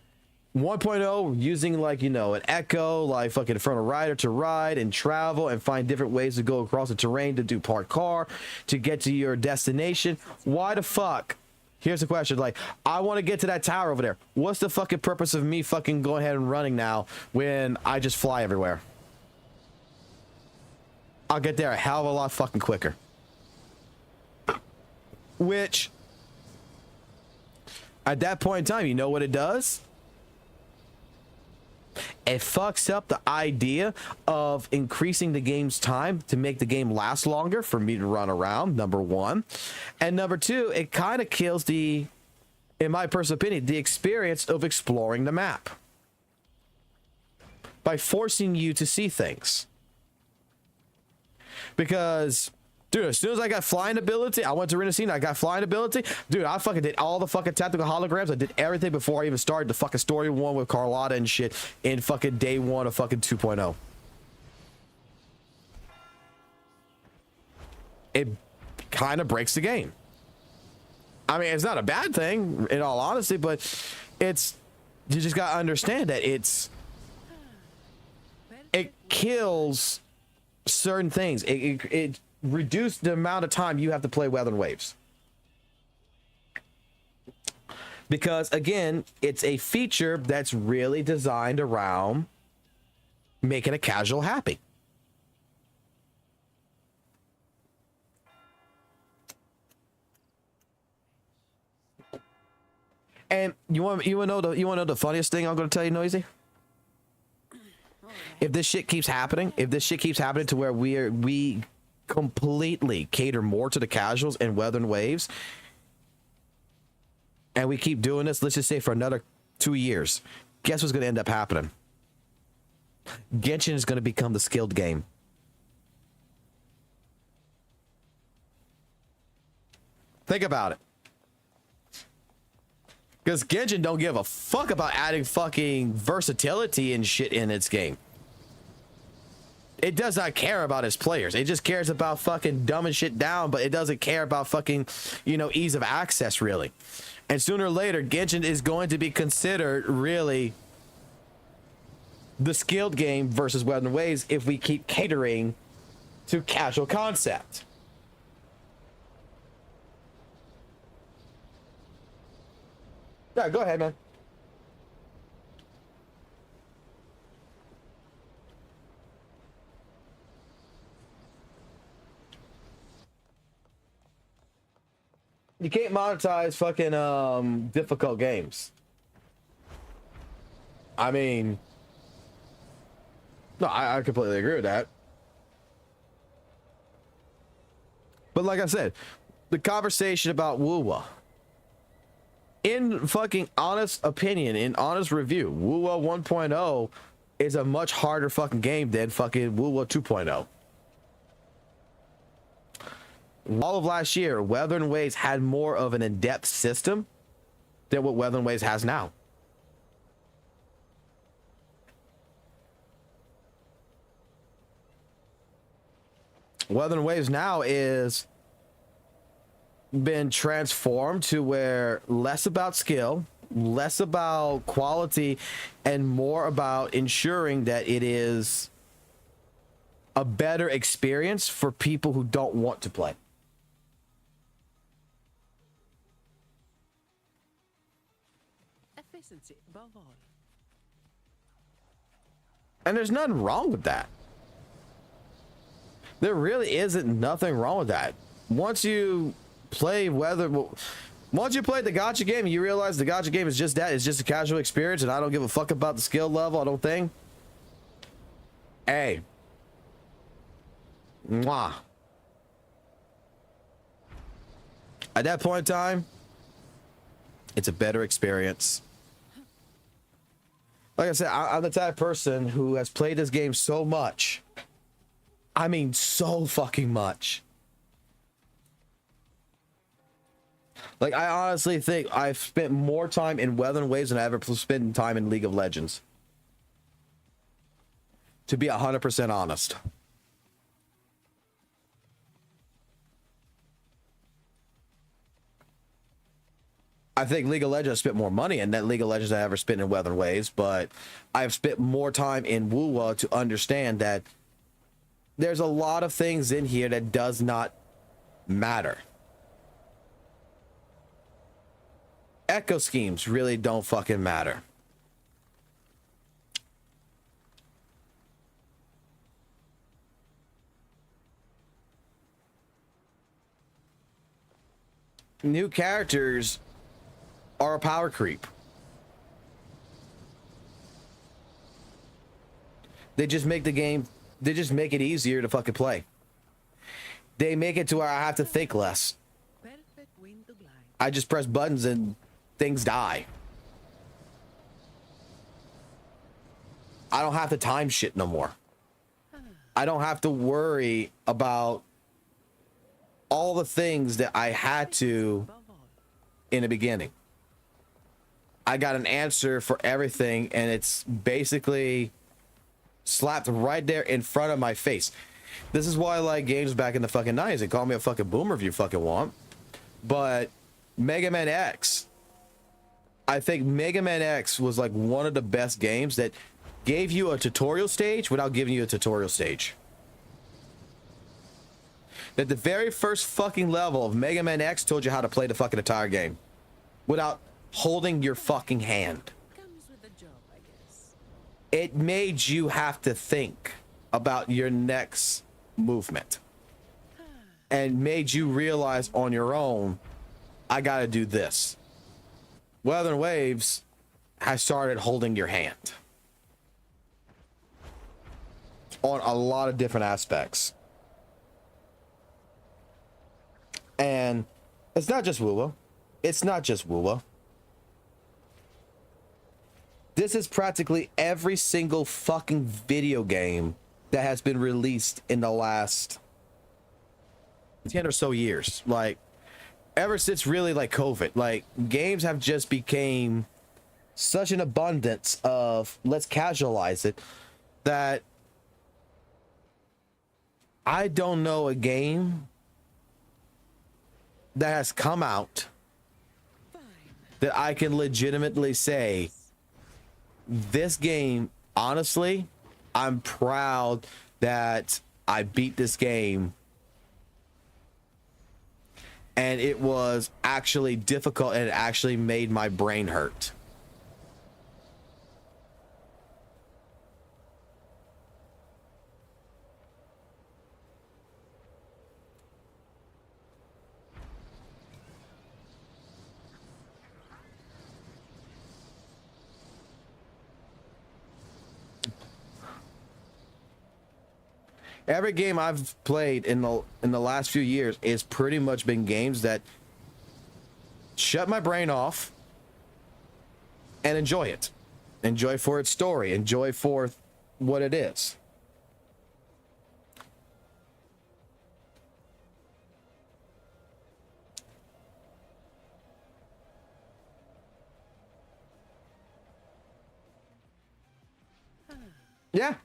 1.0 using like, you know, an echo, like fucking front of rider to ride and travel and find different ways to go across the terrain to do park car to get to your destination. Why the fuck? Here's the question. Like, I want to get to that tower over there. What's the fucking purpose of me fucking going ahead and running now when I just fly everywhere? I'll get there a hell of a lot fucking quicker. Which, at that point in time, you know what it does? It fucks up the idea of increasing the game's time to make the game last longer for me to run around, number one. And number two, it kind of kills the, in my personal opinion, the experience of exploring the map by forcing you to see things. Because, dude, as soon as I got flying ability, I went to Resonators, I got flying ability. Dude, I fucking did all the fucking tactical holograms. I did everything before I even started the fucking story one with Carlotta and shit in fucking day one of fucking 2.0. It kind of breaks the game. I mean, it's not a bad thing, in all honesty, but it's, you just gotta understand that it kills certain things. It reduced the amount of time you have to play Wuthering Waves. Because, again, it's a feature that's really designed around making a casual happy. And you want to know the funniest thing I'm going to tell you, Noisy? If this shit keeps happening, to where we completely cater more to the casuals and Wuthering Waves, and we keep doing this, let's just say for another 2 years, guess what's going to end up happening? Genshin is going to become the skilled game. Think about it. Because Genshin don't give a fuck about adding fucking versatility and shit in its game. It does not care about its players. It just cares about fucking dumbing shit down, but it doesn't care about fucking, you know, ease of access, really. And sooner or later, Genshin is going to be considered really the skilled game versus Wuthering Waves if we keep catering to casual concept. Yeah, go ahead, man. You can't monetize fucking difficult games. I mean, no, I completely agree with that. But like I said, the conversation about WUWA, in fucking honest opinion, in honest review, WUWA 1.0 is a much harder fucking game than fucking WUWA 2.0. All of last year, Wuthering Waves had more of an in-depth system than what Wuthering Waves has now. Wuthering Waves now is been transformed to where less about skill, less about quality, and more about ensuring that it is a better experience for people who don't want to play. And there's nothing wrong with that. There really isn't nothing wrong with that. Once you play once you play the gacha game, you realize the gacha game is just that. It's just a casual experience, and I don't give a fuck about the skill level, I don't think. Hey. Mwah. At that point in time, it's a better experience. Like I said, I'm the type of person who has played this game so much. I mean, so fucking much. Like, I honestly think I've spent more time in Wuthering Waves than I ever spent time in League of Legends. To be 100% honest. I think League of Legends spent more money in that League of Legends I ever spent in Wuthering Waves, but I've spent more time in WUWA to understand that there's a lot of things in here that does not matter. Echo schemes really don't fucking matter. New characters are a power creep. They just make the game, they just make it easier to fucking play. They make it to where I have to think less. I just press buttons and things die. I don't have to time shit no more. I don't have to worry about all the things that I had to in the beginning. I got an answer for everything, and it's basically slapped right there in front of my face. This is why I like games back in the fucking 90s. They call me a fucking boomer if you fucking want. But Mega Man X, I think Mega Man X was like one of the best games that gave you a tutorial stage without giving you a tutorial stage. That the very first fucking level of Mega Man X told you how to play the fucking entire game without holding your fucking hand. Comes with the job, I guess. It made you have to think about your next movement and made you realize on your own, I gotta do this. Wuthering Waves has started holding your hand on a lot of different aspects. And it's not just WUWA. It's not just WUWA. This is practically every single fucking video game that has been released in the last 10 or so years. Like, ever since really like COVID, like games have just became such an abundance of let's casualize it that I don't know a game that has come out that I can legitimately say this game, honestly, I'm proud that I beat this game and it was actually difficult and it actually made my brain hurt. Every game I've played in the last few years is pretty much been games that shut my brain off and enjoy it. Enjoy for its story. Enjoy for what it is. Yeah,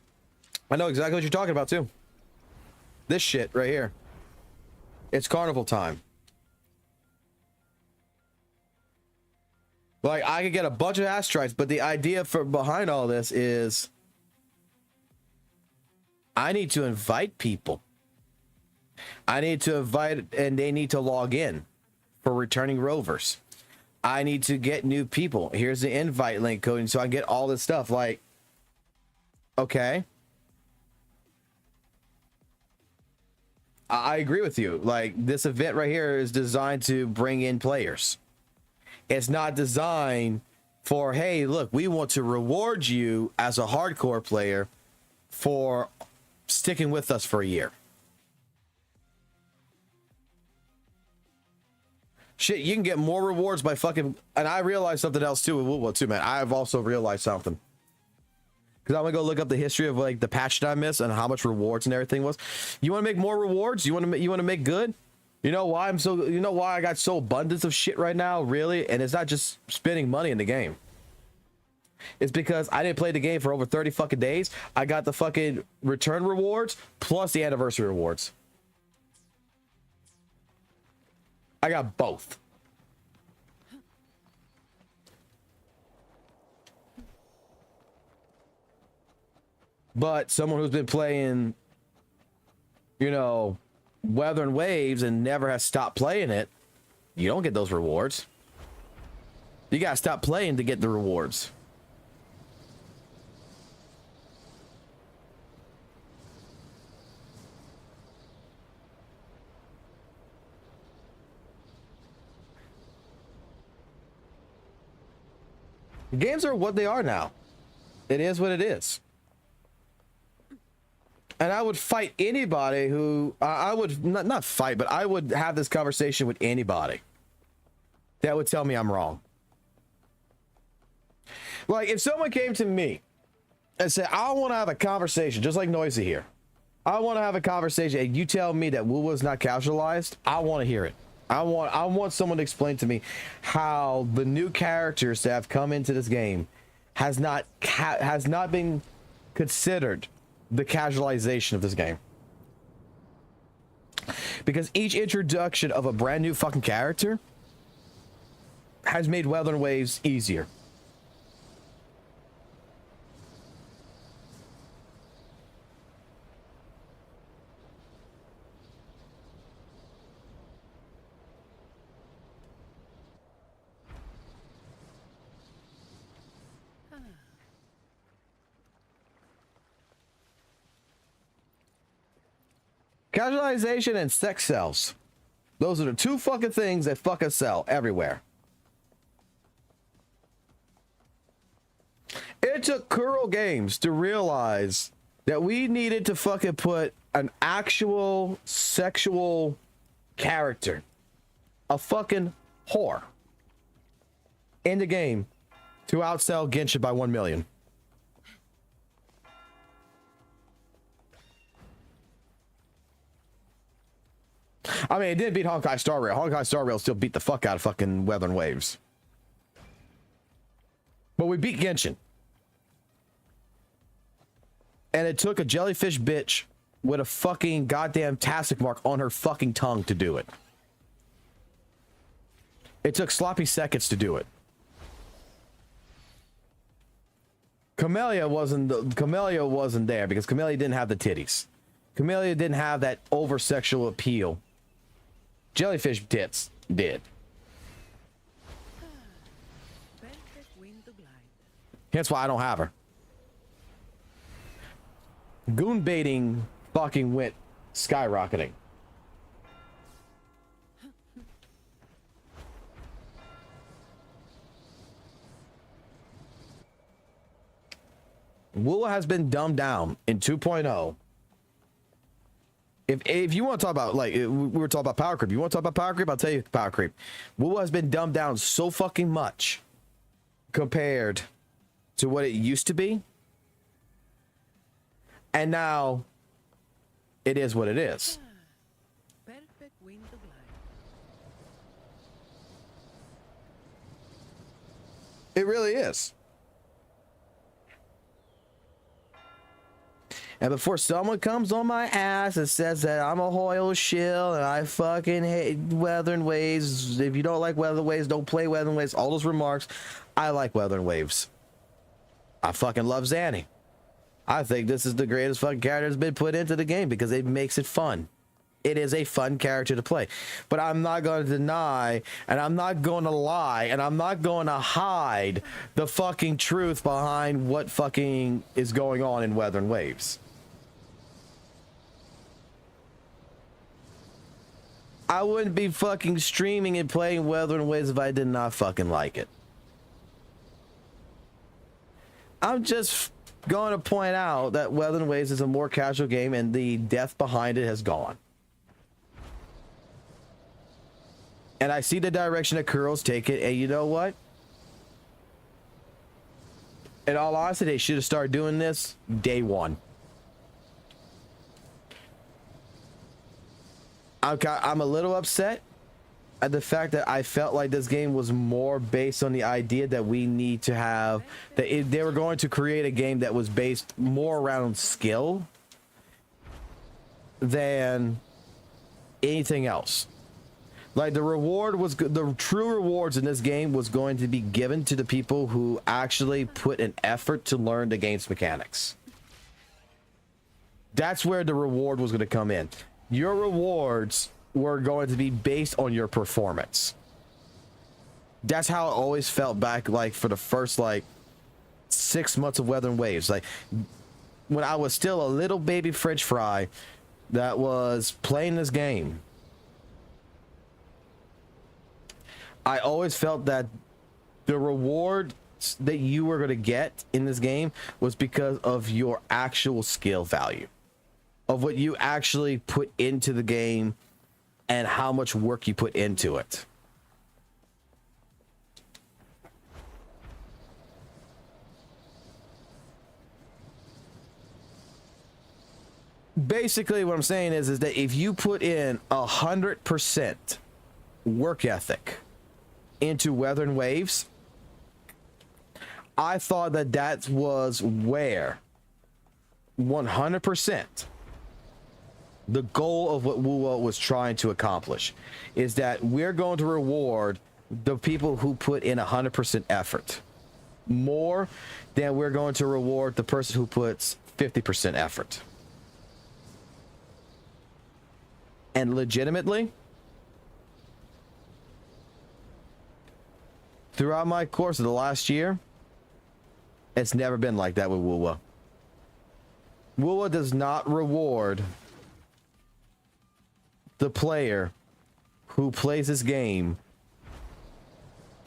I know exactly what you're talking about too. This shit right here. It's carnival time. Like, I could get a bunch of ass strikes, but the idea for behind all this is I need to invite people. I need to invite, and they need to log in for returning rovers. I need to get new people. Here's the invite link code, and so I get all this stuff. Like, okay. I agree with you. Like, this event right here is designed to bring in players. It's not designed for, hey, look, we want to reward you as a hardcore player for sticking with us for a year. Shit, you can get more rewards by fucking... And I realized something else too with WUWA too, man. I've also realized something. Because I'm going to go look up the history of like the patch that I missed and how much rewards and everything was. You want to make more rewards? You want to make good? You know why you know why I got so abundance of shit right now, really? And it's not just spending money in the game. It's because I didn't play the game for over 30 fucking days. I got the fucking return rewards plus the anniversary rewards. I got both. But someone who's been playing, you know, Wuthering Waves and never has stopped playing it, you don't get those rewards. You gotta stop playing to get the rewards. Games are what they are now. It is what it is. And I would fight anybody who I would not fight, but I would have this conversation with anybody that would tell me I'm wrong. Like if someone came to me and said, I want to have a conversation, just like Noisy here. I want to have a conversation and you tell me that WUWA is not casualized, I want to hear it. I want someone to explain to me how the new characters that have come into this game has not been considered the casualization of this game. Because each introduction of a brand new fucking character has made Wuthering Waves easier. Casualization and sex sells. Those are the two fucking things that fucking sell everywhere. It took Kuro Games to realize that we needed to fucking put an actual sexual character, a fucking whore, in the game to outsell Genshin by 1 million. I mean, it didn't beat Honkai Star Rail. Honkai Star Rail still beat the fuck out of fucking Wuthering Waves. But we beat Genshin. And it took a jellyfish bitch with a fucking goddamn tastic mark on her fucking tongue to do it. It took sloppy seconds to do it. Camellia wasn't there because Camellia didn't have the titties. Camellia didn't have that over sexual appeal. Jellyfish tits did. Hence why I don't have her. Goon baiting fucking went skyrocketing. WUWA has been dumbed down in 2.0. If you want to talk about, like, we were talking about power creep. You want to talk about power creep? I'll tell you power creep. WUWA has been dumbed down so fucking much compared to what it used to be. And now it is what it is. It really is. And before someone comes on my ass and says that I'm a Hoyle shill and I fucking hate Wuthering Waves, if you don't like Wuthering Waves, don't play Wuthering Waves, all those remarks, I like Wuthering Waves. I fucking love Zanny. I think this is the greatest fucking character that's been put into the game because it makes it fun. It is a fun character to play. But I'm not going to deny, and I'm not going to lie, and I'm not going to hide the fucking truth behind what fucking is going on in Wuthering Waves. I wouldn't be fucking streaming and playing Wuthering Waves if I did not fucking like it. I'm just going to point out that Wuthering Waves is a more casual game and the depth behind it has gone. And I see the direction that Kuro's take it, and you know what? In all honesty, they should have started doing this day one. I'm a little upset at the fact that I felt like this game was more based on the idea that we need to have that they were going to create a game that was based more around skill than anything else. Like the reward was the true rewards in this game was going to be given to the people who actually put an effort to learn the game's mechanics. That's where the reward was going to come in. Your rewards were going to be based on your performance. That's how it always felt back, like, for the first, like, 6 months of Wuthering Waves. Like, when I was still a little baby French fry that was playing this game, I always felt that the reward that you were going to get in this game was because of your actual skill value, of what you actually put into the game and how much work you put into it. Basically, what I'm saying is that if you put in 100% work ethic into Wuthering Waves, I thought that that was where 100% the goal of what WUWA was trying to accomplish is that we're going to reward the people who put in 100% effort more than we're going to reward the person who puts 50% effort. And legitimately, throughout my course of the last year, it's never been like that with WUWA. WUWA does not reward the player who plays this game,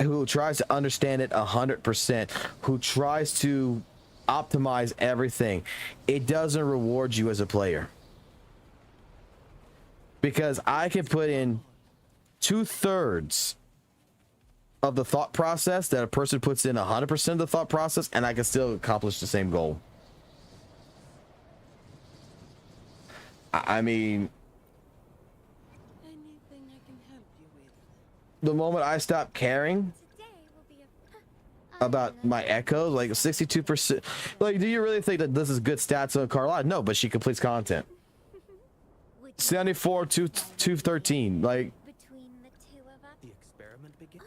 who tries to understand it 100%, who tries to optimize everything. It doesn't reward you as a player. Because I can put in 2/3 of the thought process that a person puts in 100% of the thought process, and I can still accomplish the same goal. I mean, Anything I can help you with? the moment I stopped caring Today will be a about my echoes, like 62%, like, do you really think that this is good stats on Carlotta? No, but she completes content. 74 to 213, like, between the two of us. The experiment begins.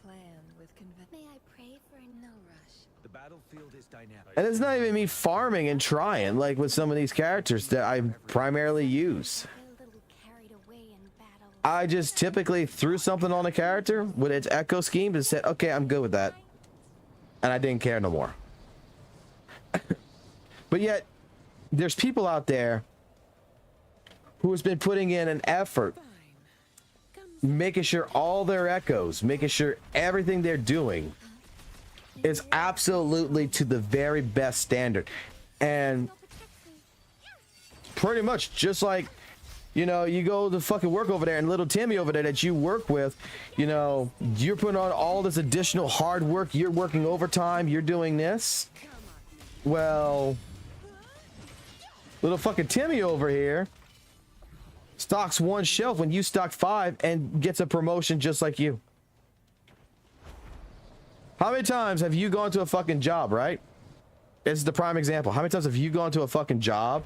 Plan with Convenes. May I pray for no rush? The battlefield is dynamic. and it's not even me farming and trying like with some of these characters that I primarily use. Get a little carried away in battle. I just typically threw something on a character with its echo scheme and said, okay, I'm good with that. And I didn't care no more. But yet, there's people out there who has been putting in an effort, making sure all their echoes, making sure everything they're doing is absolutely to the very best standard. And pretty much just like, you know, you go to fucking work over there and little Timmy over there that you work with, you know, you're putting on all this additional hard work, you're working overtime, you're doing this. Well, little fucking Timmy over here stocks 1 shelf when you stock 5 and gets a promotion just like you. How many times have you gone to a fucking job, right? This is the prime example. How many times have you gone to a fucking job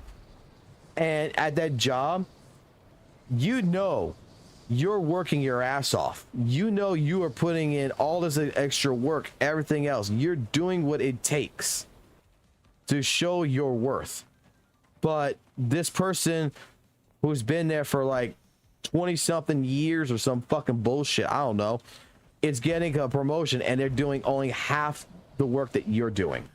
and at that job, you know you're working your ass off. You know you are putting in all this extra work, everything else. You're doing what it takes to show your worth. But this person who's been there for like 20-something years or some fucking bullshit, I don't know, is getting a promotion and they're doing only half the work that you're doing.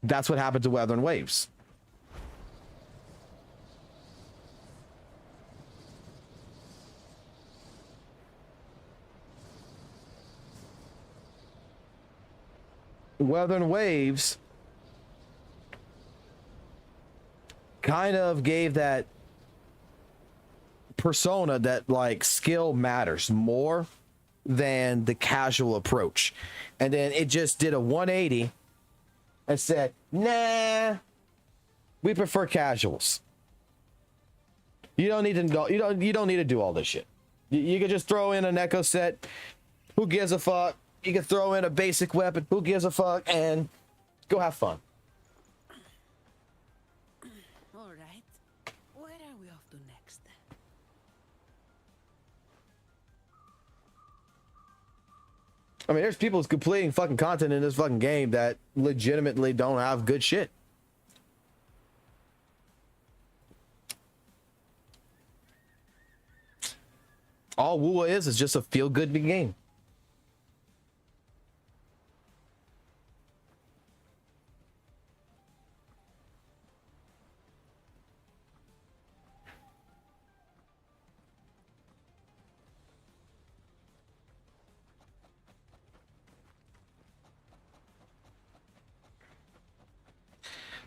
That's what happened to Wuthering Waves. Wuthering Waves kind of gave that persona that like skill matters more than the casual approach. And then it just did a 180 and said, nah, we prefer casuals. You don't need to go, you don't need to do all this shit. You can just throw in an echo set. Who gives a fuck? You can throw in a basic weapon. Who gives a fuck? And go have fun. All right. Where are we off to next? I mean, there's people completing fucking content in this fucking game that legitimately don't have good shit. All WUWA is just a feel-good game.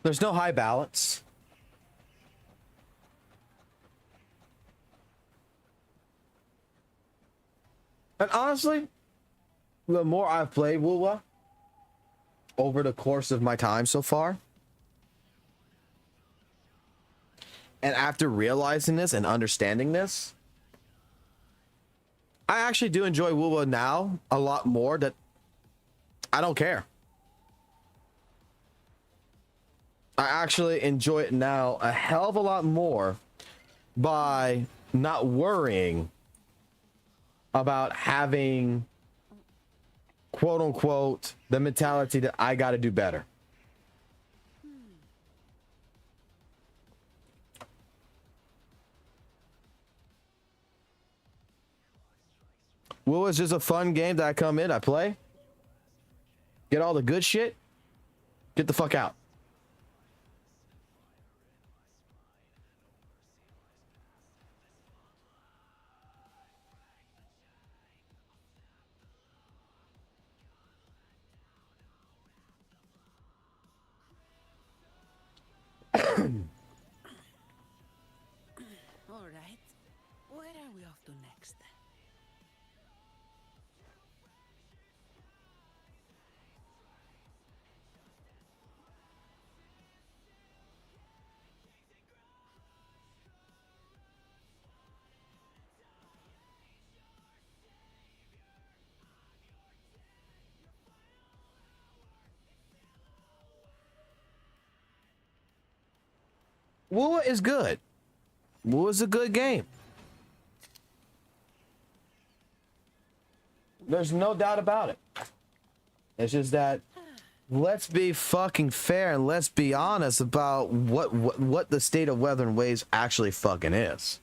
There's no high balance. And honestly, the more I've played WUWA over the course of my time so far, and after realizing this and understanding this, I actually do enjoy WUWA now a lot more. That I don't care. I actually enjoy it now a hell of a lot more by not worrying about having, quote unquote, the mentality that I got to do better. WUWA is just a fun game that I come in, I play, get all the good shit, get the fuck out. All right. Where are we off to next? WUWA is good. WUWA is a good game. There's no doubt about it. It's just that let's be fucking fair and let's be honest about what the state of Wuthering Waves actually fucking is.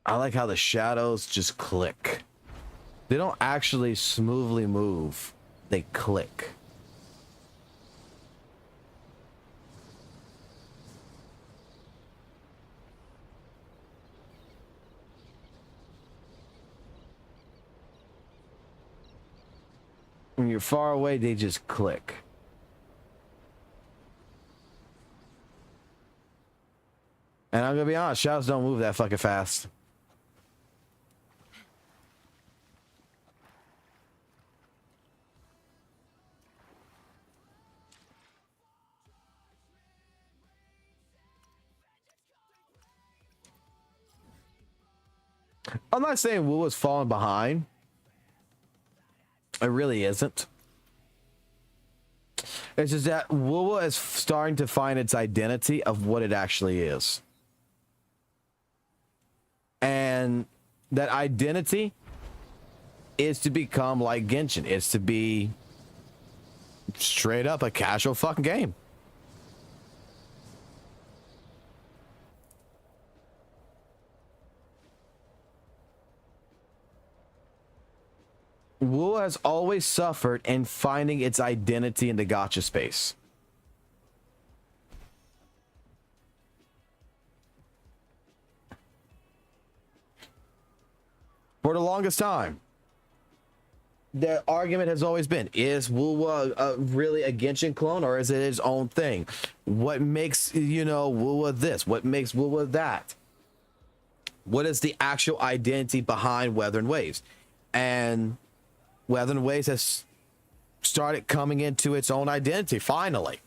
I like how the shadows just click. They don't actually smoothly move. They click. When you're far away, they just click. And I'm gonna be honest, shadows don't move that fucking fast. I'm not saying WUWA's falling behind. It really isn't. It's just that WUWA is starting to find its identity of what it actually is. And that identity is to become like Genshin. It's to be straight up a casual fucking game. WUWA has always suffered in finding its identity in the gacha space. For the longest time, the argument has always been, is WUWA really a Genshin clone or is it its own thing? What makes, WUWA this? What makes WUWA that? What is the actual identity behind Wuthering Waves? And Wuthering Waves has started coming into its own identity, finally,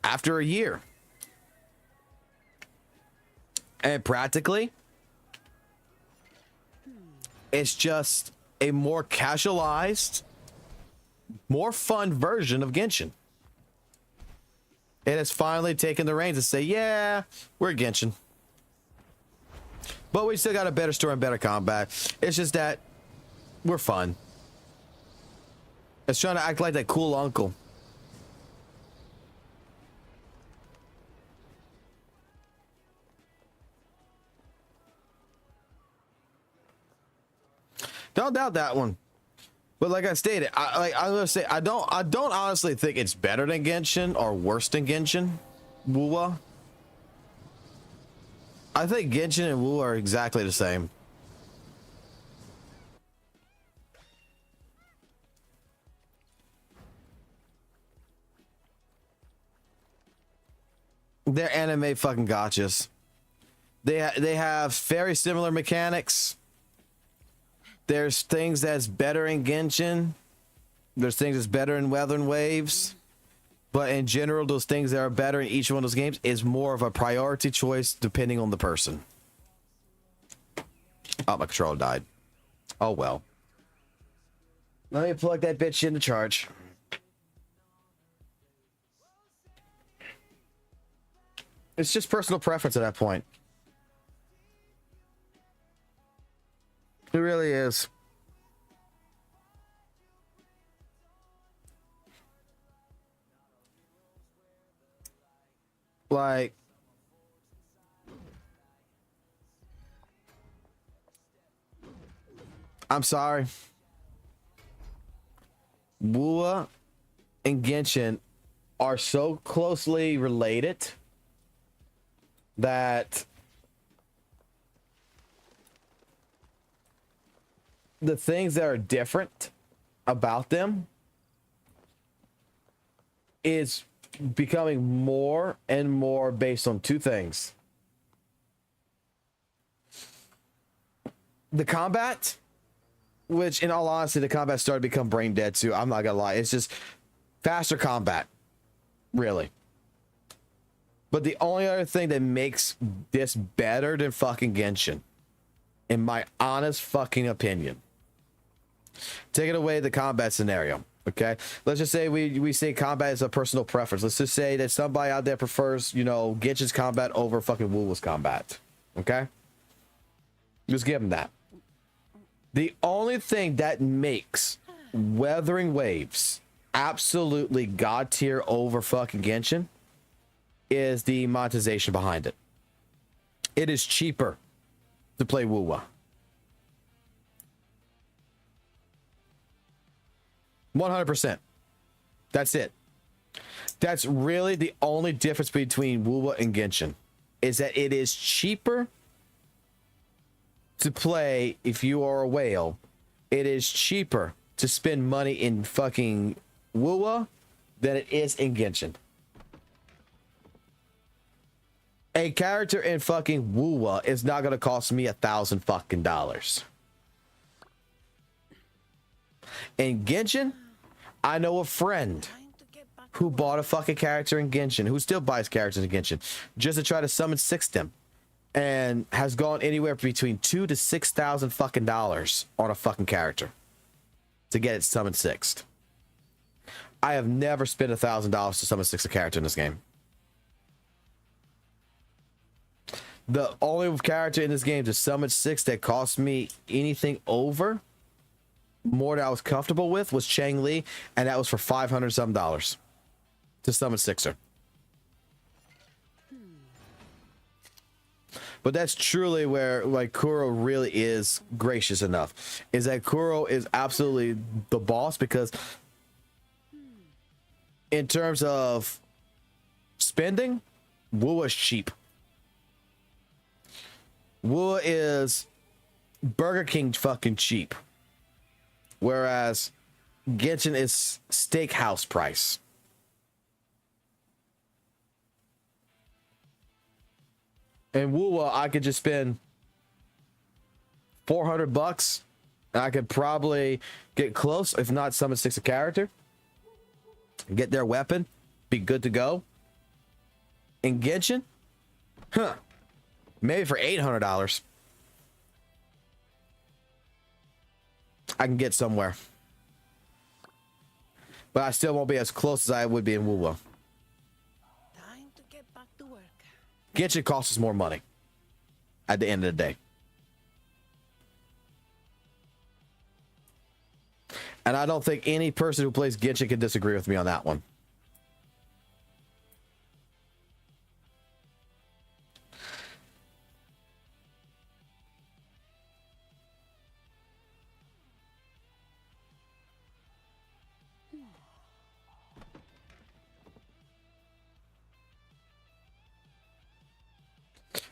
after a year. And practically, it's just a more casualized, more fun version of Genshin. It has finally taken the reins and say, yeah, we're Genshin. But we still got a better story and better combat. It's just that we're fun. It's trying to act like that cool uncle. Don't doubt that one. But like I stated, I'm gonna say I don't honestly think it's better than Genshin or worse than Genshin. WUWA. I think Genshin and WUWA are exactly the same. They're anime fucking gotchas. They have very similar mechanics. There's things that's better in Genshin. There's things that's better in Wuthering Waves. But in general, those things that are better in each one of those games is more of a priority choice depending on the person. Oh, my controller died. Oh, well. Let me plug that bitch into charge. It's just personal preference at that point. It really is. Like, I'm sorry. WUWA and Genshin are so closely related that the things that are different about them is becoming more and more based on two things. The combat, which in all honesty, the combat started to become brain dead too. I'm not gonna lie. It's just faster combat, really. But the only other thing that makes this better than fucking Genshin, in my honest fucking opinion, taking away the combat scenario, okay? Let's just say we say combat is a personal preference. Let's just say that somebody out there prefers, you know, Genshin's combat over fucking WUWA's combat, okay? Just give them that. The only thing that makes Wuthering Waves absolutely god tier over fucking Genshin is the monetization behind it. It is cheaper to play WUWA. 100%. That's it. That's really the only difference between WUWA and Genshin, is that it is cheaper to play if you are a whale. It is cheaper to spend money in fucking WUWA than it is in Genshin. A character in fucking WUWA is not gonna cost me $1,000 fucking dollars. In Genshin, I know a friend who bought a fucking character in Genshin, who still buys characters in Genshin, just to try to summon 6 them, and has gone anywhere between $2,000 to $6,000 fucking dollars on a fucking character to get it summoned 6th. I have never spent $1,000 to summon 6 a character in this game. The only character in this game to summon 6 that cost me anything over more that I was comfortable with was Chang Li, and that was for $500 some dollars to summon 6er. But that's truly where like Kuro really is gracious enough, is that Kuro is absolutely the boss, because in terms of spending, WUWA's cheap. WUWA is Burger King fucking cheap, whereas Genshin is steakhouse price. In WUWA, I could just spend $400 and I could probably get close, if not summon 6 a character, get their weapon, be good to go. In Genshin, Maybe for $800, I can get somewhere. But I still won't be as close as I would be in WUWA. Time to get back to work. Genshin costs us more money at the end of the day. And I don't think any person who plays Genshin can disagree with me on that one.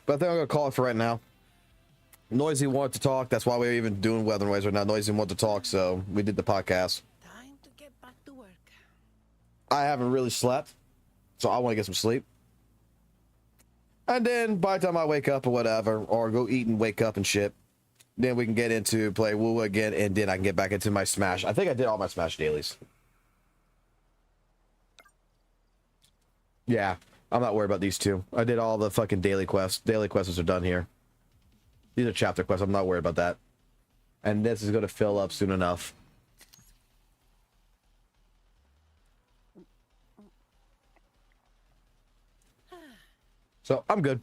But I think I'm going to call it for right now. Noisy wanted to talk. That's why we're even doing Wuthering Waves right now. Noisy wanted to talk, so we did the podcast. Time to get back to work. I haven't really slept, so I want to get some sleep. And then by the time I wake up or whatever, or go eat and wake up and shit, then we can get into play WUWA again, and then I can get back into my Smash. I think I did all my Smash dailies. Yeah, I'm not worried about these two. I did all the fucking daily quests. Daily quests are done here. These are chapter quests. I'm not worried about that. And this is going to fill up soon enough. So I'm good.